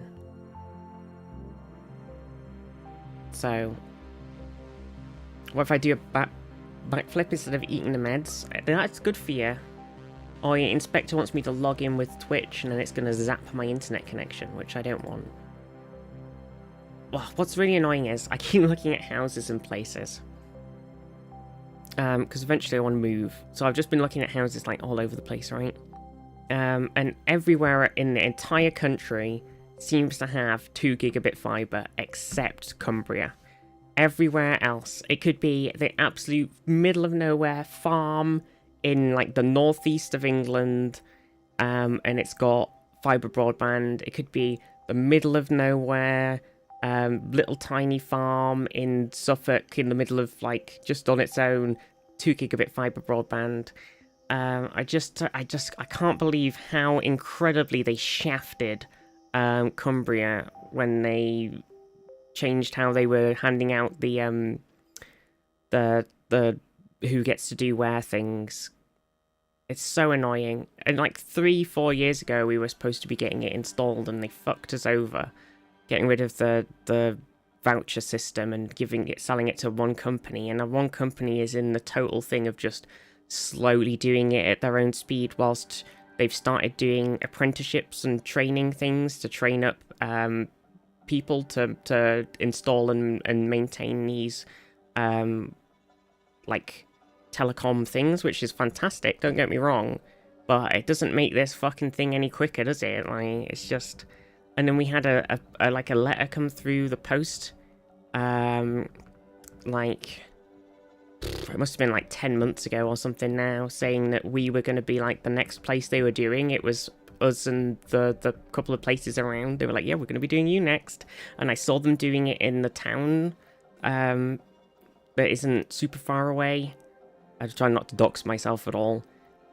So, what if I do a backflip instead of eating the meds? That's good for you. Or your inspector wants me to log in with Twitch and then it's going to zap my internet connection, which I don't want. What's really annoying is I keep looking at houses and places. Because eventually I want to move. So I've just been looking at houses like all over the place, right? And everywhere in the entire country seems to have 2 gigabit fiber except Cumbria. Everywhere else, it could be the absolute middle of nowhere farm in like the northeast of England, and it's got fiber broadband. It could be the middle of nowhere, little tiny farm in Suffolk in the middle of like just on its own 2 gigabit fiber broadband. I can't believe how incredibly they shafted Cumbria when they changed how they were handing out the who gets to do where things. It's so annoying. And like 3-4 years ago we were supposed to be getting it installed and they fucked us over, getting rid of the voucher system and selling it to one company, and that one company is in the total thing of just slowly doing it at their own speed whilst they've started doing apprenticeships and training things to train up people to install and maintain these like telecom things, which is fantastic, don't get me wrong, but it doesn't make this fucking thing any quicker, does it? Like, it's just... And then we had a letter come through the post like it must have been like 10 months ago or something now, saying that we were going to be like the next place they were doing. It was us and the couple of places around. They were like, yeah, we're going to be doing you next. And I saw them doing it in the town that isn't super far away. I was trying not to dox myself at all.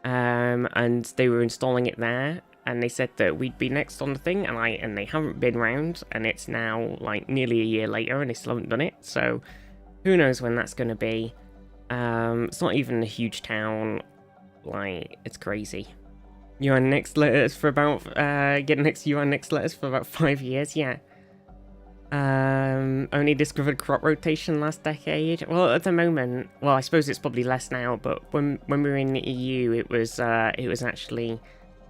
And they were installing it there. And they said that we'd be next on the thing, and they haven't been round, and it's now like nearly a year later, and they still haven't done it. So who knows when that's going to be? It's not even a huge town. Like, it's crazy. UN Next letters for about getting next UN Next letters for about 5 years. Yeah. Only discovered crop rotation last decade. Well, at the moment, well, I suppose it's probably less now. But when we were in the EU, it was actually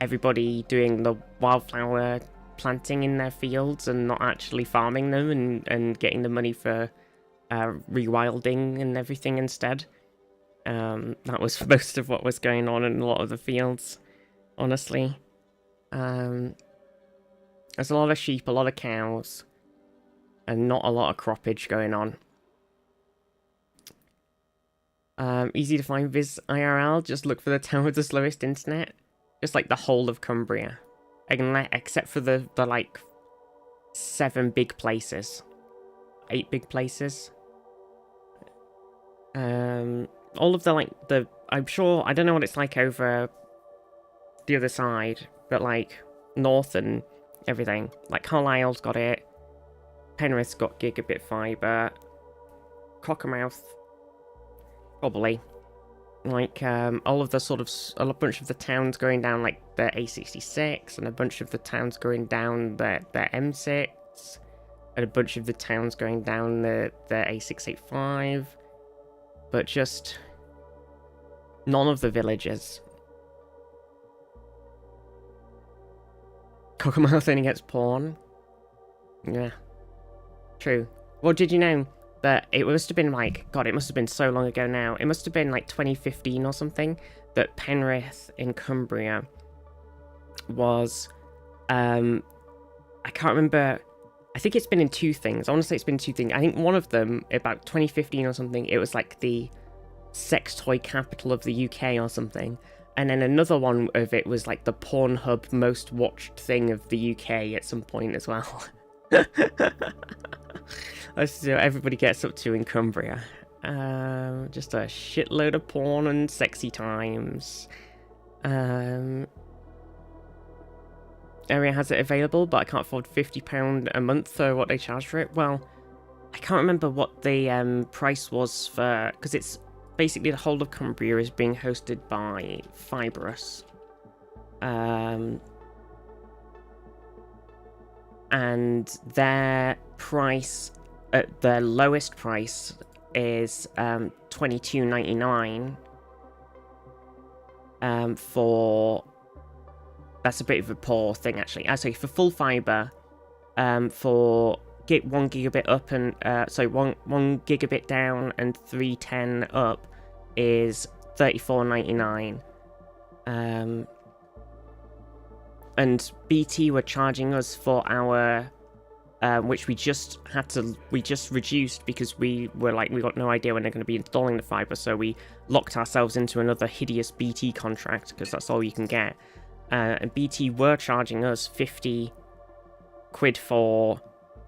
everybody doing the wildflower planting in their fields and not actually farming them and getting the money for rewilding and everything instead. That was most of what was going on in a lot of the fields, honestly. There's a lot of sheep, a lot of cows, and not a lot of croppage going on. Easy to find Viz IRL, just look for the town with the slowest internet. Just like the whole of Cumbria. Except for the like 7 big places. 8 big places. All of the I'm sure, I don't know what it's like over the other side, but like north and everything. Like Carlisle's got it. Penrith's got gigabit fibre. Cockermouth, probably. Like, all of the sort of, a bunch of the towns going down, like, the A66, and a bunch of the towns going down the M6, and a bunch of the towns going down the A685, but just none of the villages. Cockermouth only gets porn. Yeah. True. Well, did you know that it must have been like, God, it must have been so long ago now. It must have been like 2015 or something that Penrith in Cumbria was, I can't remember. I think it's been in 2 things. I want to say it's been 2 things. I think one of them, about 2015 or something, it was like the sex toy capital of the UK or something. And then another one of it was like the Pornhub most watched thing of the UK at some point as well. That's what everybody gets up to in Cumbria. Just a shitload of porn and sexy times. Area has it available, but I can't afford £50 a month for what they charge for it. Well, I can't remember what the price was for, because it's basically the whole of Cumbria is being hosted by Fibrous. And their price, at their lowest price, is $22.99 for... That's a bit of a poor thing, actually. Sorry, for full fibre, for 1 gigabit up and... 1 gigabit down and 310 up is $34.99. And BT were charging us for our, which we just reduced because we got no idea when they're going to be installing the fibre, so we locked ourselves into another hideous BT contract because that's all you can get. And BT were charging us 50 quid for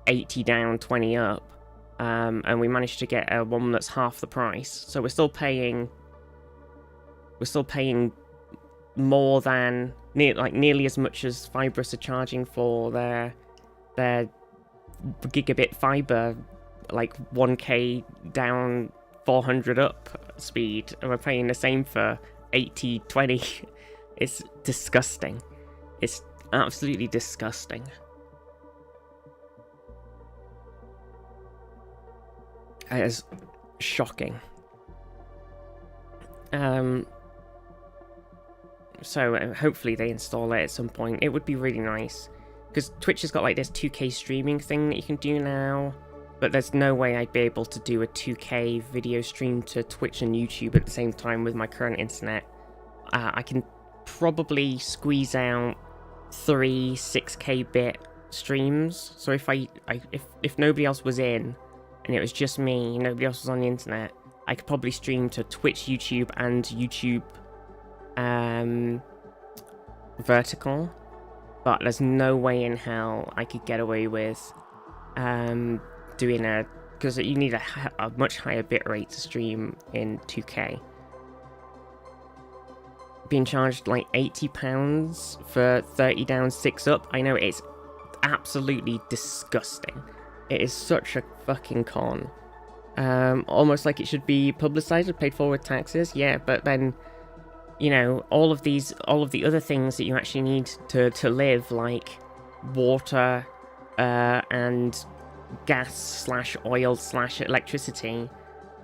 80 down, 20 up, and we managed to get a one that's half the price. So we're still paying more than nearly as much as Fibrous are charging for their gigabit fibre, like 1k down, 400 up speed, and we're paying the same for 80/20. It's disgusting. It's absolutely disgusting. It is shocking. So hopefully they install it at some point. It would be really nice, because Twitch has got like this 2K streaming thing that you can do now, but there's no way I'd be able to do a 2K video stream to Twitch and YouTube at the same time with my current internet. I can probably squeeze out 3 6K bit streams. So if nobody else was in and it was just me, nobody else was on the internet, I could probably stream to Twitch, YouTube, and YouTube vertical, but there's no way in hell I could get away with doing because you need a much higher bitrate to stream in 2K. Being charged like £80 for 30 down, 6 up. I know, it's absolutely disgusting. It is such a fucking con. Almost like it should be publicized and paid for with taxes. Yeah, but then, you know, all of the other things that you actually need to live, like water and gas / oil / electricity,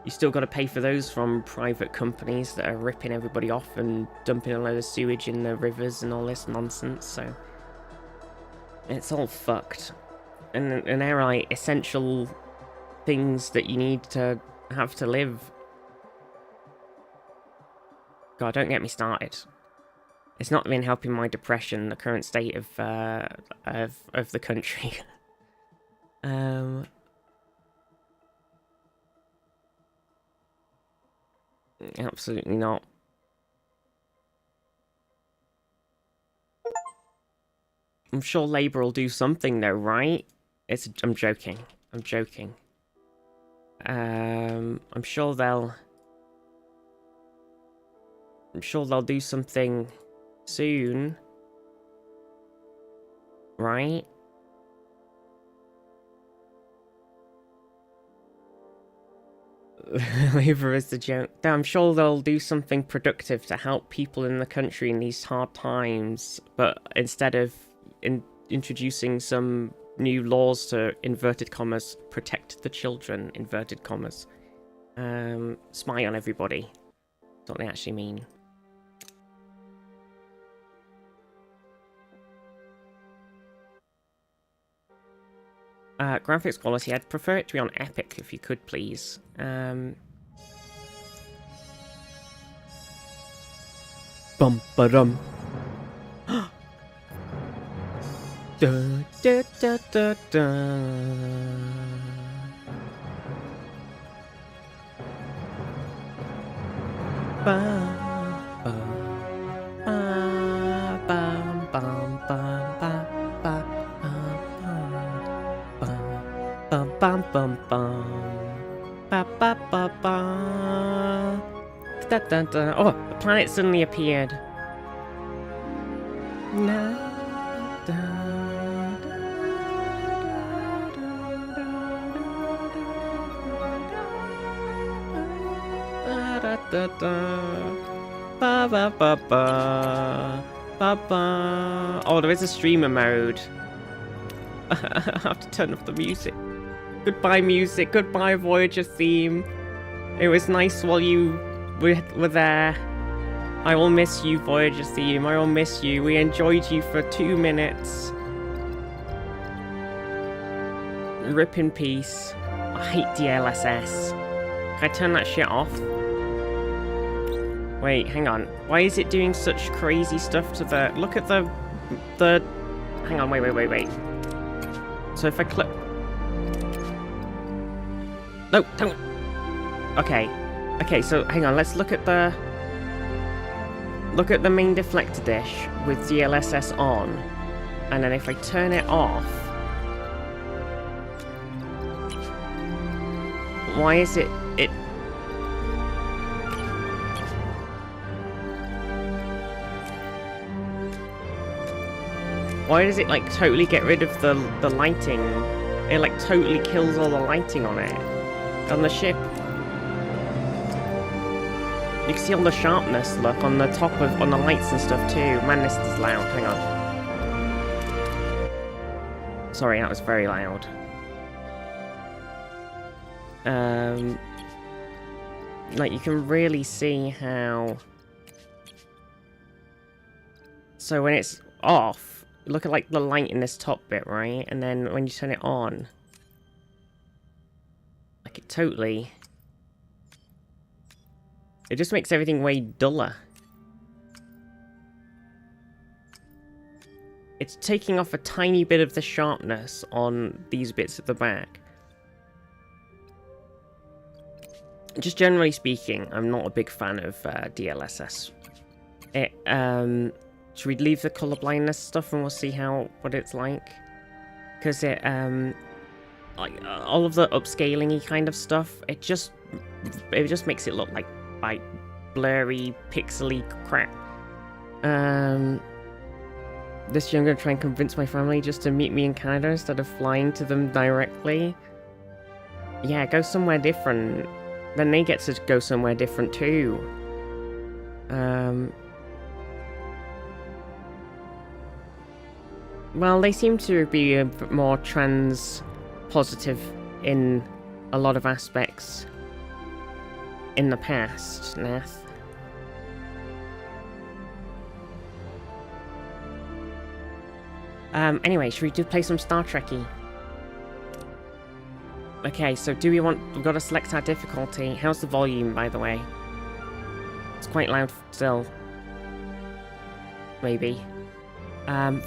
you still got to pay for those from private companies that are ripping everybody off and dumping a load of sewage in the rivers and all this nonsense. So it's all fucked. And they're like essential things that you need to have to live. God, don't get me started. It's not been helping my depression, the current state of the country. Absolutely not. I'm sure Labour will do something though, right? I'm joking. I'm joking. I'm sure they'll do something soon. Right? Labour is the joke. I'm sure they'll do something productive to help people in the country in these hard times, but instead of introducing some new laws to, inverted commas, protect the children, inverted commas, spy on everybody. That's what they actually mean. Graphics quality, I'd prefer it to be on Epic if you could, please. Bum ba dum. Da da da da da. Ba ba ba bum bum ba ba. Bum bum bum ba ba ba ba da da da. Oh, a planet suddenly appeared. Na, da, da, da, da, ba ba ba ba ba ba. Oh, there is a streamer mode. I have to turn off the music. Goodbye music, goodbye Voyager theme. It was nice while you were there. I will miss you, Voyager theme, I will miss you. We enjoyed you for 2 minutes. Rip in peace. I hate DLSS. Can I turn that shit off? Wait, hang on. Why is it doing such crazy stuff to the... Look at the... Hang on, wait. So if I click... No, don't... Okay, so hang on, let's look at the main deflector dish with DLSS on, and then if I turn it off, why is it why does it like totally get rid of the lighting? It like totally kills all the lighting on it. On the ship. You can see all the sharpness, look, on the top of, on the lights and stuff too. Man, this is loud, hang on. Sorry, that was very loud. Like, you can really see how... So when it's off, look at like the light in this top bit, right? And then when you turn it on, like it totally... It just makes everything way duller. It's taking off a tiny bit of the sharpness on these bits at the back. just generally speaking, I'm not a big fan of DLSS. Should we leave the color blindness stuff and we'll see what it's like? Because like all of the upscaling-y kind of stuff, it just makes it look like blurry, pixely crap. This year I'm gonna try and convince my family just to meet me in Canada instead of flying to them directly. Yeah, go somewhere different. Then they get to go somewhere different too. Well, they seem to be a bit more trans positive in a lot of aspects in the past, Nath. Anyway, should we play some Star Trek-y? Okay, so we've got to select our difficulty. How's the volume, by the way? It's quite loud still. Maybe.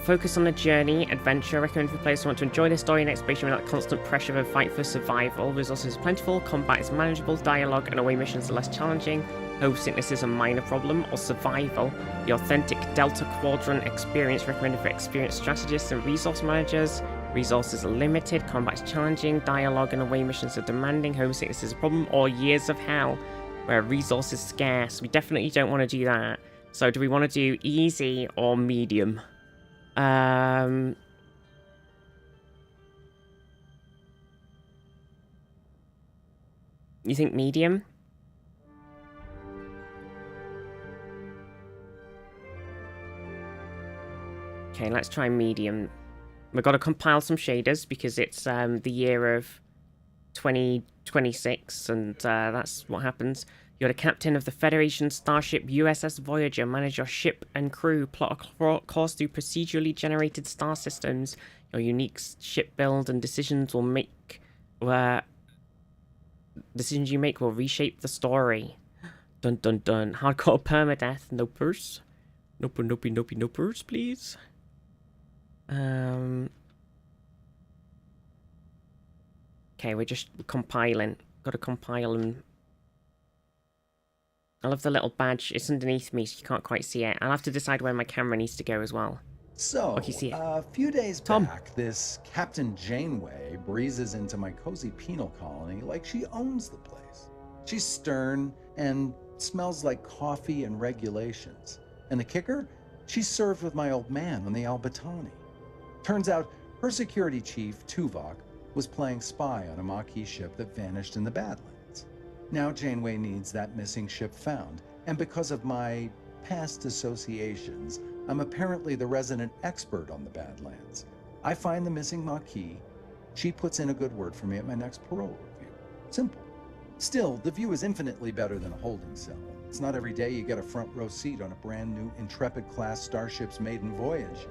Focus on the journey, adventure. Recommend for players who want to enjoy the story and exploration without constant pressure of a fight for survival. Resources are plentiful, combat is manageable, dialogue and away missions are less challenging. Homesickness is a minor problem, or survival. The authentic Delta Quadrant experience recommended for experienced strategists and resource managers. Resources are limited, combat is challenging, dialogue and away missions are demanding, homesickness is a problem, or Years of Hell, where resources are scarce. We definitely don't want to do that. So do we want to do easy or medium? You think medium? Okay, let's try medium. We've got to compile some shaders because it's the year of 2026, and that's what happens. You're the captain of the Federation starship USS Voyager. Manage your ship and crew. Plot a course through procedurally generated star systems. Your unique ship build and decisions you make will reshape the story. Dun dun dun. Hardcore permadeath. No purse. No purse, please. Okay, we're just compiling. Got to compile them. I love the little badge. It's underneath me, so you can't quite see it. I'll have to decide where my camera needs to go as well. So, you see it. a few days back, this Captain Janeway breezes into my cozy penal colony like she owns the place. She's stern and smells like coffee and regulations. And the kicker? She's served with my old man on the Albatani. Turns out her security chief, Tuvok, was playing spy on a Maquis ship that vanished in the Badlands. Now Janeway needs that missing ship found, and because of my past associations, I'm apparently the resident expert on the Badlands. I find the missing Maquis, she puts in a good word for me at my next parole review. Simple. Still, the view is infinitely better than a holding cell. It's not every day you get a front row seat on a brand new Intrepid-class starship's maiden voyage.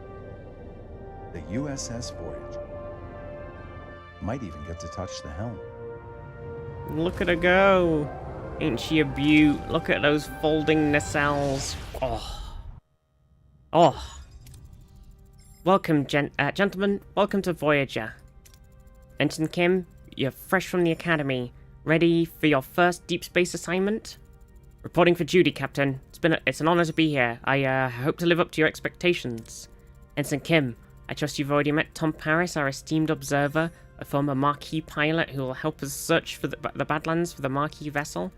The USS Voyager. Might even get to touch the helm. Look at her go. Ain't she a beaut? Look at those folding nacelles. Oh. Welcome, gentlemen. Welcome to Voyager. Ensign Kim, you're fresh from the academy. Ready for your first deep space assignment? Reporting for duty, Captain. It's an honor to be here. I hope to live up to your expectations. Ensign Kim, I trust you've already met Tom Paris, our esteemed observer, a former Maquis pilot who will help us search for the Badlands for the Maquis vessel.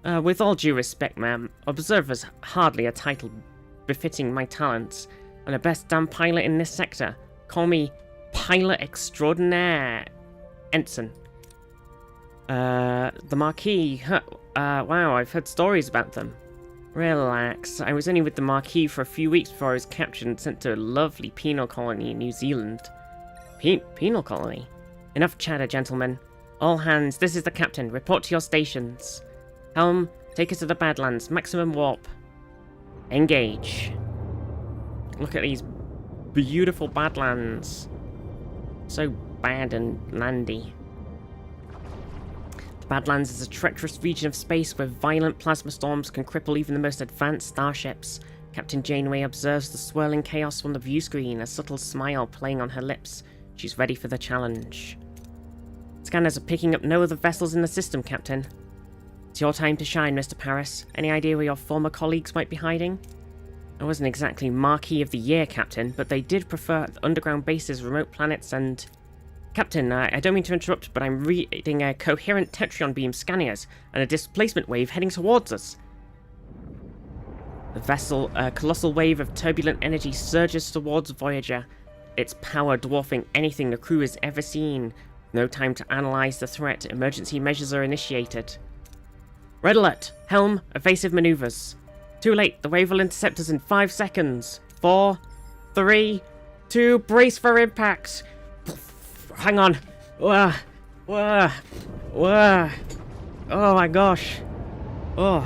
With all due respect, ma'am, observer's hardly a title befitting my talents. I'm the best damn pilot in this sector. Call me Pilot Extraordinaire. Ensign. The Maquis, wow, I've heard stories about them. Relax, I was only with the Maquis for a few weeks before I was captured and sent to a lovely penal colony in New Zealand. Penal colony? Enough chatter, gentlemen. All hands, this is the captain. Report to your stations. Helm, take us to the Badlands. Maximum warp. Engage. Look at these beautiful Badlands. So bad and landy. The Badlands is a treacherous region of space where violent plasma storms can cripple even the most advanced starships. Captain Janeway observes the swirling chaos from the view screen, a subtle smile playing on her lips. She's ready for the challenge. Scanners are picking up no other vessels in the system, Captain. It's your time to shine, Mr. Paris. Any idea where your former colleagues might be hiding? I wasn't exactly Marquis of the Year, Captain, but they did prefer underground bases, remote planets, and... Captain, I don't mean to interrupt, but I'm reading a coherent Tetrion beam scanning us, and a displacement wave heading towards us. The vessel, a colossal wave of turbulent energy surges towards Voyager, its power dwarfing anything the crew has ever seen. No time to analyze the threat. Emergency measures are initiated. Red alert! Helm, evasive maneuvers. Too late. The wave will intercept us in 5 seconds. 4, 3, 2, brace for impact. Hang on. Wah, wah, wah. Oh my gosh. Oh.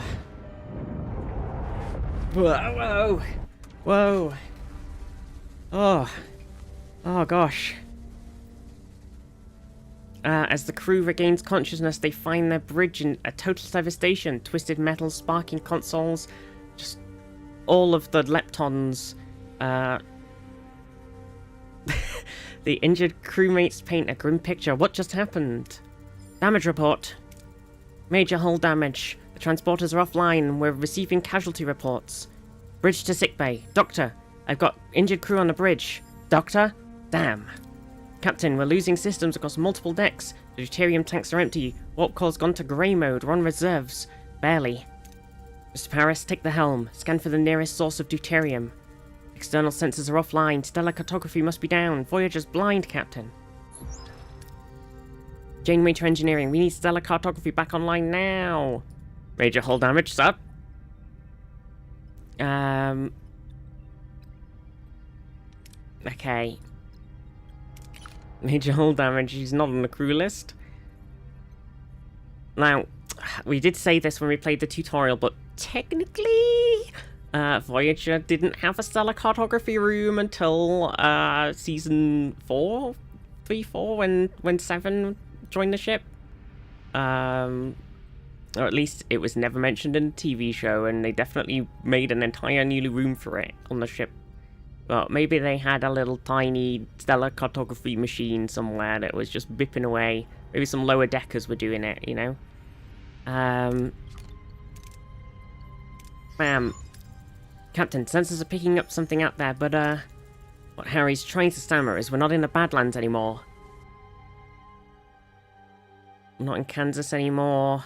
Whoa. Whoa. Oh. Oh gosh. As the crew regains consciousness, they find their bridge in a total devastation. Twisted metal, sparking consoles, just all of the leptons. The injured crewmates paint a grim picture. What just happened? Damage report. Major hull damage. The transporters are offline. We're receiving casualty reports. Bridge to sickbay. Doctor, I've got injured crew on the bridge. Doctor? Damn. Captain, we're losing systems across multiple decks. The deuterium tanks are empty. Warp core's gone to grey mode. We're on reserves. Barely. Mr. Paris, take the helm. Scan for the nearest source of deuterium. External sensors are offline. Stellar cartography must be down. Voyager's blind, Captain. Janeway to engineering. We need stellar cartography back online now. Major hull damage, sir. Okay. Major hull damage. He's not on the crew list. Now, we did say this when we played the tutorial, but technically, Voyager didn't have a stellar cartography room until season 4, 3-4, when 7 joined the ship. Or at least it was never mentioned in the TV show, and they definitely made an entire new room for it on the ship. Well, maybe they had a little tiny stellar cartography machine somewhere that was just bipping away. Maybe some lower deckers were doing it, you know? Captain, sensors are picking up something out there, but, what Harry's trying to stammer is we're not in the Badlands anymore. We're not in Kansas anymore.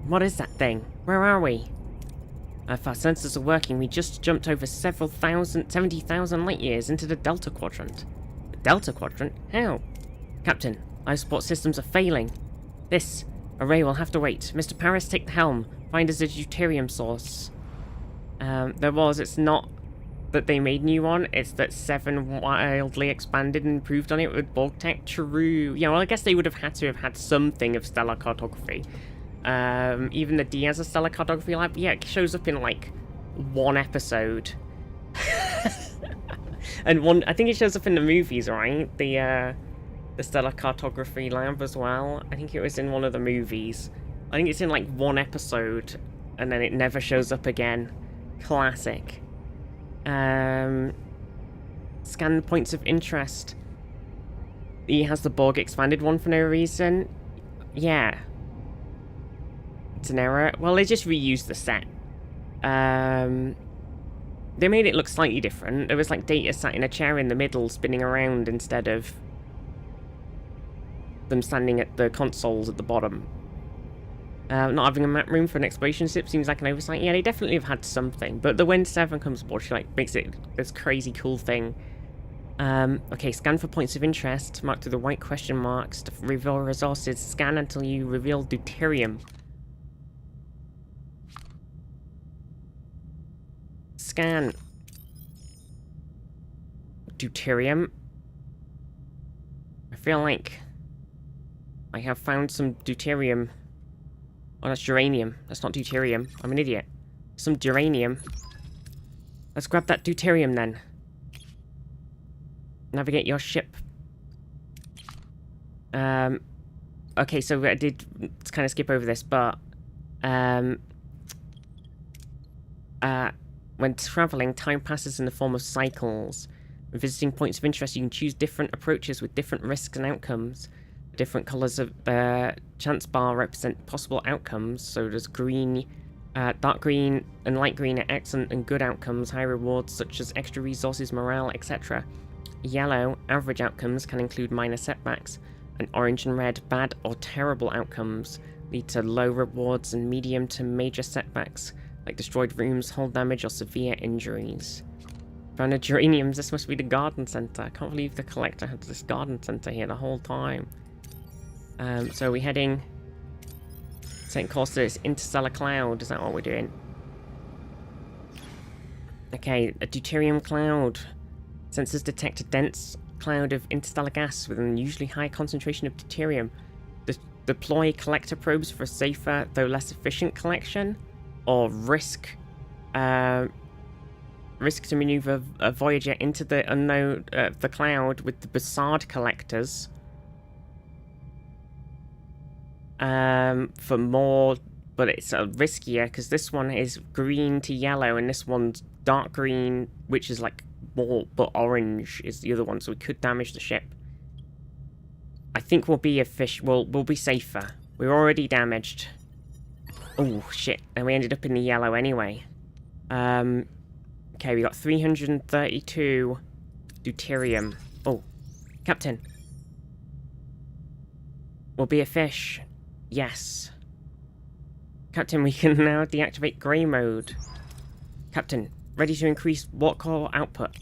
What is that thing? Where are we? If our sensors are working, we just jumped over 70,000 light years into the Delta Quadrant. The Delta Quadrant? How? Captain, life support systems are failing. This array will have to wait. Mr. Paris, take the helm. Find us a deuterium source. It's not that they made new one, it's that 7 wildly expanded and improved on it with Borg tech. True. Yeah, well, I guess they would have had to have had something of stellar cartography. Even the D has a stellar cartography lab. Yeah, it shows up in like 1 episode. And I think it shows up in the movies, right? The stellar cartography lab as well. I think it was in one of the movies. I think it's in like 1 episode, and then it never shows up again. Classic. Scan points of interest. He has the Borg expanded one for no reason. Yeah. It's an error. Well, they just reused the set. They made it look slightly different. There was like Data sat in a chair in the middle spinning around instead of them standing at the consoles at the bottom. Not having a map room for an exploration ship seems like an oversight. Yeah, they definitely have had something. But when 7 comes aboard, she like makes it this crazy cool thing. Okay, scan for points of interest. Mark through the white question marks to reveal resources. Scan until you reveal deuterium. Scan. Deuterium. I feel like I have found some deuterium. Oh, that's uranium. That's not deuterium. I'm an idiot. Some duranium. Let's grab that deuterium then. Navigate your ship. Okay, so I did kind of skip over this, but when traveling, time passes in the form of cycles. When visiting points of interest, you can choose different approaches with different risks and outcomes. The different colours of the chance bar represent possible outcomes. So there's green, dark green and light green are excellent and good outcomes, high rewards such as extra resources, morale, etc. Yellow, average outcomes, can include minor setbacks, and orange and red, bad or terrible outcomes, lead to low rewards and medium to major setbacks, like destroyed rooms, hull damage, or severe injuries. Found a geraniums, this must be the garden centre. I can't believe the collector had this garden centre here the whole time. So we're heading... Setting course to this interstellar cloud, is that what we're doing? Okay, a deuterium cloud. Sensors detect a dense cloud of interstellar gas with an unusually high concentration of deuterium. Deploy collector probes for a safer, though less efficient collection, or risk to maneuver a Voyager into the unknown, the cloud with the Bassard collectors. For more, but it's riskier because this one is green to yellow and this one's dark green, which is like more, but orange is the other one, so we could damage the ship. I think we'll be we'll be safer. We're already damaged. Oh shit! And we ended up in the yellow anyway. Okay, we got 332 deuterium. Oh, Captain. We'll be a fish. Yes. Captain, we can now deactivate grey mode. Captain, ready to increase warp core output.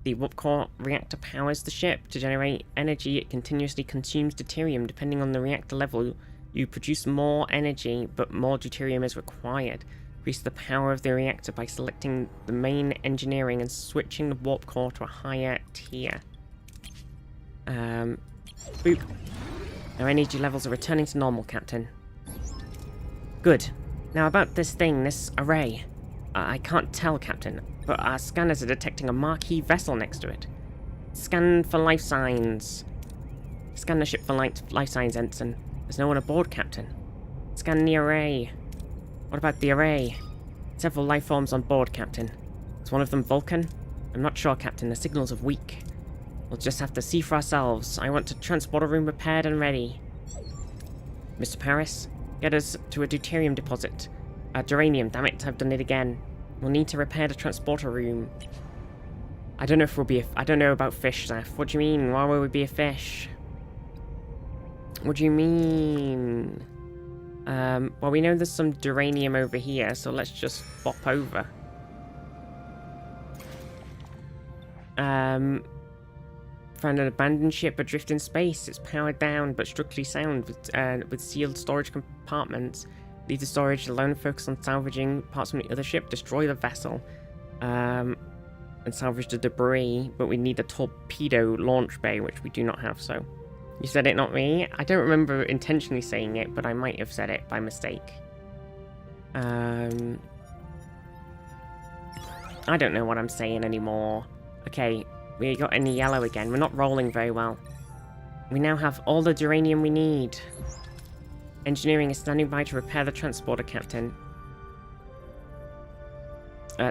The warp core reactor powers the ship. To generate energy, it continuously consumes deuterium. Depending on the reactor level, you produce more energy, but more deuterium is required. Increase the power of the reactor by selecting the main engineering and switching the warp core to a higher tier. Boop. Our energy levels are returning to normal, Captain. Good. Now about this thing, this array. I can't tell, Captain, but our scanners are detecting a marquee vessel next to it. Scan for life signs. Scan the ship for life signs, Ensign. There's no one aboard, Captain. Scan the array. What about the array? Several life forms on board, Captain. Is one of them Vulcan? I'm not sure, Captain. The signals are weak. We'll just have to see for ourselves. I want a transporter room repaired and ready. Mr. Paris, get us to a deuterium deposit. Geranium, damn it, I've done it again. We'll need to repair the transporter room. I don't know if we'll be I don't know about fish, Zeph. What do you mean? Why will we be a fish? What do you mean? Well, we know there's some geranium over here, so let's just bop over. Found an abandoned ship adrift in space. It's powered down but structurally sound with sealed storage compartments. Leave the storage alone, focus on salvaging parts from the other ship, destroy the vessel, and salvage the debris, but we need a torpedo launch bay, which we do not have, so... You said it, not me? I don't remember intentionally saying it, but I might have said it by mistake. I don't know what I'm saying anymore. Okay, we got in the yellow again. We're not rolling very well. We now have all the geranium we need. Engineering is standing by to repair the transporter, Captain.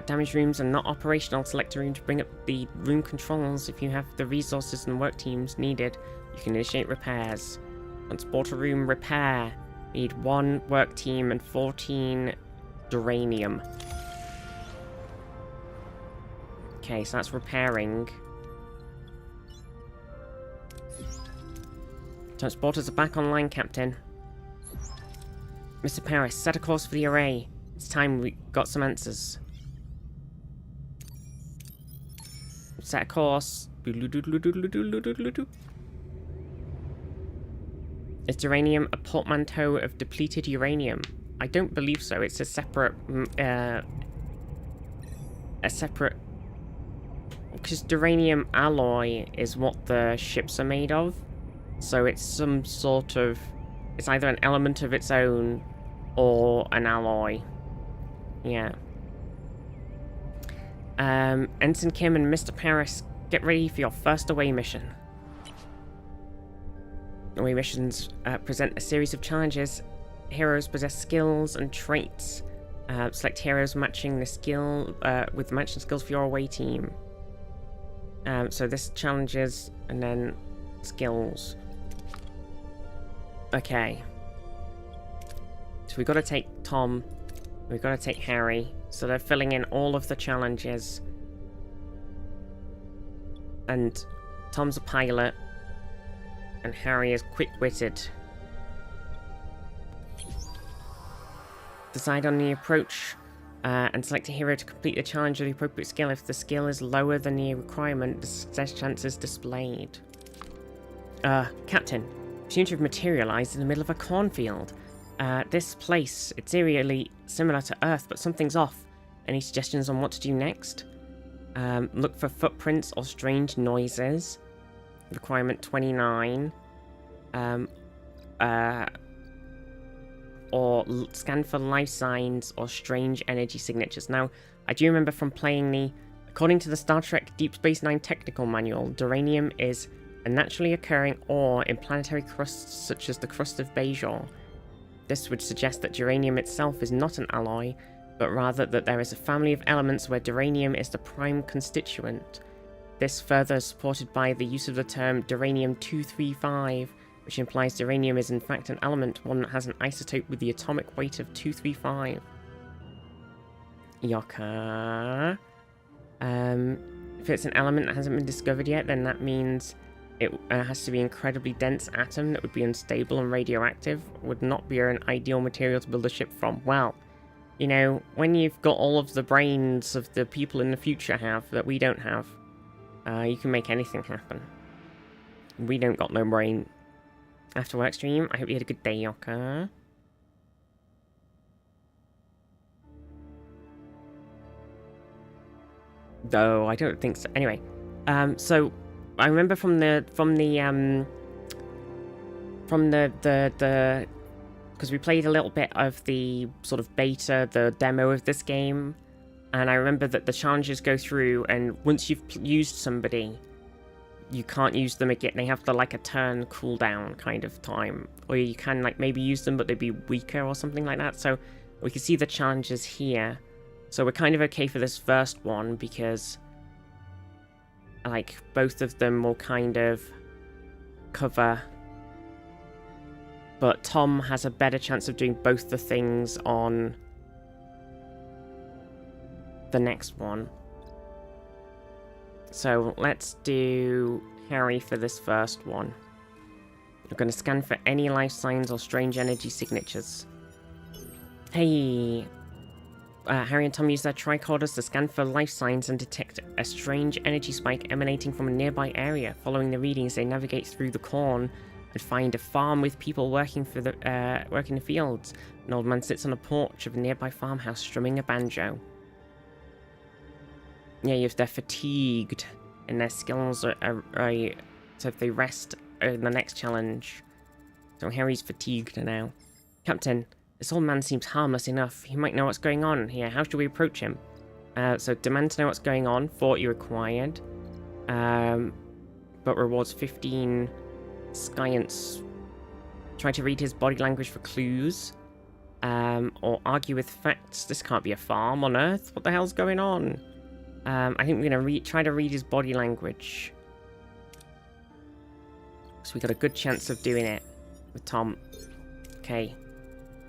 Damaged rooms are not operational. Select a room to bring up the room controls. If you have the resources and work teams needed, you can initiate repairs. Transporter room repair. Need 1 work team and 14 geranium. Okay, so that's repairing. Transporters are back online, Captain. Mr. Paris, set a course for the array. It's time we got some answers. Set a course. Is geranium a portmanteau of depleted uranium? I don't believe so. It's a separate... Because geranium alloy is what the ships are made of. So it's some sort of... It's either an element of its own or an alloy. Yeah. Ensign Kim and Mr. Paris, get ready for your first away mission. Away missions present a series of challenges. Heroes possess skills and traits. Select heroes matching the skill with matching skills for your away team. So this challenges and then skills. Okay. So we've got to take Tom. We've got to take Harry. So they're filling in all of the challenges. And Tom's a pilot. And Harry is quick-witted. Decide on the approach. And select a hero to complete the challenge with the appropriate skill. If the skill is lower than the requirement, the success chance is displayed. Captain, you seem to have materialized in the middle of a cornfield. This place, it's eerily similar to Earth, but something's off. Any suggestions on what to do next? Look for footprints or strange noises. Requirement 29. Or scan for life signs or strange energy signatures. Now, I do remember from playing according to the Star Trek Deep Space Nine technical manual, duranium is a naturally occurring ore in planetary crusts such as the crust of Bajor. This would suggest that duranium itself is not an alloy, but rather that there is a family of elements where duranium is the prime constituent. This further is supported by the use of the term duranium-235, which implies uranium is in fact an element, one that has an isotope with the atomic weight of 235. Yoka. If it's an element that hasn't been discovered yet, then that means it has to be an incredibly dense atom that would be unstable and radioactive, would not be an ideal material to build a ship from. Well, you know, when you've got all of the brains of the people in the future have, that we don't have, you can make anything happen. We don't got no brain. After work stream, I hope you had a good day, Yoka. Though I don't think so. Anyway, so I remember from the because we played a little bit of the sort of beta, the demo of this game, and I remember that the challenges go through, and once you've used somebody, you can't use them again. They have like a turn cooldown kind of time, or you can like maybe use them, but they'd be weaker or something like that. So we can see the challenges here. So we're kind of okay for this first one because like both of them will kind of cover. But Tom has a better chance of doing both the things on the next one. So let's do Harry for this first one. We're going to scan for any life signs or strange energy signatures. Hey! Harry and Tom use their tricorders to scan for life signs and detect a strange energy spike emanating from a nearby area. Following the readings, they navigate through the corn and find a farm with people working working the fields. An old man sits on a porch of a nearby farmhouse strumming a banjo. Yeah, if they're fatigued and their skills are so if they rest in the next challenge. So Harry's fatigued now. Captain, this old man seems harmless enough. He might know what's going on here. How should we approach him? So demand to know what's going on. 40 required. But rewards 15 science. Try to read his body language for clues. Or argue with facts. This can't be a farm on Earth. What the hell's going on? I think we're going to try to read his body language. So we got a good chance of doing it with Tom. Okay.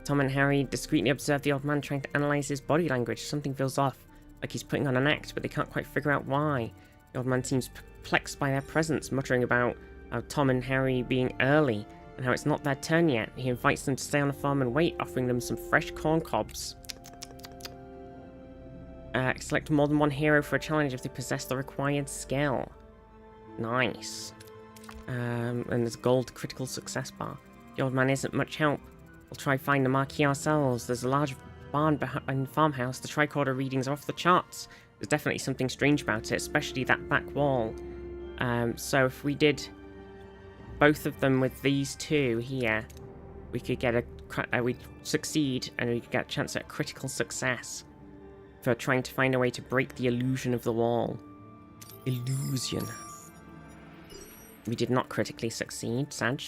Tom and Harry discreetly observe the old man trying to analyze his body language. Something feels off, like he's putting on an act, but they can't quite figure out why. The old man seems perplexed by their presence, muttering about how Tom and Harry being early, and how it's not their turn yet. He invites them to stay on the farm and wait, offering them some fresh corn cobs. Select more than one hero for a challenge if they possess the required skill. Nice. And there's a gold critical success bar. The old man isn't much help. We'll try find the marquee ourselves. There's a large barn behind the farmhouse. The tricorder readings are off the charts. There's definitely something strange about it, especially that back wall. So if we did both of them with these two here, we could get we'd succeed, and we could get a chance at critical success for trying to find a way to break the illusion of the wall. Illusion. We did not critically succeed, Sag.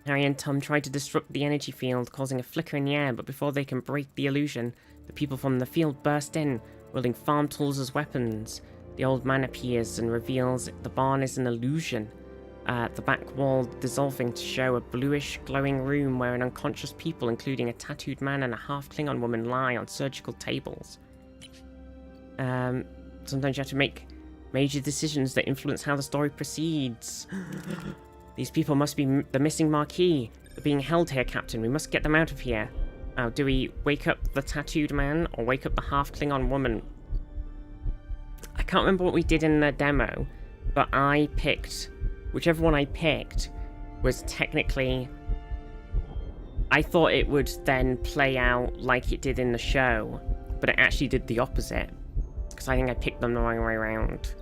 Harry and Tom tried to disrupt the energy field, causing a flicker in the air, but before they can break the illusion, the people from the field burst in, wielding farm tools as weapons. The old man appears and reveals the barn is an illusion. The back wall dissolving to show a bluish glowing room where unconscious people, including a tattooed man and a half Klingon woman, lie on surgical tables. Sometimes you have to make major decisions that influence how the story proceeds. These people must be the missing Marquis. They're being held here, Captain. We must get them out of here. Now, do we wake up the tattooed man or wake up the half Klingon woman? I can't remember what we did in the demo, but I picked... Whichever one I picked was technically... I thought it would then play out like it did in the show, but it actually did the opposite. Because I think I picked them the wrong way around.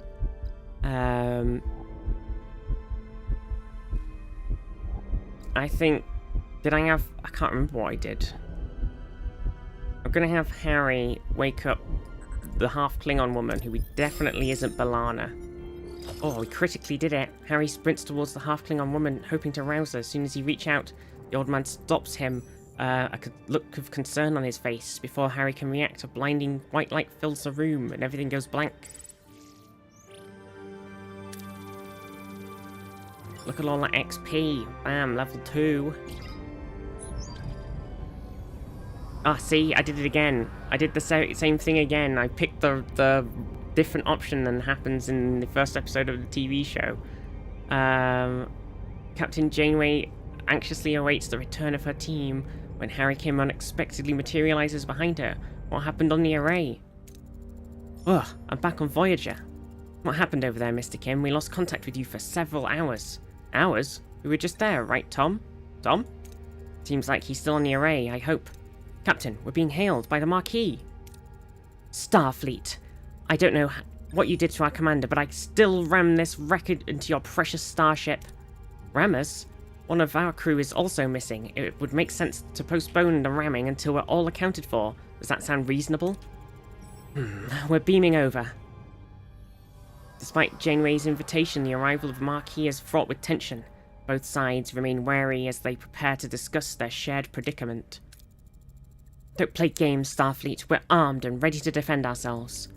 I think... Did I have... I can't remember what I did. I'm gonna have Harry wake up the half Klingon woman, who definitely isn't B'Elanna. Oh, he critically did it. Harry sprints towards the half Klingon woman, hoping to rouse her. As soon as he reaches out, the old man stops him. A look of concern on his face. Before Harry can react, a blinding white light fills the room, and everything goes blank. Look at all that XP. Bam, level 2. Ah, see, I did it again. I did the same thing again. I picked the different option than happens in the first episode of the TV show. Captain Janeway anxiously awaits the return of her team when Harry Kim unexpectedly materializes behind her. What happened on the array? Ugh, I'm back on Voyager. What happened over there, Mr. Kim? We lost contact with you for several hours. Hours? We were just there, right, Tom? Tom? Seems like he's still on the array, I hope. Captain, we're being hailed by the Marquis. Starfleet. I don't know what you did to our commander, but I still ram this record into your precious starship. Ram us? One of our crew is also missing. It would make sense to postpone the ramming until we're all accounted for. Does that sound reasonable? We're beaming over. Despite Janeway's invitation, the arrival of Marquis is fraught with tension. Both sides remain wary as they prepare to discuss their shared predicament. Don't play games, Starfleet. We're armed and ready to defend ourselves.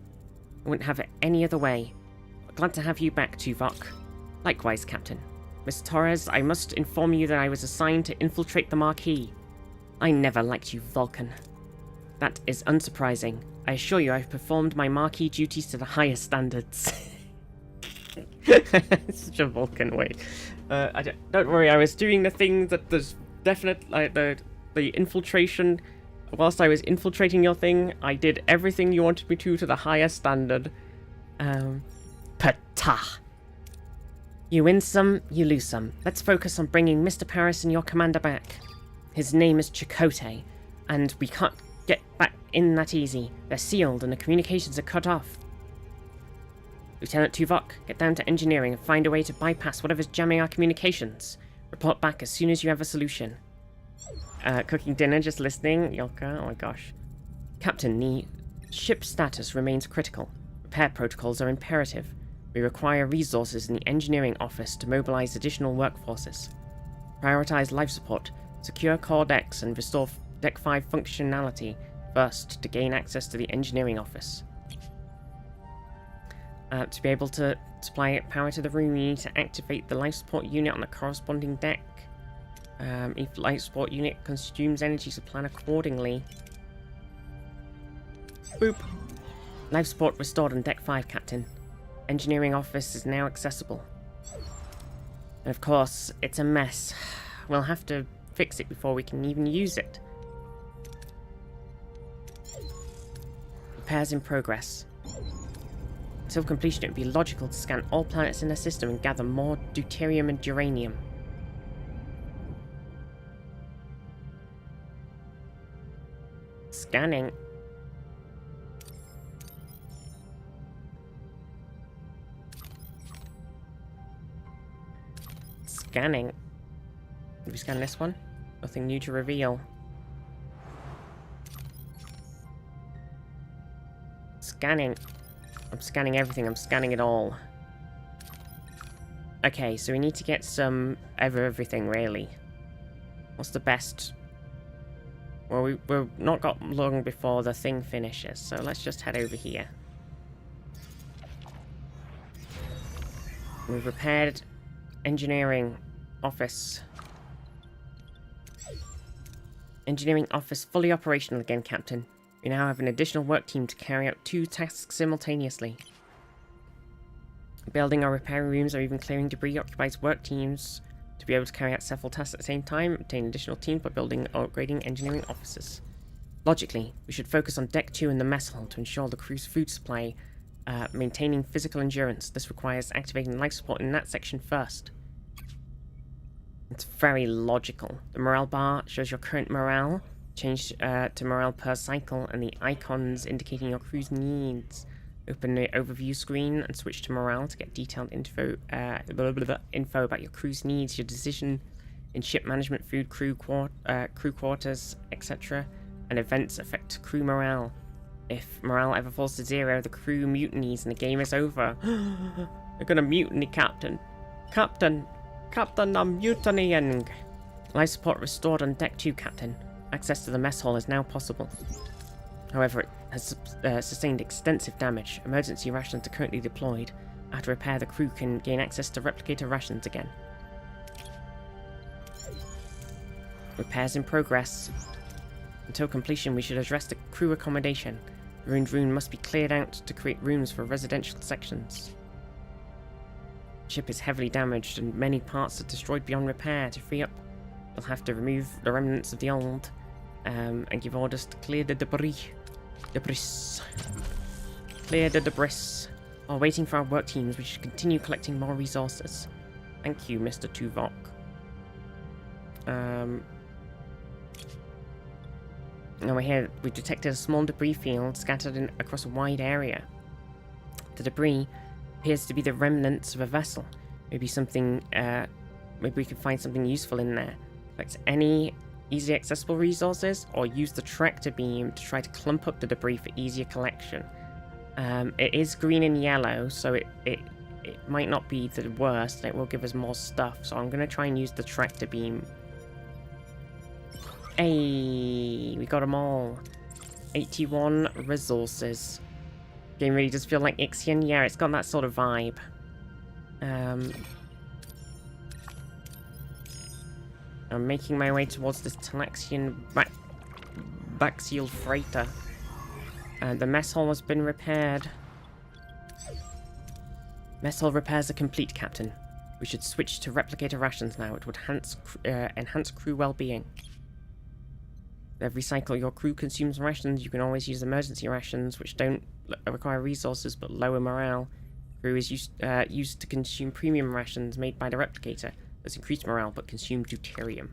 I wouldn't have it any other way. Glad to have you back, Tuvok. Likewise, Captain. Miss Torres, I must inform you that I was assigned to infiltrate the Marquis. I never liked you, Vulcan. That is unsurprising. I assure you I've performed my Marquis duties to the highest standards. Such a Vulcan way. Don't worry, I was doing the thing that there's definite, like, the infiltration. Whilst I was infiltrating your thing, I did everything you wanted me to the highest standard. Patah. You win some, you lose some. Let's focus on bringing Mr. Paris and your commander back. His name is Chakotay, and we can't get back in that easy. They're sealed and the communications are cut off. Lieutenant Tuvok, get down to engineering and find a way to bypass whatever's jamming our communications. Report back as soon as you have a solution. Cooking dinner, just listening. Yolka, oh my gosh. Captain, the ship status remains critical. Repair protocols are imperative. We require resources in the engineering office to mobilize additional workforces. Prioritize life support, secure core decks, and restore Deck 5 functionality first to gain access to the engineering office. To be able to supply power to the room, you need to activate the life support unit on the corresponding deck. If life support unit consumes energy, so plan accordingly. Boop. Life support restored on Deck 5, Captain. Engineering office is now accessible. And of course, it's a mess. We'll have to fix it before we can even use it. Repairs in progress. Until completion, it would be logical to scan all planets in the system and gather more deuterium and uranium. Scanning. Scanning. Did we scan this one? Nothing new to reveal. Scanning. I'm scanning everything. I'm scanning it all. Okay, so we need to get some of everything, really. What's the best? Well, we've not got long before the thing finishes, so let's just head over here. We've repaired engineering office. Engineering office fully operational again, Captain. We now have an additional work team to carry out 2 tasks simultaneously. Building or repairing rooms or even clearing debris occupies work teams to be able to carry out several tasks at the same time. Obtain additional teams by building or upgrading engineering offices. Logically, we should focus on Deck 2 and the mess hall to ensure the crew's food supply, maintaining physical endurance. This requires activating life support in that section first. It's very logical. The morale bar shows your current morale. Change to morale per cycle, and the icons indicating your crew's needs. Open the overview screen and switch to morale to get detailed info about your crew's needs, your decision in ship management, food, crew quarters, etc. And events affect crew morale. If morale ever falls to 0, the crew mutinies and the game is over. They're gonna mutiny, Captain. Captain, I'm mutinying. Life support restored on Deck 2, Captain. Access to the mess hall is now possible. However, it has sustained extensive damage. Emergency rations are currently deployed. After repair, the crew can gain access to replicator rations again. Repairs in progress. Until completion, we should address the crew accommodation. The ruined room must be cleared out to create rooms for residential sections. The ship is heavily damaged and many parts are destroyed beyond repair. To free up, we'll have to remove the remnants of the old and give orders to clear the debris. Clear the debris. While waiting for our work teams, we should continue collecting more resources. Thank you, Mr. Tuvok. Now we're here. We've detected a small debris field scattered across a wide area. The debris appears to be the remnants of a vessel. Maybe something. Maybe we can find something useful in there. Collect any easily accessible resources, or use the tractor beam to try to clump up the debris for easier collection. It is green and yellow, so it might not be the worst. It will give us more stuff. So I'm gonna try and use the tractor beam. Hey, we got them all. 81 resources. Game really does feel like Ixion. Yeah, it's got that sort of vibe. I'm making my way towards this Talaxian backsealed freighter. The mess hall has been repaired. Mess hall repairs are complete, Captain. We should switch to replicator rations now. It would enhance crew well-being. Every cycle your crew consumes rations, you can always use emergency rations, which don't require resources but lower morale. Crew is used to consume premium rations made by the replicator. Those increase morale but consume deuterium.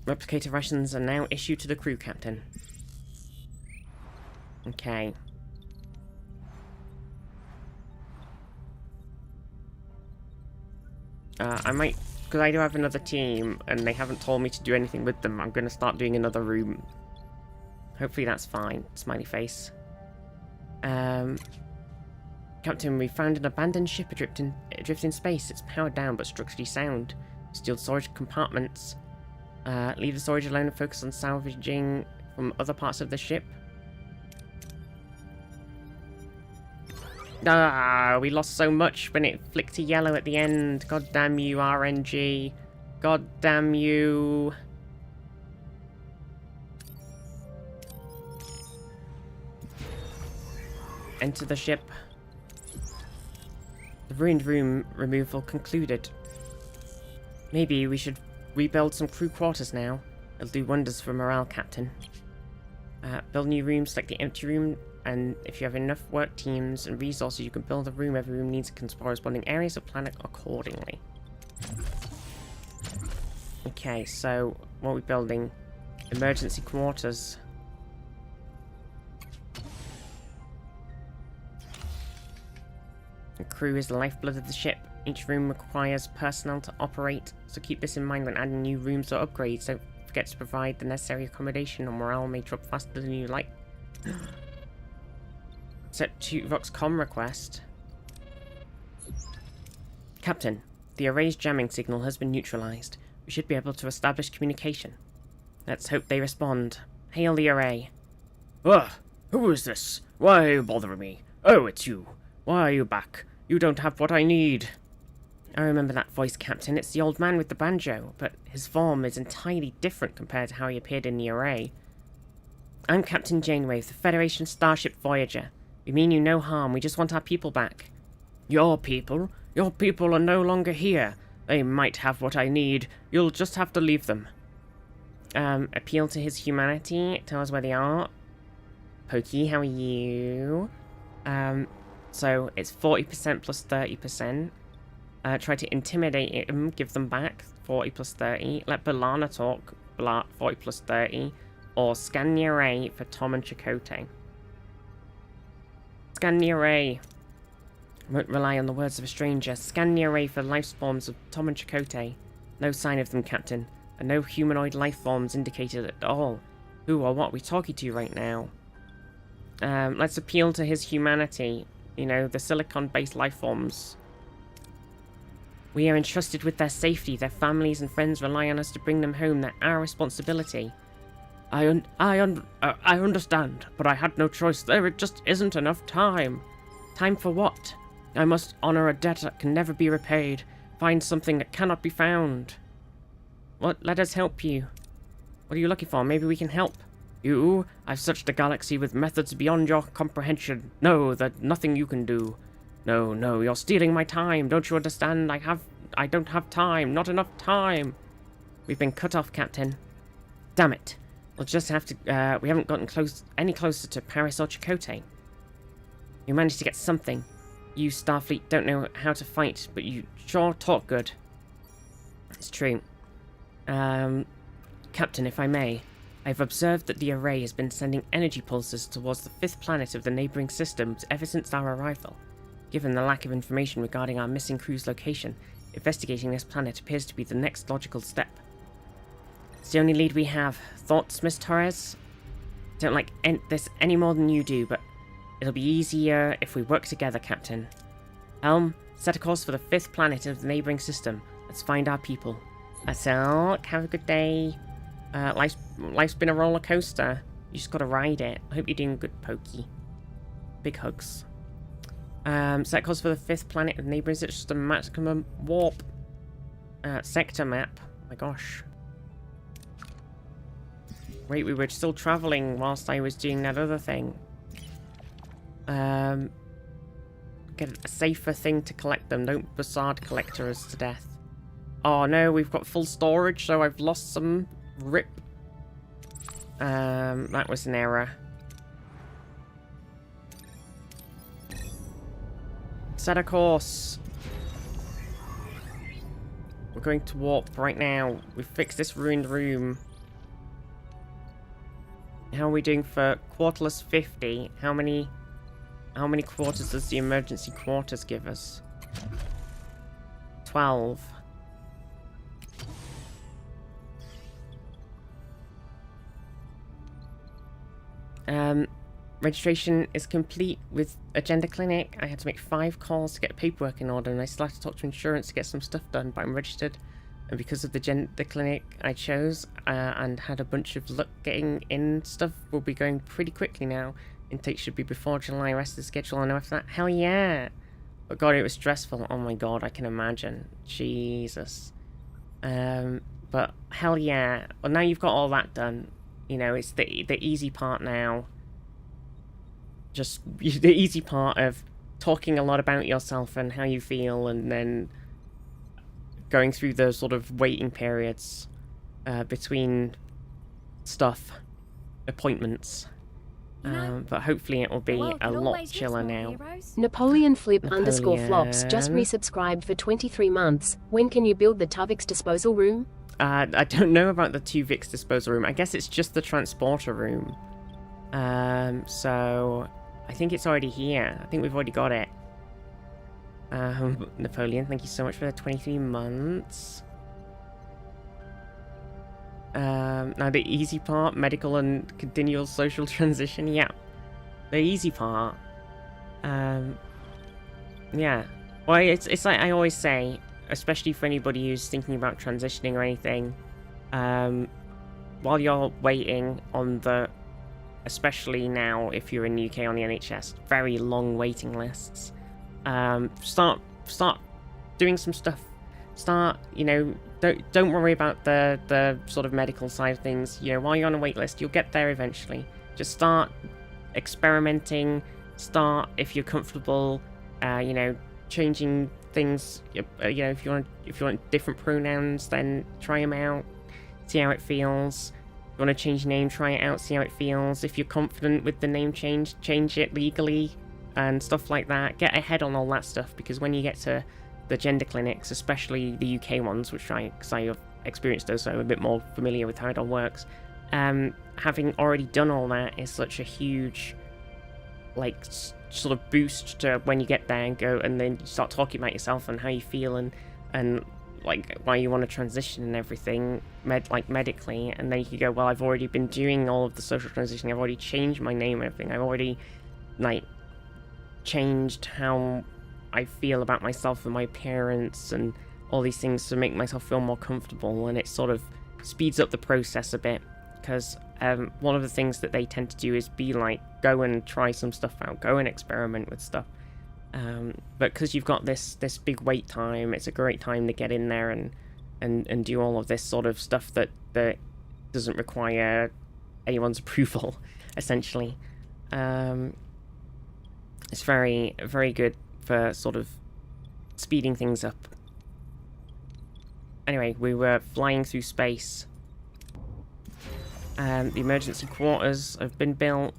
Replicator rations are now issued to the crew, Captain. Okay. I might, because I do have another team, and they haven't told me to do anything with them, I'm going to start doing another room. Hopefully that's fine. Smiley face. Captain, we found an abandoned ship adrift in space. It's powered down, but structurally sound. Sealed storage compartments. Leave the storage alone and focus on salvaging from other parts of the ship. Ah, we lost so much when it flicked to yellow at the end. God damn you, RNG. God damn you. Enter the ship. The ruined room removal concluded. Maybe we should rebuild some crew quarters now. It'll do wonders for morale, Captain. Build new rooms, select the empty room, and if you have enough work teams and resources, you can build a room. Every room needs corresponding areas of planet accordingly. Okay, so what are we building? Emergency quarters. The crew is the lifeblood of the ship. Each room requires personnel to operate, so keep this in mind when adding new rooms or upgrades. Don't forget to provide the necessary accommodation, or morale may drop faster than you like. Set Tuvok's comm request. Captain, the array's jamming signal has been neutralized. We should be able to establish communication. Let's hope they respond. Hail the array. Ugh! Who is this? Why are you bothering me? Oh, it's you. Why are you back? You don't have what I need. I remember that voice, Captain. It's the old man with the banjo, but his form is entirely different compared to how he appeared in the array. I'm Captain Janeway of the Federation Starship Voyager. We mean you no harm. We just want our people back. Your people? Your people are no longer here. They might have what I need. You'll just have to leave them. Appeal to his humanity. Tell us where they are. Pokey, how are you? So it's 40% plus 30%. Try to intimidate him, give them back, 40 plus 30. Let B'Elanna talk, 40 plus 30. Or scan the array for Tom and Chakotay. Scan the array. Won't rely on the words of a stranger. Scan the array for life forms of Tom and Chakotay. No sign of them, Captain. And no humanoid life forms indicated at all. Who or what are we talking to right now? Let's appeal to his humanity. You know, the silicon-based life forms. We are entrusted with their safety. Their families and friends rely on us to bring them home. They're our responsibility. I understand, but I had no choice. There just isn't enough time. Time for what? I must honor a debt that can never be repaid. Find something that cannot be found. What? Let us help you. What are you looking for? Maybe we can help. You? I've searched the galaxy with methods beyond your comprehension. No, there's nothing you can do. No, you're stealing my time. Don't you understand? I don't have time. Not enough time. We've been cut off, Captain. Damn it. We'll just have to, we haven't gotten any closer to Paris or Chakotay. You managed to get something. You, Starfleet, don't know how to fight, but you sure talk good. It's true. Captain, if I may, I've observed that the array has been sending energy pulses towards the 5th planet of the neighboring systems ever since our arrival. Given the lack of information regarding our missing crew's location, investigating this planet appears to be the next logical step. It's the only lead we have. Thoughts, Miss Torres? Don't like this any more than you do, but it'll be easier if we work together, Captain. Helm, set a course for the 5th planet of the neighboring system. Let's find our people. That's all. Have a good day. Life's been a roller coaster. You just gotta ride it. I hope you're doing good, Pokey. Big hugs. Set course for the 5th planet of the neighboring system. Maximum warp. Sector map. Oh my gosh. Wait, we were still traveling whilst I was doing that other thing. Get a safer thing to collect them. Don't Bassard collector us to death. Oh no, we've got full storage, so I've lost some. Rip. That was an error. Set a course. We're going to warp right now. We've fixed this ruined room. How are we doing for quarterless 50? How many quarters does the emergency quarters give us? 12. Registration is complete with Agenda Clinic. I had to make 5 calls to get paperwork in order, and I still have to talk to insurance to get some stuff done, but I'm registered. And because of the clinic I chose and had a bunch of luck getting in, stuff will be going pretty quickly now. Intake should be before July, rest of the schedule, and after that, hell yeah! But god, it was stressful. Oh my god, I can imagine. Jesus. But hell yeah. Well, now you've got all that done. You know, it's the easy part now. Just the easy part of talking a lot about yourself and how you feel, and then going through the sort of waiting periods between stuff, appointments. But hopefully it will be a lot chiller now. Napoleon Flip _ flops just resubscribed for 23 months. When can you build the Tuvix disposal room? I don't know about the Tuvix disposal room. I guess it's just the transporter room. So I think it's already here. I think we've already got it. Napoleon, thank you so much for the 23 months. Now the easy part, medical and continual social transition. Yeah, the easy part. Yeah. Well, it's like I always say, especially for anybody who's thinking about transitioning or anything. While you're waiting on the especially now if you're in the UK on the NHS, very long waiting lists. Start doing some stuff. Start, don't worry about the sort of medical side of things. While you're on a wait list, you'll get there eventually. Just start experimenting. Start, if you're comfortable, changing things. If you want different pronouns, then try them out. See how it feels. If you want to change your name, try it out, see how it feels. If you're confident with the name change it legally and stuff like that. Get ahead on all that stuff, because when you get to the gender clinics, especially the UK ones, because I have experienced those, so I'm a bit more familiar with how it all works. Having already done all that is such a huge, sort of boost to when you get there and then you start talking about yourself and how you feel and why you want to transition and everything, medically, and then you can go, well, I've already been doing all of the social transitioning, I've already changed my name and everything, I've already, changed how I feel about myself and my appearance and all these things to make myself feel more comfortable, and it sort of speeds up the process a bit, because one of the things that they tend to do is be go and try some stuff out, go and experiment with stuff. But because you've got this big wait time, it's a great time to get in there and do all of this sort of stuff that doesn't require anyone's approval, essentially. It's very, very good for sort of speeding things up. Anyway, we were flying through space. The emergency quarters have been built.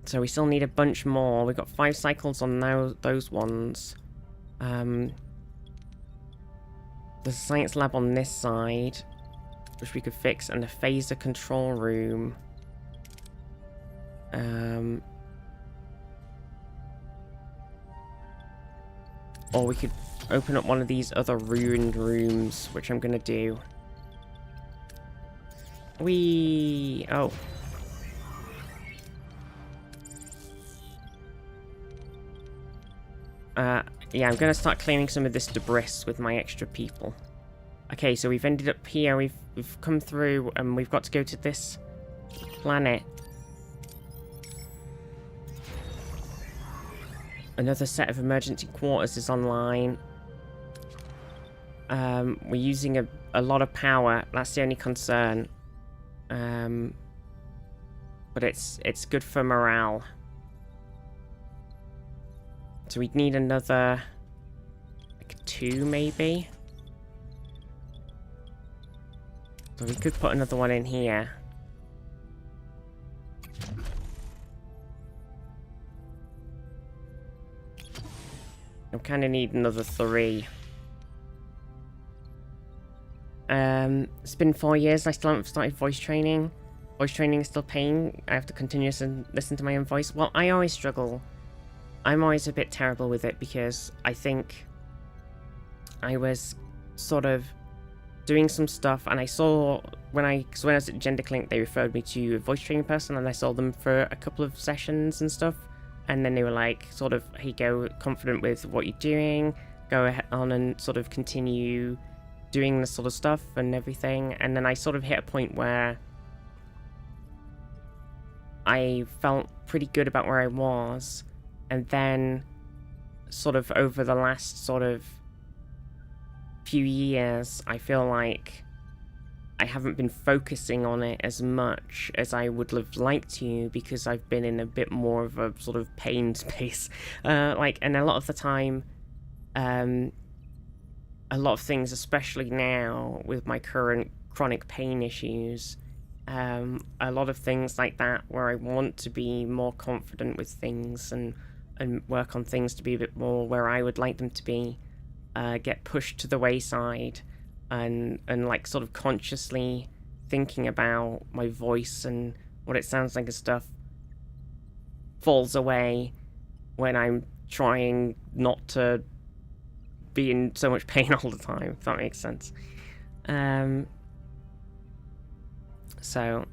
So we still need a bunch more. We've got 5 cycles on those ones. There's a science lab on this side, which we could fix, and a phaser control room. Or we could open up one of these other ruined rooms, which I'm gonna do. Oh. Yeah, I'm gonna start claiming some of this debris with my extra people. Okay, so we've ended up here, we've come through, and we've got to go to this planet. Another set of emergency quarters is online. We're using a lot of power, that's the only concern. But it's good for morale. So we'd need another, 2 maybe? So we could put another one in here. I kind of need another 3. It's been 4 years, I still haven't started voice training. Voice training is still paying. I have to continuously listen to my own voice. Well, I always struggle. I'm always a bit terrible with it, because I think I was sort of doing some stuff, and I saw when I was at Gender Clinic, they referred me to a voice training person, and I saw them for a couple of sessions and stuff, and then they were like, sort of, hey, go confident with what you're doing, go ahead on and sort of continue doing this sort of stuff and everything. And then I sort of hit a point where I felt pretty good about where I was. And then, sort of over the last sort of few years, I feel like I haven't been focusing on it as much as I would have liked to, because I've been in a bit more of a sort of pain space. And a lot of the time, a lot of things, especially now with my current chronic pain issues, a lot of things like that where I want to be more confident with things and work on things to be a bit more where I would like them to be, get pushed to the wayside, and like sort of consciously thinking about my voice and what it sounds like and stuff falls away when I'm trying not to be in so much pain all the time, if that makes sense. So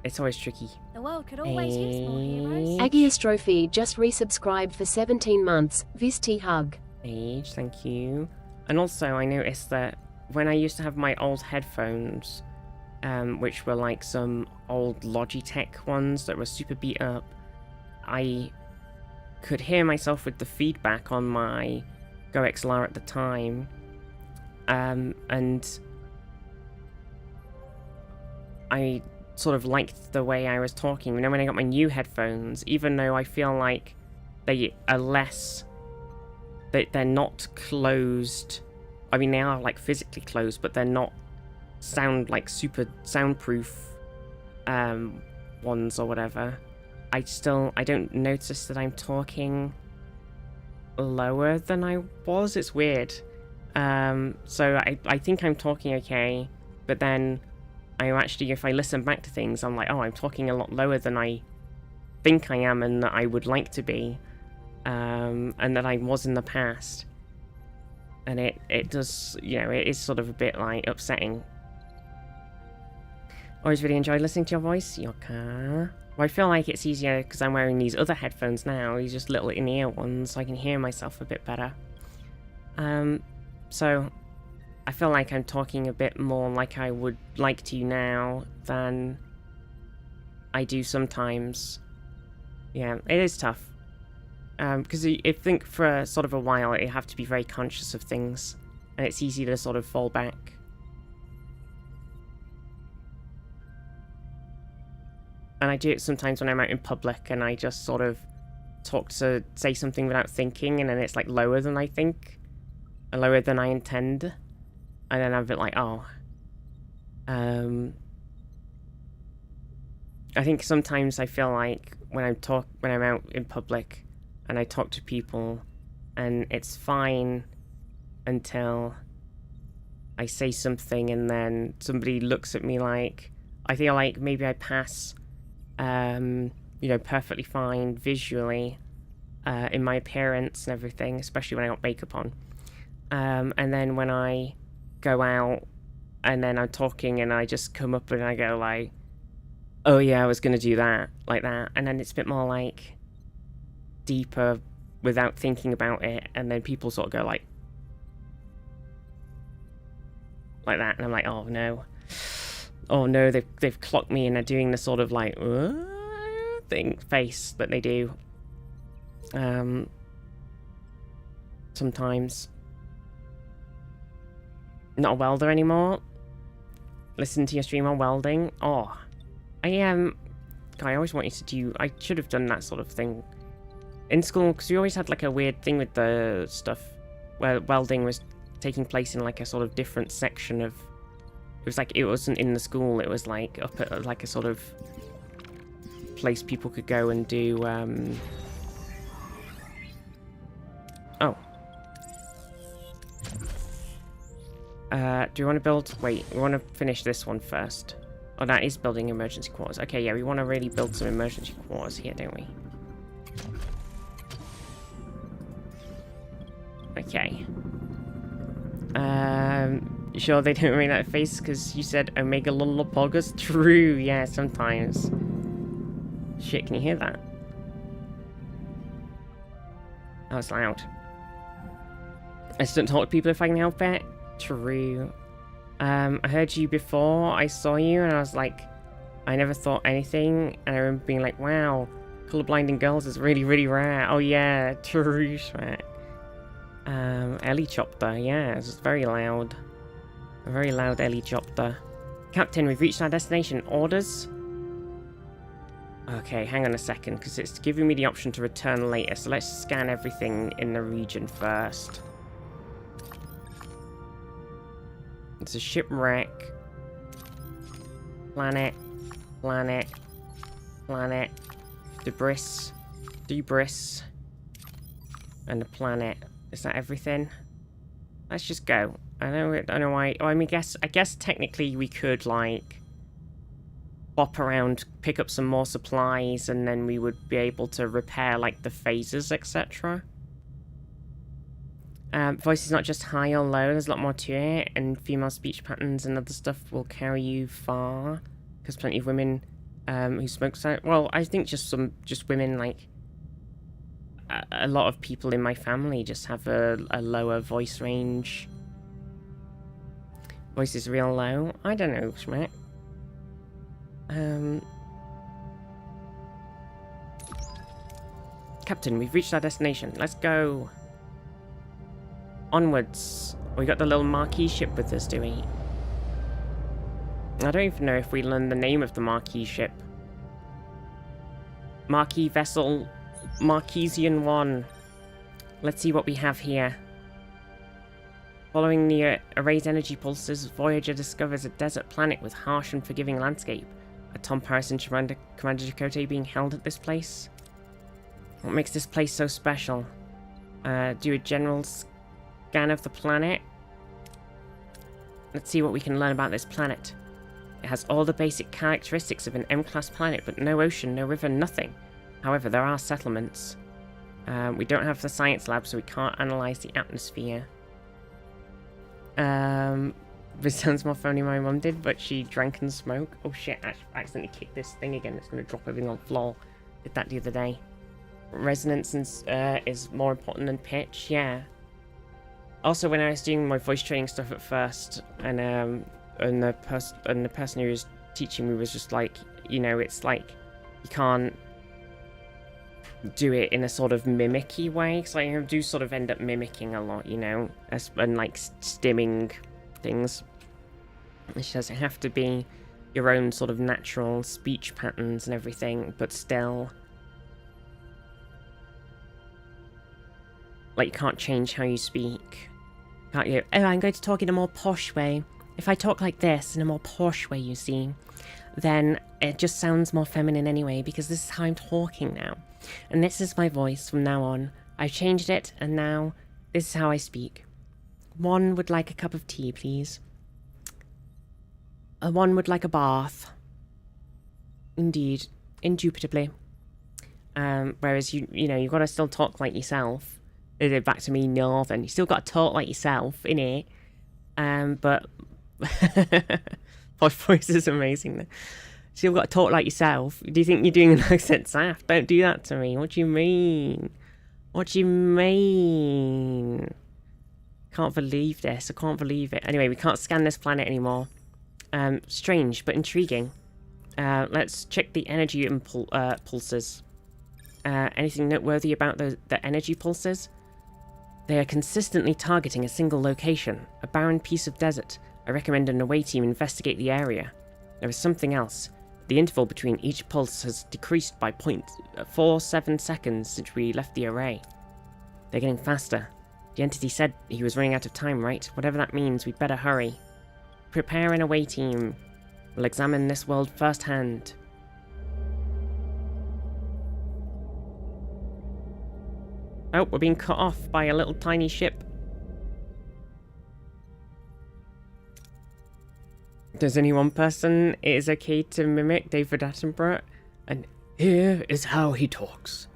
it's always tricky. The world could always use more heroes. Agius Trophy just resubscribed for 17 months. Visti hug. Age, thank you. And also, I noticed that when I used to have my old headphones, which were like some old Logitech ones that were super beat up, I could hear myself with the feedback on my Go XLR at the time, and I sort of liked the way I was talking. You know, when I got my new headphones, even though I feel like they are less, they're not closed. I mean, they are like physically closed, but they're not like super soundproof ones or whatever. I don't notice that I'm talking lower than I was. It's weird. So I think I'm talking okay, but then I actually, if I listen back to things, I'm like, oh, I'm talking a lot lower than I think I am and that I would like to be, and that I was in the past. And it does, you know, it is sort of a bit like upsetting. Always really enjoyed listening to your voice, Yoka. Well, I feel like it's easier because I'm wearing these other headphones now, these just little in-ear ones, so I can hear myself a bit better. So I feel like I'm talking a bit more like I would like to now than I do sometimes. Yeah, it is tough. Because I think for sort of a while you have to be very conscious of things, and it's easy to sort of fall back. And I do it sometimes when I'm out in public and I just sort of say something without thinking, and then it's like lower than I think, and lower than I intend. And then I'm a bit like, oh. I think sometimes I feel like when I'm out in public and I talk to people, and it's fine until I say something and then somebody looks at me like, I feel like maybe I pass, you know, perfectly fine visually, in my appearance and everything, especially when I got makeup on. And then when I go out and then I'm talking and I just come up and I go like, oh yeah, I was gonna do that, like that, and then it's a bit more like deeper without thinking about it, and then people sort of go like that, and I'm like, oh no, they've clocked me, and they're doing the sort of like face that they do sometimes. Not a welder anymore. Listen to your stream on welding. Oh, I always wanted to do. I should have done that sort of thing in school, because we always had like a weird thing with the stuff where welding was taking place in like a sort of different section of. It was like, it wasn't in the school. It was like up at like a sort of place people could go and do. Oh. Do we want to build... Wait, we want to finish this one first. Oh, that is building emergency quarters. Okay, yeah, we want to really build some emergency quarters here, don't we? Okay. You sure they don't make that face because you said Omega Lollapalooza? True, yeah, sometimes. Shit, can you hear that? That was loud. I just don't talk to people if I can help it. True. I heard you before I saw you, and I was like, I never thought anything, and I remember being like, wow, colorblind in girls is really, really rare. Oh yeah, true, Shrek. Helicopter, yeah, it's very loud. A very loud helicopter. Captain, we've reached our destination. Orders? Okay, hang on a second, because it's giving me the option to return later, so let's scan everything in the region first. It's a shipwreck. Planet. Planet. Planet. Debris. Debris. And a planet. Is that everything? Let's just go. I don't know why. Oh, I mean, I guess technically we could, like, bop around, pick up some more supplies, and then we would be able to repair, like, the phasers, etc. Voice is not just high or low, there's a lot more to it, and female speech patterns and other stuff will carry you far, because plenty of women who smoke... Well, I think just women, like... A lot of people in my family just have a lower voice range. Voice is real low? I don't know, Schmack. Captain, we've reached our destination. Let's go. Onwards. We got the little marquee ship with us, do we? I don't even know if we learned the name of the marquee ship. Marquee vessel Marquesian 1. Let's see what we have here. Following the array's energy pulses, Voyager discovers a desert planet with harsh and forgiving landscape. Are Tom Paris and Commander Chakotay being held at this place? What makes this place so special? Do a general scan of the planet. Let's see what we can learn about this planet. It has all the basic characteristics of an M-class planet, but no ocean, no river, nothing. However, there are settlements. We don't have the science lab, so we can't analyze the atmosphere. This sounds more funny than my mum did, but she drank and smoked. Oh shit, I accidentally kicked this thing again. It's going to drop everything on the floor. Did that the other day. Resonance is more important than pitch, yeah. Also, when I was doing my voice training stuff at first, and the person who was teaching me was just like, you know, it's like you can't do it in a sort of mimicky way, because I do sort of end up mimicking a lot, you know, and like stimming things. It doesn't have to be your own sort of natural speech patterns and everything, but still, like, you can't change how you speak. Can't you? Oh, I'm going to talk in a more posh way. If I talk like this in a more posh way, you see, then it just sounds more feminine anyway, because this is how I'm talking now. And this is my voice from now on. I've changed it, and now this is how I speak. One would like a cup of tea, please. One would like a bath. Indeed. Indubitably. Whereas, you know, you've got to still talk like yourself. Back to me, Northern. You still got to talk like yourself, innit? But... Posh voice is amazing. Still got to talk like yourself. Do you think you're doing an accent, Saf? Don't do that to me. What do you mean? What do you mean? Can't believe this. I can't believe it. Anyway, we can't scan this planet anymore. Strange, but intriguing. Let's check the energy pulses. Anything noteworthy about the energy pulses? They are consistently targeting a single location, a barren piece of desert. I recommend an away team investigate the area. There is something else. The interval between each pulse has decreased by 0.47 seconds since we left the array. They're getting faster. The entity said he was running out of time, right? Whatever that means, we'd better hurry. Prepare an away team. We'll examine this world firsthand. Oh, we're being cut off by a little tiny ship. Does only one person it is okay to mimic David Attenborough? And here is how he talks,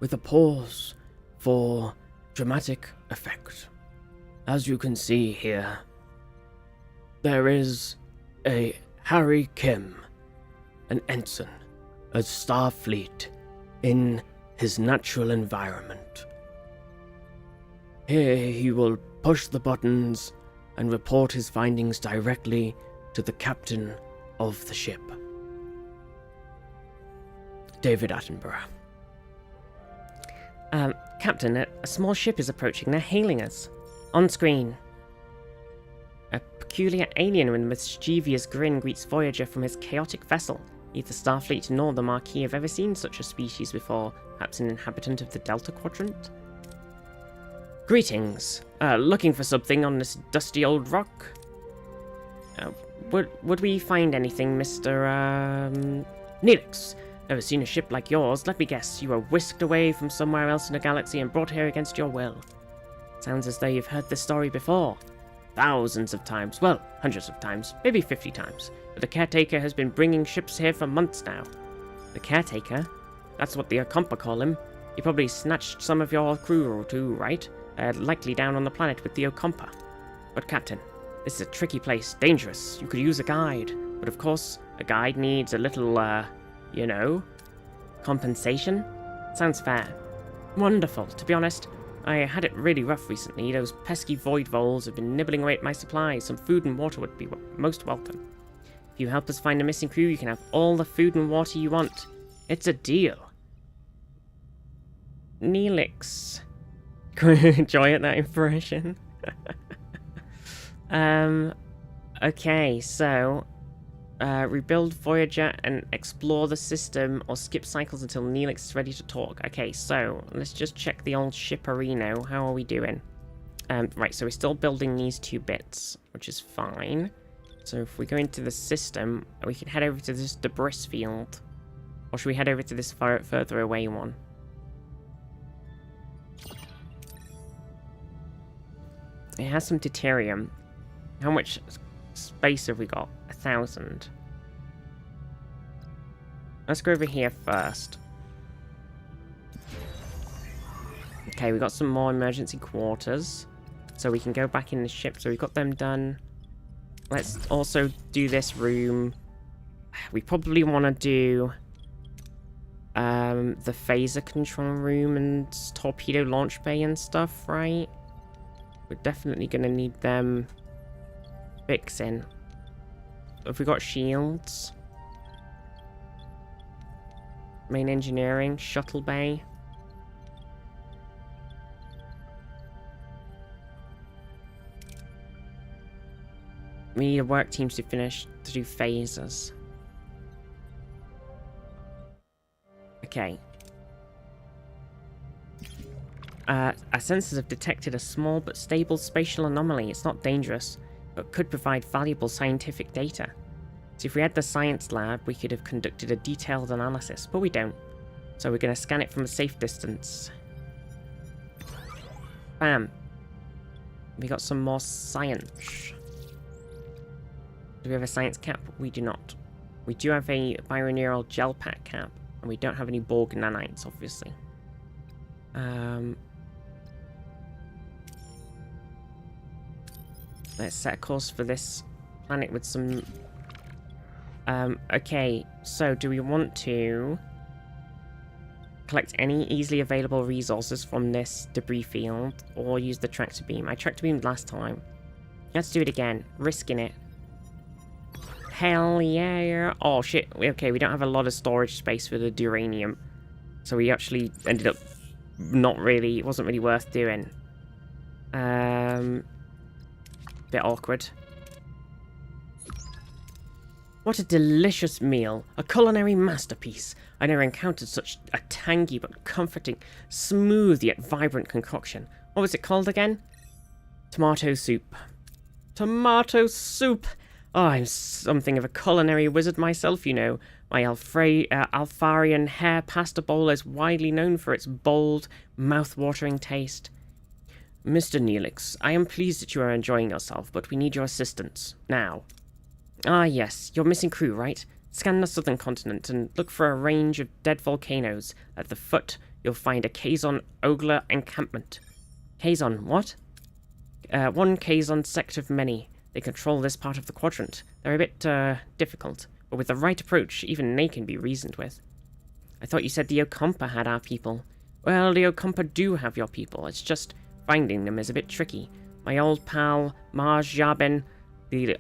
with a pause for dramatic effect. As you can see here, there is a Harry Kim, an ensign of Starfleet in his natural environment. Here he will push the buttons and report his findings directly to the captain of the ship. David Attenborough. Captain, a small ship is approaching. They're hailing us. On screen. A peculiar alien with a mischievous grin greets Voyager from his chaotic vessel. Neither Starfleet nor the Marquis have ever seen such a species before. Perhaps an inhabitant of the Delta Quadrant? Greetings. Looking for something on this dusty old rock? Would we find anything, Mr. Neelix? Never seen a ship like yours. Let me guess, you were whisked away from somewhere else in the galaxy and brought here against your will. Sounds as though you've heard this story before. Thousands of times. Well, hundreds of times. Maybe 50 times. But the Caretaker has been bringing ships here for months now. The Caretaker? That's what the Ocampa call him. He probably snatched some of your crew or two, right? Likely down on the planet with the Ocampa. But Captain, this is a tricky place, dangerous. You could use a guide. But of course, a guide needs a little, you know, compensation? Sounds fair. Wonderful. To be honest, I had it really rough recently. Those pesky void voles have been nibbling away at my supplies. Some food and water would be most welcome. If If you help us find the missing crew, you can have all the food and water you want. It's a deal. Neelix. Enjoy it, that impression. Okay, so rebuild Voyager and explore the system or skip cycles until Neelix is ready to talk. Okay, so let's just check the old shipperino. How are we doing? Right, so we're still building these 2 bits, which is fine. So if we go into the system, we can head over to this debris field. Or should we head over to this further away one? It has some deuterium. How much space have we got? 1,000. Let's go over here first. Okay, we got some more emergency quarters. So we can go back in the ship. So we've got them done. Let's also do this room. We probably want to do the phaser control room and torpedo launch bay and stuff, right? We're definitely going to need them fixing. Have we got shields? Main engineering, shuttle bay. We need work teams to do phasers. Okay. Our sensors have detected a small but stable spatial anomaly. It's not dangerous, but could provide valuable scientific data. So if we had the science lab, we could have conducted a detailed analysis, but we don't. So we're going to scan it from a safe distance. Bam. We got some more science. Do we have a science cap? We do not. We do have a bioneural gel pack cap, and we don't have any Borg nanites, obviously. Let's set a course for this planet with some... okay, so do we want to collect any easily available resources from this debris field, or use the tractor beam? I tractor beamed last time. Let's do it again. Risking it. Hell yeah. Oh shit. Okay, we don't have a lot of storage space for the duranium. So we actually ended up not really... It wasn't really worth doing. Bit awkward. What a delicious meal. A culinary masterpiece. I never encountered such a tangy but comforting, smooth yet vibrant concoction. What was it called again? Tomato soup. Tomato soup! Oh, I'm something of a culinary wizard myself, you know. My Alfarian hair pasta bowl is widely known for its bold, mouth-watering taste. Mr. Neelix, I am pleased that you are enjoying yourself, but we need your assistance. Now. Ah, yes, your missing crew, right? Scan the southern continent and look for a range of dead volcanoes. At the foot, you'll find a Kazon Ogla encampment. Kazon, what? One Kazon sect of many. They control this part of the quadrant. They're a bit, difficult, but with the right approach, even they can be reasoned with. I thought you said the Okompa had our people. Well, the Okompa do have your people. It's just finding them is a bit tricky. My old pal, Marj Yabin, the,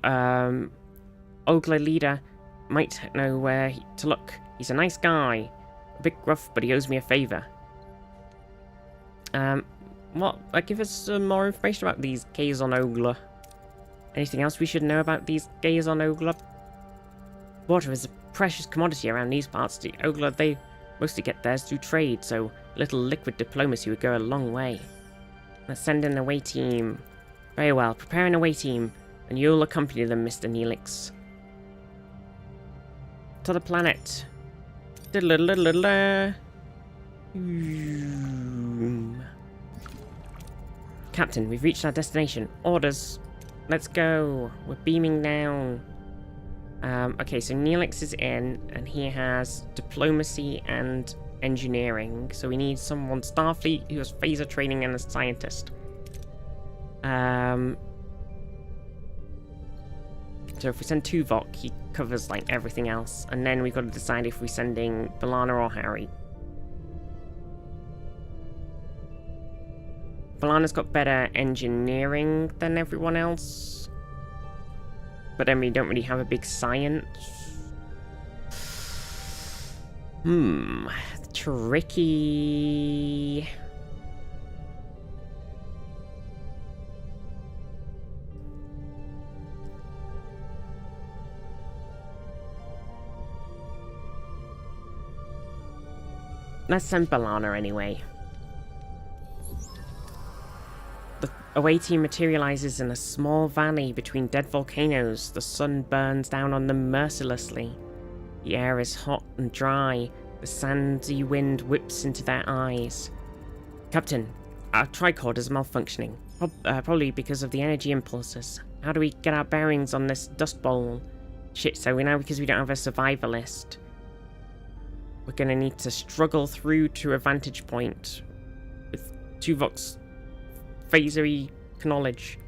Ogla leader, might know where to look. He's a nice guy. A bit gruff, but he owes me a favor. Give us some more information about these Kazon Ogla. Anything else we should know about these Kazon Ogla? Water is a precious commodity around these parts. The Ogla, they mostly get theirs through trade, so a little liquid diplomacy would go a long way. Let's send in an away team. Very well, prepare an away team, and you'll accompany them, Mr. Neelix. To the planet. Captain, we've reached our destination. Orders. Let's go. We're beaming down. Okay, so Neelix is in, and he has diplomacy and engineering. So we need someone Starfleet who has phaser training and a scientist. So if we send Tuvok, he covers like everything else, and then we've got to decide if we're sending B'Elanna or Harry. B'Elanna's got better engineering than everyone else. but then we don't really have a big science. Tricky. Let's send B'Elanna anyway. The away team materializes in a small valley between dead volcanoes. The sun burns down on them mercilessly. The air is hot and dry. The sandy wind whips into their eyes. Captain, our tricord is malfunctioning. Probably because of the energy impulses. How do we get our bearings on this dust bowl? Shit, so now because we don't have a survivalist, we're gonna need to struggle through to a vantage point with Tuvok's phasery knowledge.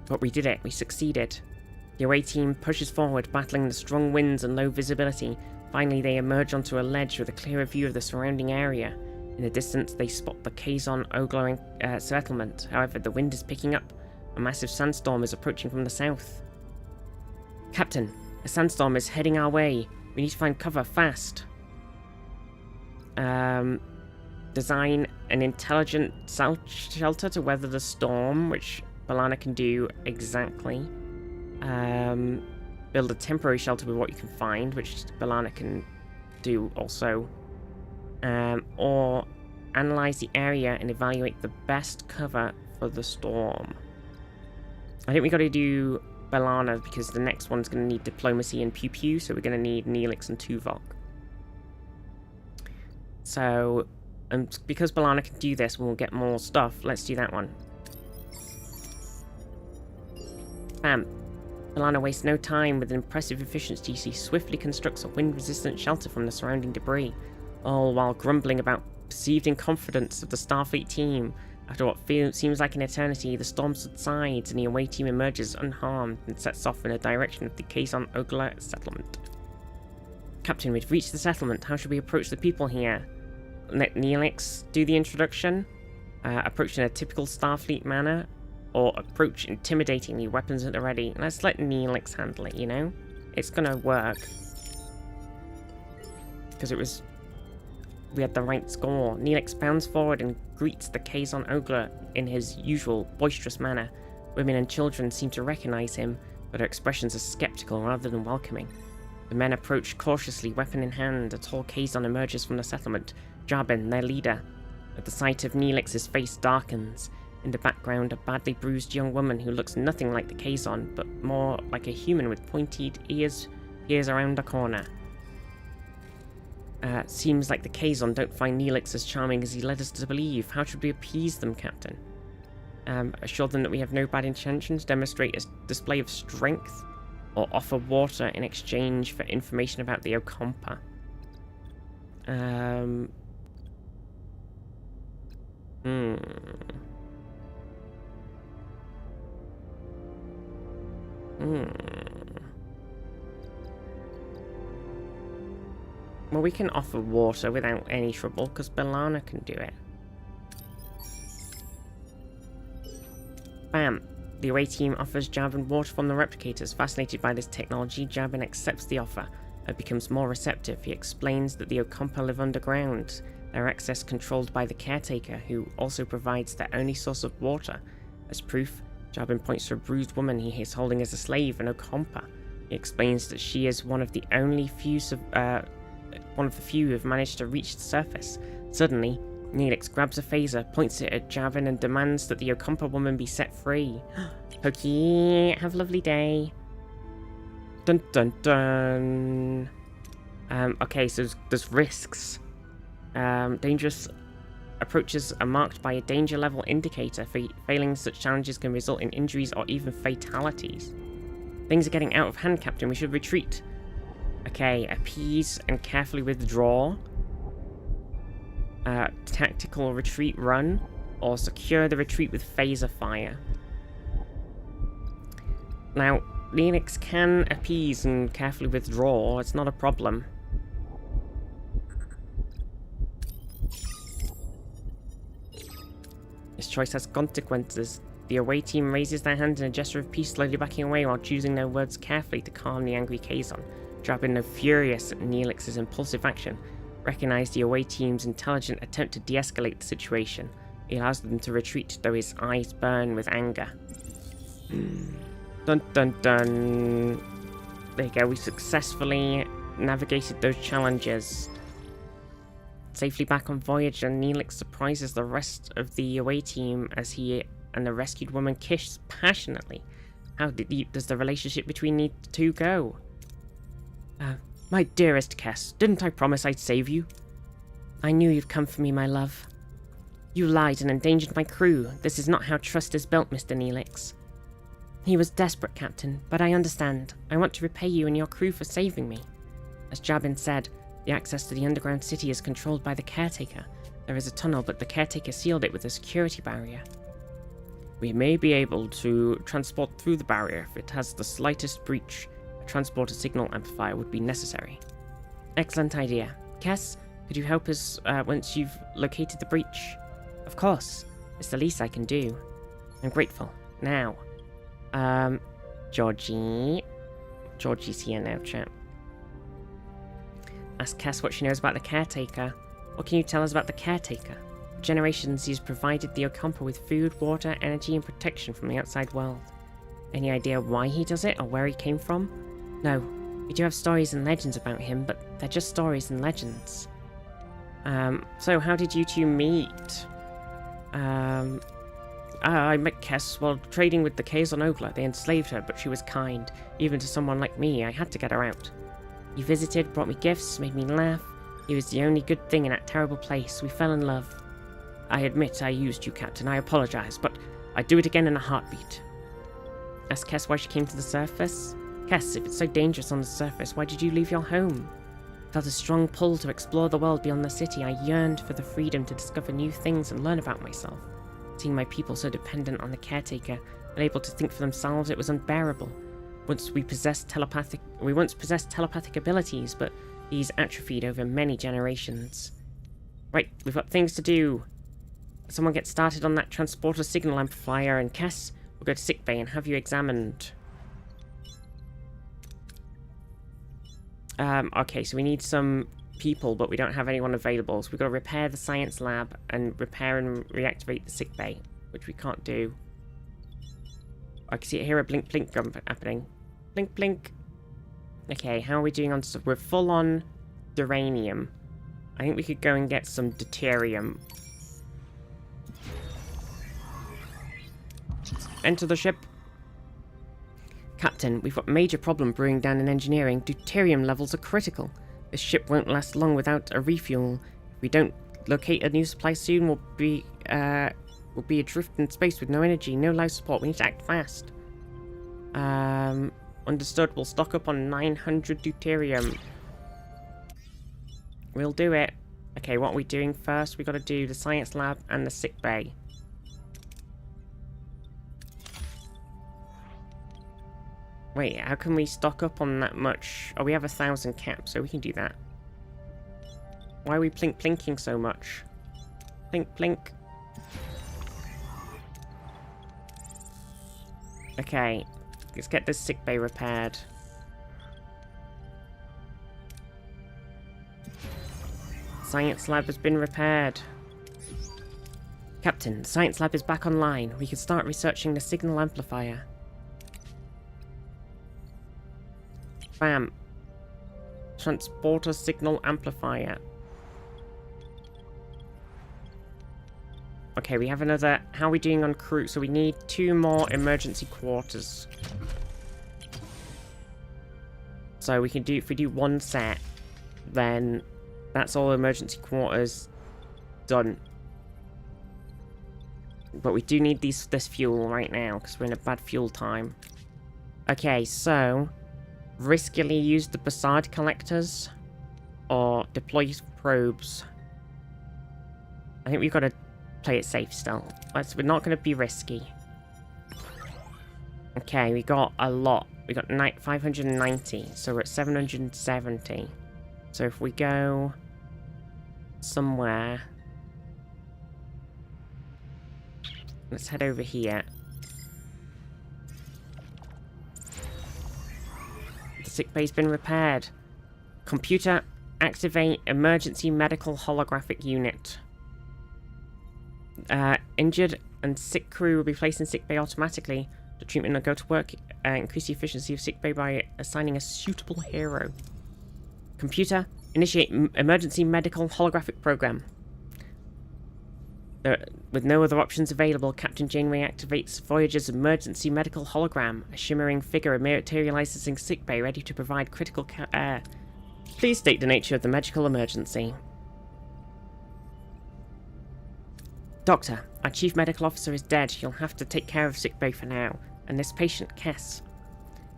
But we did it. We succeeded. The away team pushes forward, battling the strong winds and low visibility. Finally, they emerge onto a ledge with a clearer view of the surrounding area. In the distance, they spot the Kazon Ogla settlement. However, the wind is picking up. A massive sandstorm is approaching from the south. Captain, a sandstorm is heading our way. We need to find cover fast. Design an intelligent shelter to weather the storm, which B'Elanna can do exactly. Build a temporary shelter with what you can find, which B'Elanna can do also. Or analyze the area and evaluate the best cover for the storm. I think we got to do B'Elanna because the next one's going to need diplomacy and pew pew, so we're going to need Neelix and Tuvok. So, because B'Elanna can do this, we'll get more stuff. Let's do that one. Bam. B'Elanna wastes no time. With an impressive efficiency, she swiftly constructs a wind-resistant shelter from the surrounding debris, all while grumbling about perceived incompetence of the Starfleet team. After what seems like an eternity, the storm subsides and the away team emerges unharmed and sets off in the direction of the Kazon Ogla settlement. Captain, we've reached the settlement. How should we approach the people here? Let Neelix do the introduction? Approach in a typical Starfleet manner? Or approach intimidatingly, weapons at the ready? Let's let Neelix handle it, you know? It's gonna work. Because we had the right score. Neelix bounds forward and greets the Kazon Ogla in his usual boisterous manner. Women and children seem to recognize him, but their expressions are skeptical rather than welcoming. The men approach cautiously, weapon in hand. A tall Kazon emerges from the settlement, Jabin, their leader. At the sight of Neelix, his face darkens. In the background, a badly bruised young woman who looks nothing like the Kazon, but more like a human with pointed ears peers around a corner. Seems like the Kazon don't find Neelix as charming as he led us to believe. How should we appease them, Captain? Assure them that we have no bad intentions, demonstrate a display of strength, or offer water in exchange for information about the Ocampa. Well, we can offer water without any trouble, because B'Elanna can do it. Bam! The away team offers Jabin water from the replicators. Fascinated by this technology, Jabin accepts the offer and becomes more receptive. He explains that the Ocampa live underground, their access controlled by the caretaker, who also provides their only source of water. As proof, Jabin points to a bruised woman he is holding as a slave, an Ocampa. He explains that she is one of the few who have managed to reach the surface. Suddenly, Neelix grabs a phaser, points it at Jabin, and demands that the Ocampa woman be set free. Pokey, have a lovely day. Dun dun dun. Okay, so there's risks. Dangerous approaches are marked by a danger level indicator. Failing such challenges can result in injuries or even fatalities. Things are getting out of hand, Captain. We should retreat. Okay, appease and carefully withdraw. Tactical retreat run. Or secure the retreat with phaser fire. Now, Neelix can appease and carefully withdraw. It's not a problem. This choice has consequences. The away team raises their hand in a gesture of peace, slowly backing away while choosing their words carefully to calm the angry Kazon. Drabin, furious at Neelix's impulsive action, recognized the away team's intelligent attempt to de-escalate the situation. He allows them to retreat, though his eyes burn with anger. Dun dun dun. There you go, we successfully navigated those challenges. Safely back on Voyager, Neelix surprises the rest of the away team as he and the rescued woman kiss passionately. How does the relationship between the two go? My dearest Kes, didn't I promise I'd save you? I knew you'd come for me, my love. You lied and endangered my crew. This is not how trust is built, Mr. Neelix. He was desperate, Captain, but I understand. I want to repay you and your crew for saving me. As Jabin said, the access to the underground city is controlled by the Caretaker. There is a tunnel, but the Caretaker sealed it with a security barrier. We may be able to transport through the barrier if it has the slightest breach. A transporter signal amplifier would be necessary. Excellent idea. Kes, could you help us once you've located the breach? Of course. It's the least I can do. I'm grateful. Now, Georgie. Georgie's here now, chat. Ask Kes what she knows about the Caretaker. What can you tell us about the Caretaker? For generations, he's provided the Ocampa with food, water, energy, and protection from the outside world. Any idea why he does it or where he came from? No. We do have stories and legends about him, but they're just stories and legends. So how did you two meet? I met Kes while trading with the Kazon Ogla. They enslaved her, but she was kind. Even to someone like me, I had to get her out. He visited, brought me gifts, made me laugh. He was the only good thing in that terrible place. We fell in love. I admit I used you, Captain. I apologize, but I'd do it again in a heartbeat. Ask Kes why she came to the surface. Kes, if it's so dangerous on the surface, why did you leave your home? Felt a strong pull to explore the world beyond the city. I yearned for the freedom to discover new things and learn about myself. Seeing my people so dependent on the Caretaker, unable to think for themselves, it was unbearable. We once possessed telepathic abilities, but these atrophied over many generations. Right, we've got things to do. Someone get started on that transporter signal amplifier, and Kes, we'll go to sickbay and have you examined. Okay, so we need some people, but we don't have anyone available, so we've got to repair the science lab and repair and reactivate the sickbay, which we can't do. I can hear a blink blink happening. Blink blink. Okay, how are we doing on stuff? We're full on duranium. I think we could go and get some deuterium. Enter the ship. Captain, we've got a major problem brewing down in engineering. Deuterium levels are critical. This ship won't last long without a refuel. If we don't locate a new supply soon, we'll be adrift in space with no energy, no life support. We need to act fast. Understood. We'll stock up on 900 deuterium. We'll do it. Okay, what are we doing first? We got to do the science lab and the sick bay. Wait, how can we stock up on that much? Oh, we have 1,000 caps, so we can do that. Why are we plinking so much? Plink, plink. Okay, let's get this sick bay repaired. Science lab has been repaired. Captain, the science lab is back online. We can start researching the signal amplifier. Bam. Transporter signal amplifier. Okay, we have another... How are we doing on crew? So we need 2 more emergency quarters. So we can do... If we do 1 set, then that's all emergency quarters done. But we do need this fuel right now, because we're in a bad fuel time. Okay, so... riskily use the Basard collectors or deploy probes. I think we've got to play it safe still. We're not going to be risky. Okay, we got a lot. We got 590, so we're at 770. So if we go somewhere, let's head over here. Sickbay's been repaired. Computer, activate emergency medical holographic unit. Injured and sick crew will be placed in sickbay automatically. The treatment will go to work, increase the efficiency of sickbay by assigning a suitable hero. Computer, initiate emergency medical holographic program. With no other options available, Captain Janeway activates Voyager's emergency medical hologram. A shimmering figure materializes in sickbay, ready to provide critical care. Please state the nature of the medical emergency. Doctor, our chief medical officer is dead. You'll have to take care of sickbay for now. And this patient, Kess.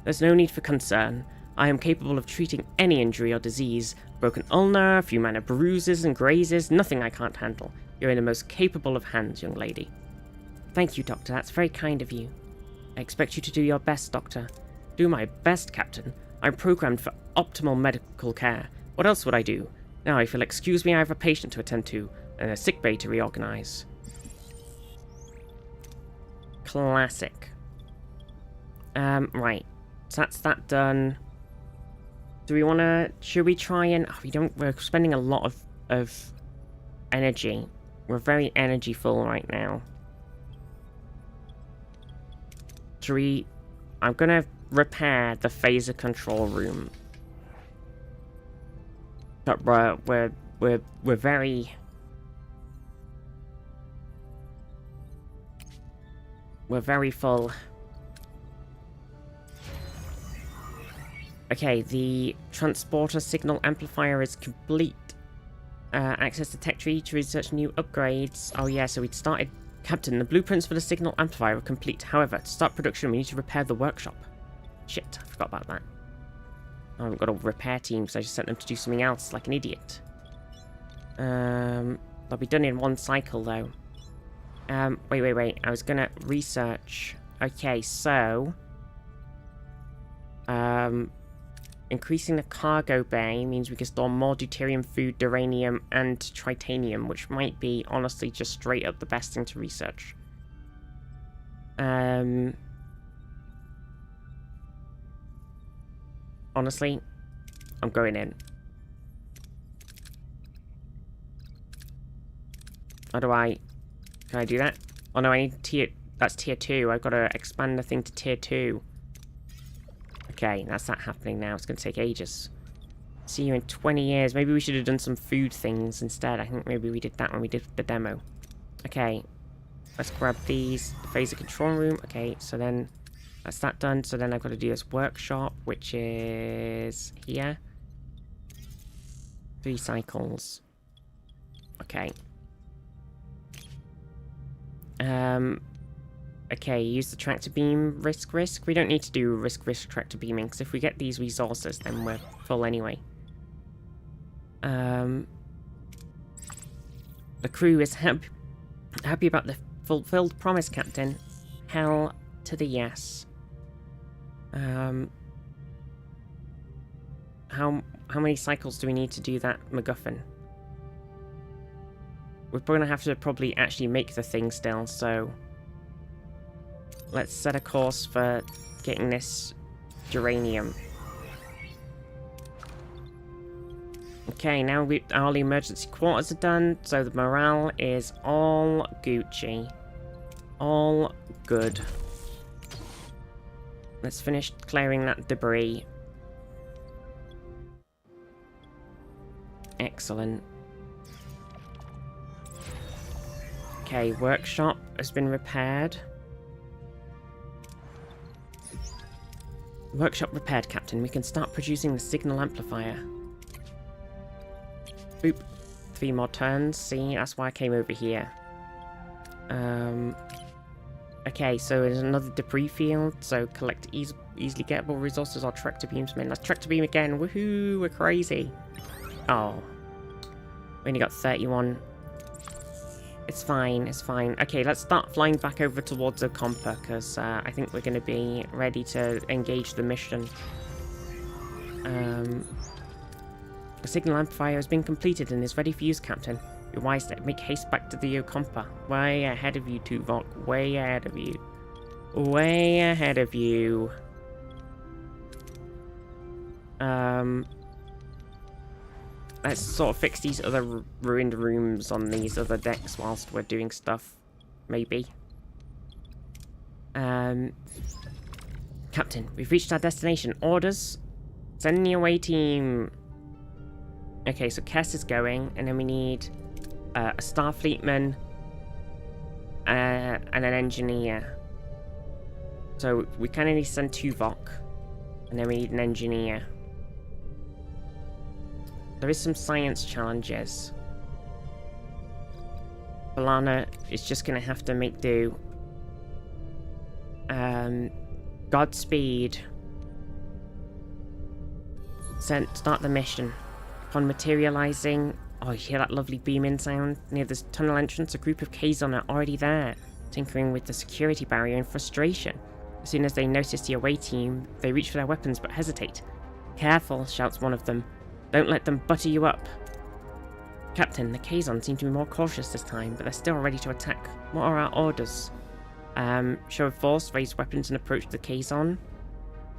There's no need for concern. I am capable of treating any injury or disease. Broken ulnar, a few minor bruises and grazes, nothing I can't handle. You're in the most capable of hands, young lady. Thank you, Doctor. That's very kind of you. I expect you to do your best, Doctor. Do my best, Captain. I'm programmed for optimal medical care. What else would I do? Now, if you'll excuse me, I have a patient to attend to and a sickbay to reorganize. Classic. Right. So that's that done. Do we want to... Should we try and... Oh, we're spending a lot of energy. We're very energy full right now. Should we... I'm going to repair the phaser control room. But we're very... We're very full. Okay, the transporter signal amplifier is complete. Access to tech tree to research new upgrades. Oh yeah, so we'd started... Captain, the blueprints for the signal amplifier are complete. However, to start production, we need to repair the workshop. Shit, I forgot about that. I haven't got a repair team, so I just sent them to do something else, like an idiot. They'll be done in one cycle, though. Wait. I was gonna research. Okay, so... increasing the cargo bay means we can store more deuterium food, duranium, and tritanium, which might be, honestly, just straight up the best thing to research. Honestly, I'm going in. How do I... Can I do that? Oh no, I need tier... That's tier 2. I've got to expand the thing to tier 2. Okay, that's that happening now. It's going to take ages. See you in 20 years. Maybe we should have done some food things instead. I think maybe we did that when we did the demo. Okay, let's grab these. The phaser control room. Okay, so then that's that done. So then I've got to do this workshop, which is here. 3 cycles. Okay. Okay, use the tractor beam, risk. We don't need to do risk tractor beaming, because if we get these resources, then we're full anyway. The crew is happy about the fulfilled promise, Captain. Hell to the yes. How many cycles do we need to do that MacGuffin? We're going to have to probably actually make the thing still, so... Let's set a course for getting this geranium. Okay, now all the emergency quarters are done, so the morale is all Gucci. All good. Let's finish clearing that debris. Excellent. Okay, workshop has been repaired. Workshop repaired, Captain. We can start producing the signal amplifier. Boop. 3 more turns. See, that's why I came over here. Okay, so there's another debris field. So collect easily gettable resources or tractor beams. Man, let's tractor beam again. Woohoo! We're crazy. Oh, we only got 31. It's fine, it's fine. Okay, let's start flying back over towards Ocampa, because I think we're going to be ready to engage the mission. The signal amplifier has been completed and is ready for use, Captain. Be wise to make haste back to the Ocampa. Way ahead of you, Tuvok. Way ahead of you. Way ahead of you. Let's sort of fix these other ruined rooms on these other decks whilst we're doing stuff. Maybe. Captain, we've reached our destination. Orders? Send the away team. Okay, so Kess is going, and then we need a Starfleetman and an engineer. So we kind of need to send Tuvok, and then we need an engineer. There is some science challenges. B'Elanna is just going to have to make do. Godspeed. Start the mission. Upon materializing... Oh, you hear that lovely beam-in sound? Near this tunnel entrance, a group of Kazon are already there, tinkering with the security barrier in frustration. As soon as they notice the away team, they reach for their weapons but hesitate. Careful, shouts one of them. Don't let them butter you up. Captain, the Kazon seem to be more cautious this time, but they're still ready to attack. What are our orders? Show of force, raise weapons and approach the Kazon.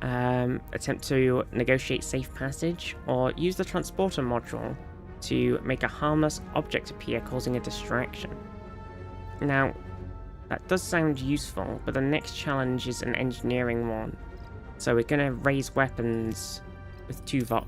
Attempt to negotiate safe passage, or use the transporter module to make a harmless object appear, causing a distraction. Now, that does sound useful, but the next challenge is an engineering one. So we're going to raise weapons with Tuvok.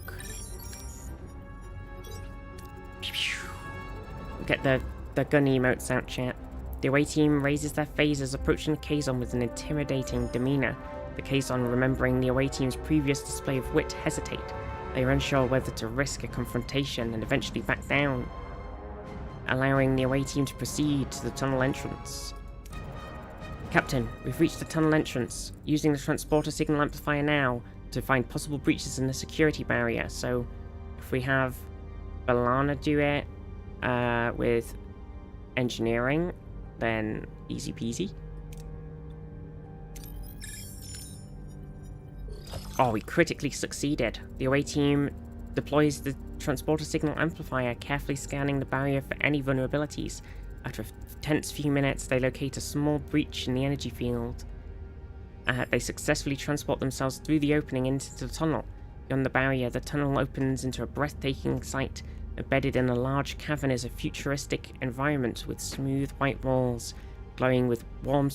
Get the gun emotes out, chat. The away team raises their phasers, approaching the Kazon with an intimidating demeanor. The Kazon, remembering the away team's previous display of wit, hesitate. They are unsure whether to risk a confrontation and eventually back down, allowing the away team to proceed to the tunnel entrance. Captain, we've reached the tunnel entrance, using the transporter signal amplifier now to find possible breaches in the security barrier. So, if we have B'Elanna do it with engineering, then easy peasy. Oh, we critically succeeded. The away team deploys the transporter signal amplifier, carefully scanning the barrier for any vulnerabilities. After a tense few minutes, they locate a small breach in the energy field. They successfully transport themselves through the opening into the tunnel. Beyond the barrier, the tunnel opens into a breathtaking sight. Embedded in a large cavern is a futuristic environment with smooth white walls, glowing with warm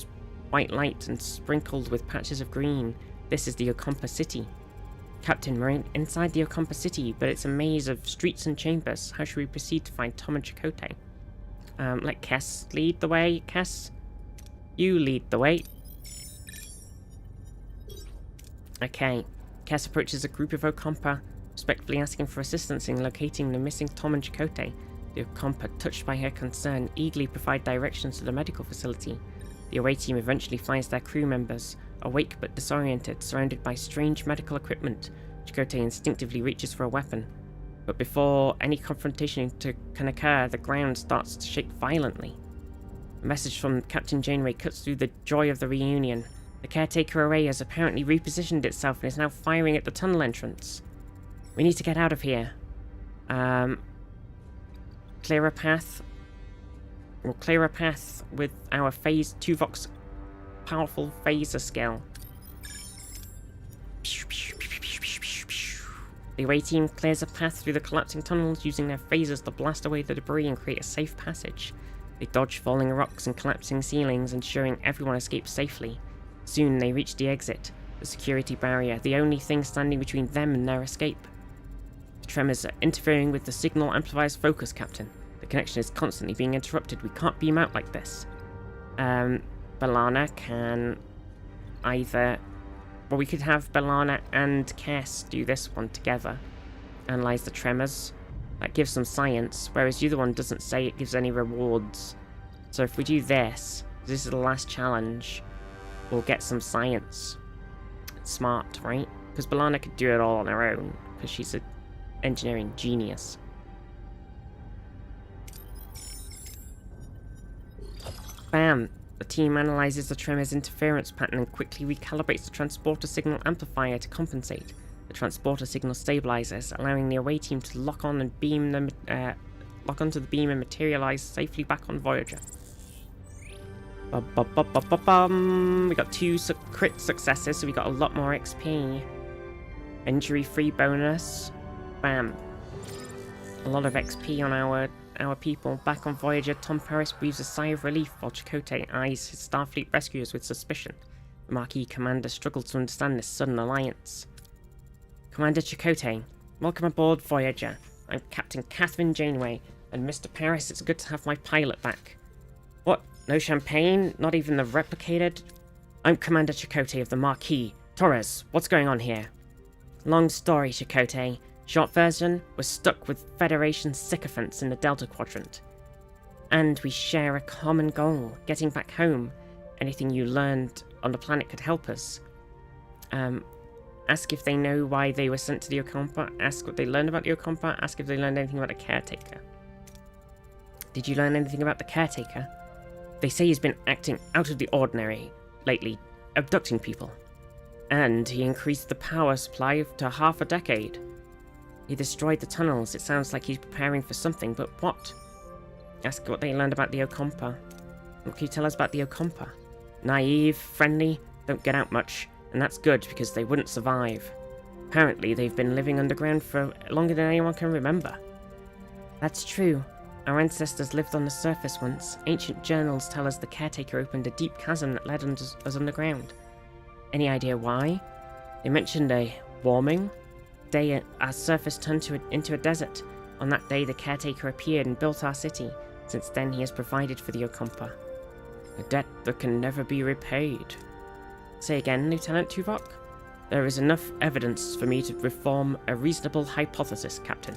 white light and sprinkled with patches of green. This is the Okompa City. Captain, we're inside the Okompa City, but it's a maze of streets and chambers. How should we proceed to find Tom and Chakotay? Let Kess lead the way. Kess, you lead the way. Okay. Kess approaches a group of Okompa, respectfully asking for assistance in locating the missing Tom and Chakotay. The Okompa, touched by her concern, eagerly provide directions to the medical facility. The away team eventually finds their crew members, awake but disoriented, surrounded by strange medical equipment. Chakotay instinctively reaches for a weapon. But before any confrontation can occur, the ground starts to shake violently. A message from Captain Janeway cuts through the joy of the reunion. The caretaker array has apparently repositioned itself and is now firing at the tunnel entrance. We need to get out of here. Clear a path. We'll clear a path with our phase Tuvok's powerful phaser skill. The away team clears a path through the collapsing tunnels using their phasers to blast away the debris and create a safe passage. They dodge falling rocks and collapsing ceilings, ensuring everyone escapes safely. Soon they reach the exit, the security barrier, the only thing standing between them and their escape. The tremors are interfering with the signal amplifier's focus, Captain. The connection is constantly being interrupted. We can't beam out like this. B'Elanna can either... Well, we could have B'Elanna and Kess do this one together. Analyze the tremors. That gives some science, whereas the other one doesn't say it gives any rewards. So if we do this is the last challenge, we'll get some science. It's smart, right? Because B'Elanna could do it all on her own, because she's an engineering genius. Bam! The team analyzes the tremor's interference pattern and quickly recalibrates the transporter signal amplifier to compensate. The transporter signal stabilizes, allowing the away team to lock on and beam them, lock onto the beam and materialize safely back on Voyager. We got 2 crit successes, so we got a lot more XP. Injury-free bonus. Bam. A lot of XP on our people. Back on Voyager, Tom Paris breathes a sigh of relief while Chakotay eyes his Starfleet rescuers with suspicion. The Marquis commander struggles to understand this sudden alliance. Commander Chakotay, welcome aboard Voyager. I'm Captain Catherine Janeway, and Mr. Paris, it's good to have my pilot back. What? No champagne? Not even the replicated? I'm Commander Chakotay of the Marquis. Torres, what's going on here? Long story, Chakotay. Short version, we're stuck with Federation sycophants in the Delta Quadrant. And we share a common goal, getting back home. Anything you learned on the planet could help us. Ask if they know why they were sent to the Ocampa. Ask what they learned about the Ocampa. Ask if they learned anything about the Caretaker. Did you learn anything about the Caretaker? They say he's been acting out of the ordinary lately, abducting people. And he increased the power supply to half a decade. He destroyed the tunnels. It sounds like he's preparing for something, but what? Ask what they learned about the Ocampa. What can you tell us about the Ocampa? Naive, friendly, don't get out much, and that's good because they wouldn't survive. Apparently, they've been living underground for longer than anyone can remember. That's true. Our ancestors lived on the surface once. Ancient journals tell us the Caretaker opened a deep chasm that led us underground. Any idea why? They mentioned a warming day. Our surface turned into a desert. On that day, the Caretaker appeared and built our city. Since then, he has provided for the Ocampa. A debt that can never be repaid. Say again, Lieutenant Tuvok? There is enough evidence for me to reform a reasonable hypothesis, Captain.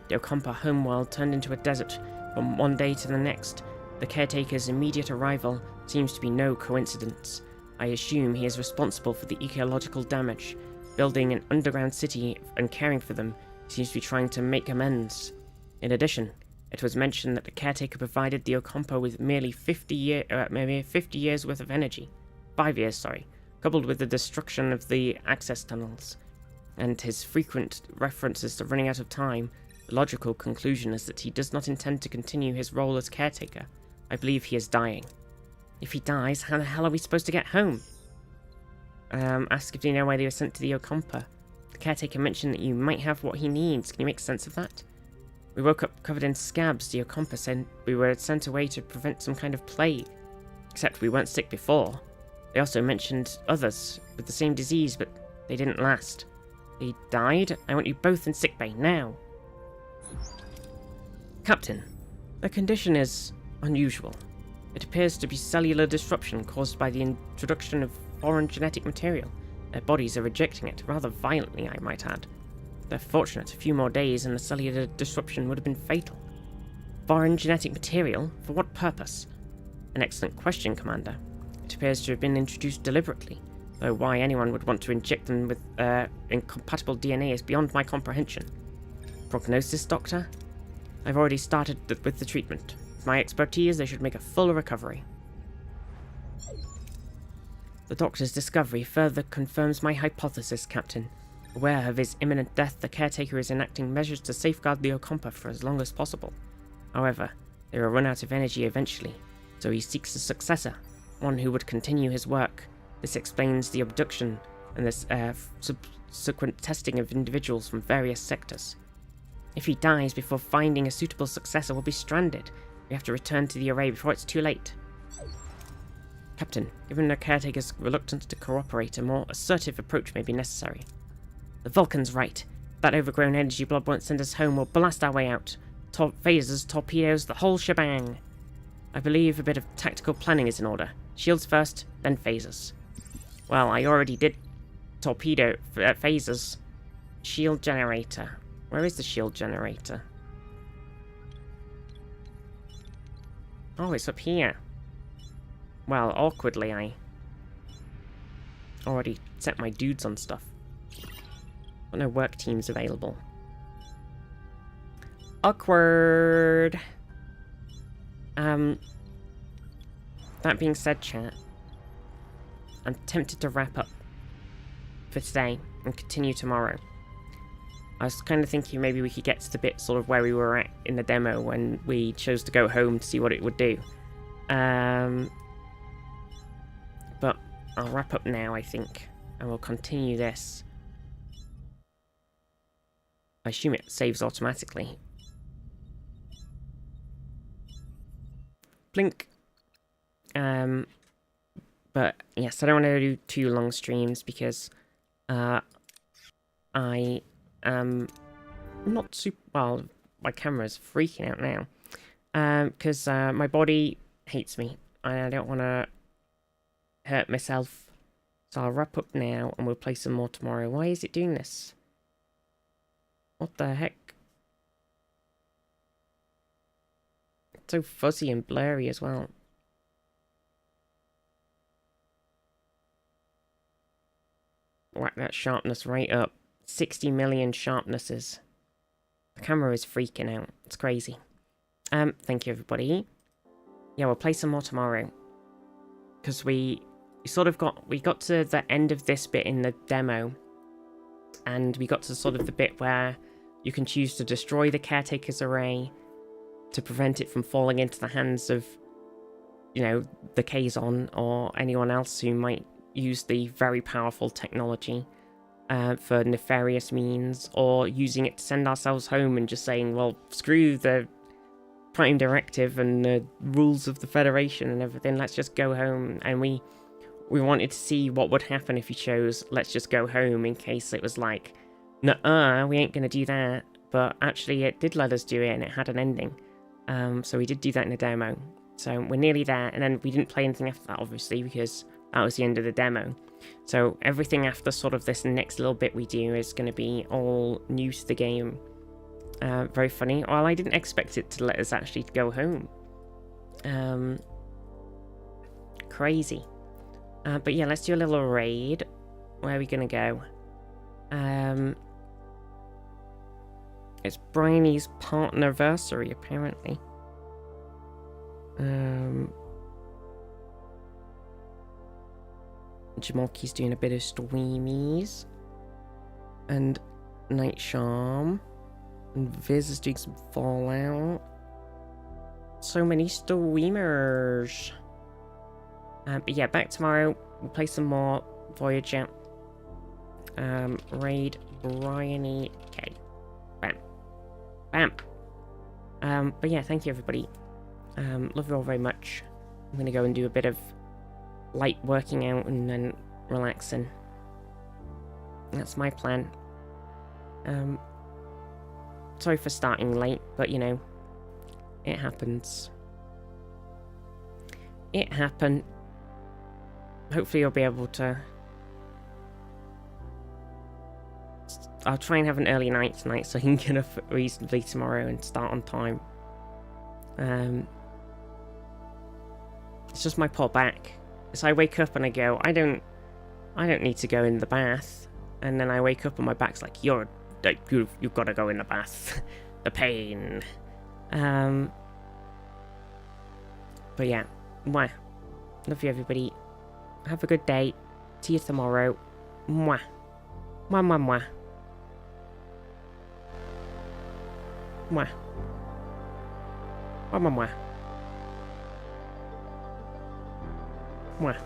The Ocampa homeworld turned into a desert from one day to the next. The Caretaker's immediate arrival seems to be no coincidence. I assume he is responsible for the ecological damage. Building an underground city and caring for them seems to be trying to make amends. In addition, it was mentioned that the Caretaker provided the Ocampa with merely 50 years worth of energy. 5 years, sorry. Coupled with the destruction of the access tunnels. And his frequent references to running out of time, the logical conclusion is that he does not intend to continue his role as Caretaker. I believe he is dying. If he dies, how the hell are we supposed to get home? Ask if they know why they were sent to the Ocampa. The Caretaker mentioned that you might have what he needs. Can you make sense of that? We woke up covered in scabs. The Ocampa said we were sent away to prevent some kind of plague. Except we weren't sick before. They also mentioned others with the same disease, but they didn't last. They died? I want you both in sickbay, now. Captain, the condition is unusual. It appears to be cellular disruption caused by the introduction of foreign genetic material. Their bodies are rejecting it, rather violently, I might add. If they're fortunate, a few more days and the cellular disruption would have been fatal. Foreign genetic material? For what purpose? An excellent question, Commander. It appears to have been introduced deliberately, though why anyone would want to inject them with incompatible DNA is beyond my comprehension. Prognosis, Doctor? I've already started with the treatment. With my expertise, they should make a full recovery. The Doctor's discovery further confirms my hypothesis, Captain. Aware of his imminent death, the Caretaker is enacting measures to safeguard the Ocampa for as long as possible. However, they will run out of energy eventually, so he seeks a successor, one who would continue his work. This explains the abduction and the subsequent testing of individuals from various sectors. If he dies before finding a suitable successor, we'll be stranded. We have to return to the array before it's too late. Captain, given the Caretaker's reluctance to cooperate, a more assertive approach may be necessary. The Vulcan's right. That overgrown energy blob won't send us home. We'll blast our way out. Phasers, torpedoes, the whole shebang. I believe a bit of tactical planning is in order. Shields first, then phasers. Well, I already did torpedo phasers. Shield generator. Where is the shield generator? Oh, it's up here. Well, awkwardly, I already set my dudes on stuff. Got no work teams available. Awkward. That being said, chat, I'm tempted to wrap up for today and continue tomorrow. I was kind of thinking maybe we could get to the bit sort of where we were at in the demo when we chose to go home to see what it would do. But I'll wrap up now, I think, and we'll continue this I assume it saves automatically. Blink. But yes, I don't want to do 2 long streams because I am not super well. My camera's freaking out now because my body hates me and I don't want to hurt myself. So I'll wrap up now and we'll play some more tomorrow. Why is it doing this? What the heck? It's so fuzzy and blurry as well. Whack that sharpness right up. 60 million sharpnesses. The camera is freaking out. It's crazy. Thank you everybody. Yeah, we'll play some more tomorrow. Because we got to the end of this bit in the demo. And we got to sort of the bit where you can choose to destroy the Caretaker's array to prevent it from falling into the hands of, you know, the Kazon or anyone else who might use the very powerful technology for nefarious means, or using it to send ourselves home and just saying, well, screw the Prime Directive and the rules of the Federation and everything, let's just go home. And we wanted to see what would happen if you chose let's just go home, in case it was like, nuh-uh, we ain't gonna do that. But actually it did let us do it and it had an ending. So we did do that in the demo. So we're nearly there, and then we didn't play anything after that, obviously, because that was the end of the demo. So everything after sort of this next little bit we do is going to be all new to the game. Very funny. Well, I didn't expect it to let us actually go home. Crazy. But yeah, let's do a little raid. Where are we going to go? It's Bryony's partnerversary, apparently. Jamalki's doing a bit of streamies. And Night Charm. And Viz is doing some Fallout. So many streamers. But yeah, back tomorrow. We'll play some more Voyager. Raid Bryony. Okay. Bam. Bam. But yeah, thank you everybody. Love you all very much. I'm gonna go and do a bit of light working out and then relaxing. That's my plan. Sorry for starting late, but you know, it happens. It happened. Hopefully you'll be able to... I'll try and have an early night tonight so I can get up reasonably tomorrow and start on time. It's just my poor back. So I wake up and I go, I don't need to go in the bath. And then I wake up and my back's like, you've got to go in the bath. The pain. But yeah, mwah. Love you everybody. Have a good day. See you tomorrow. Mwah. Mwah, mwah, mwah. Mwah. Mwah, mwah, mwah. Mwah.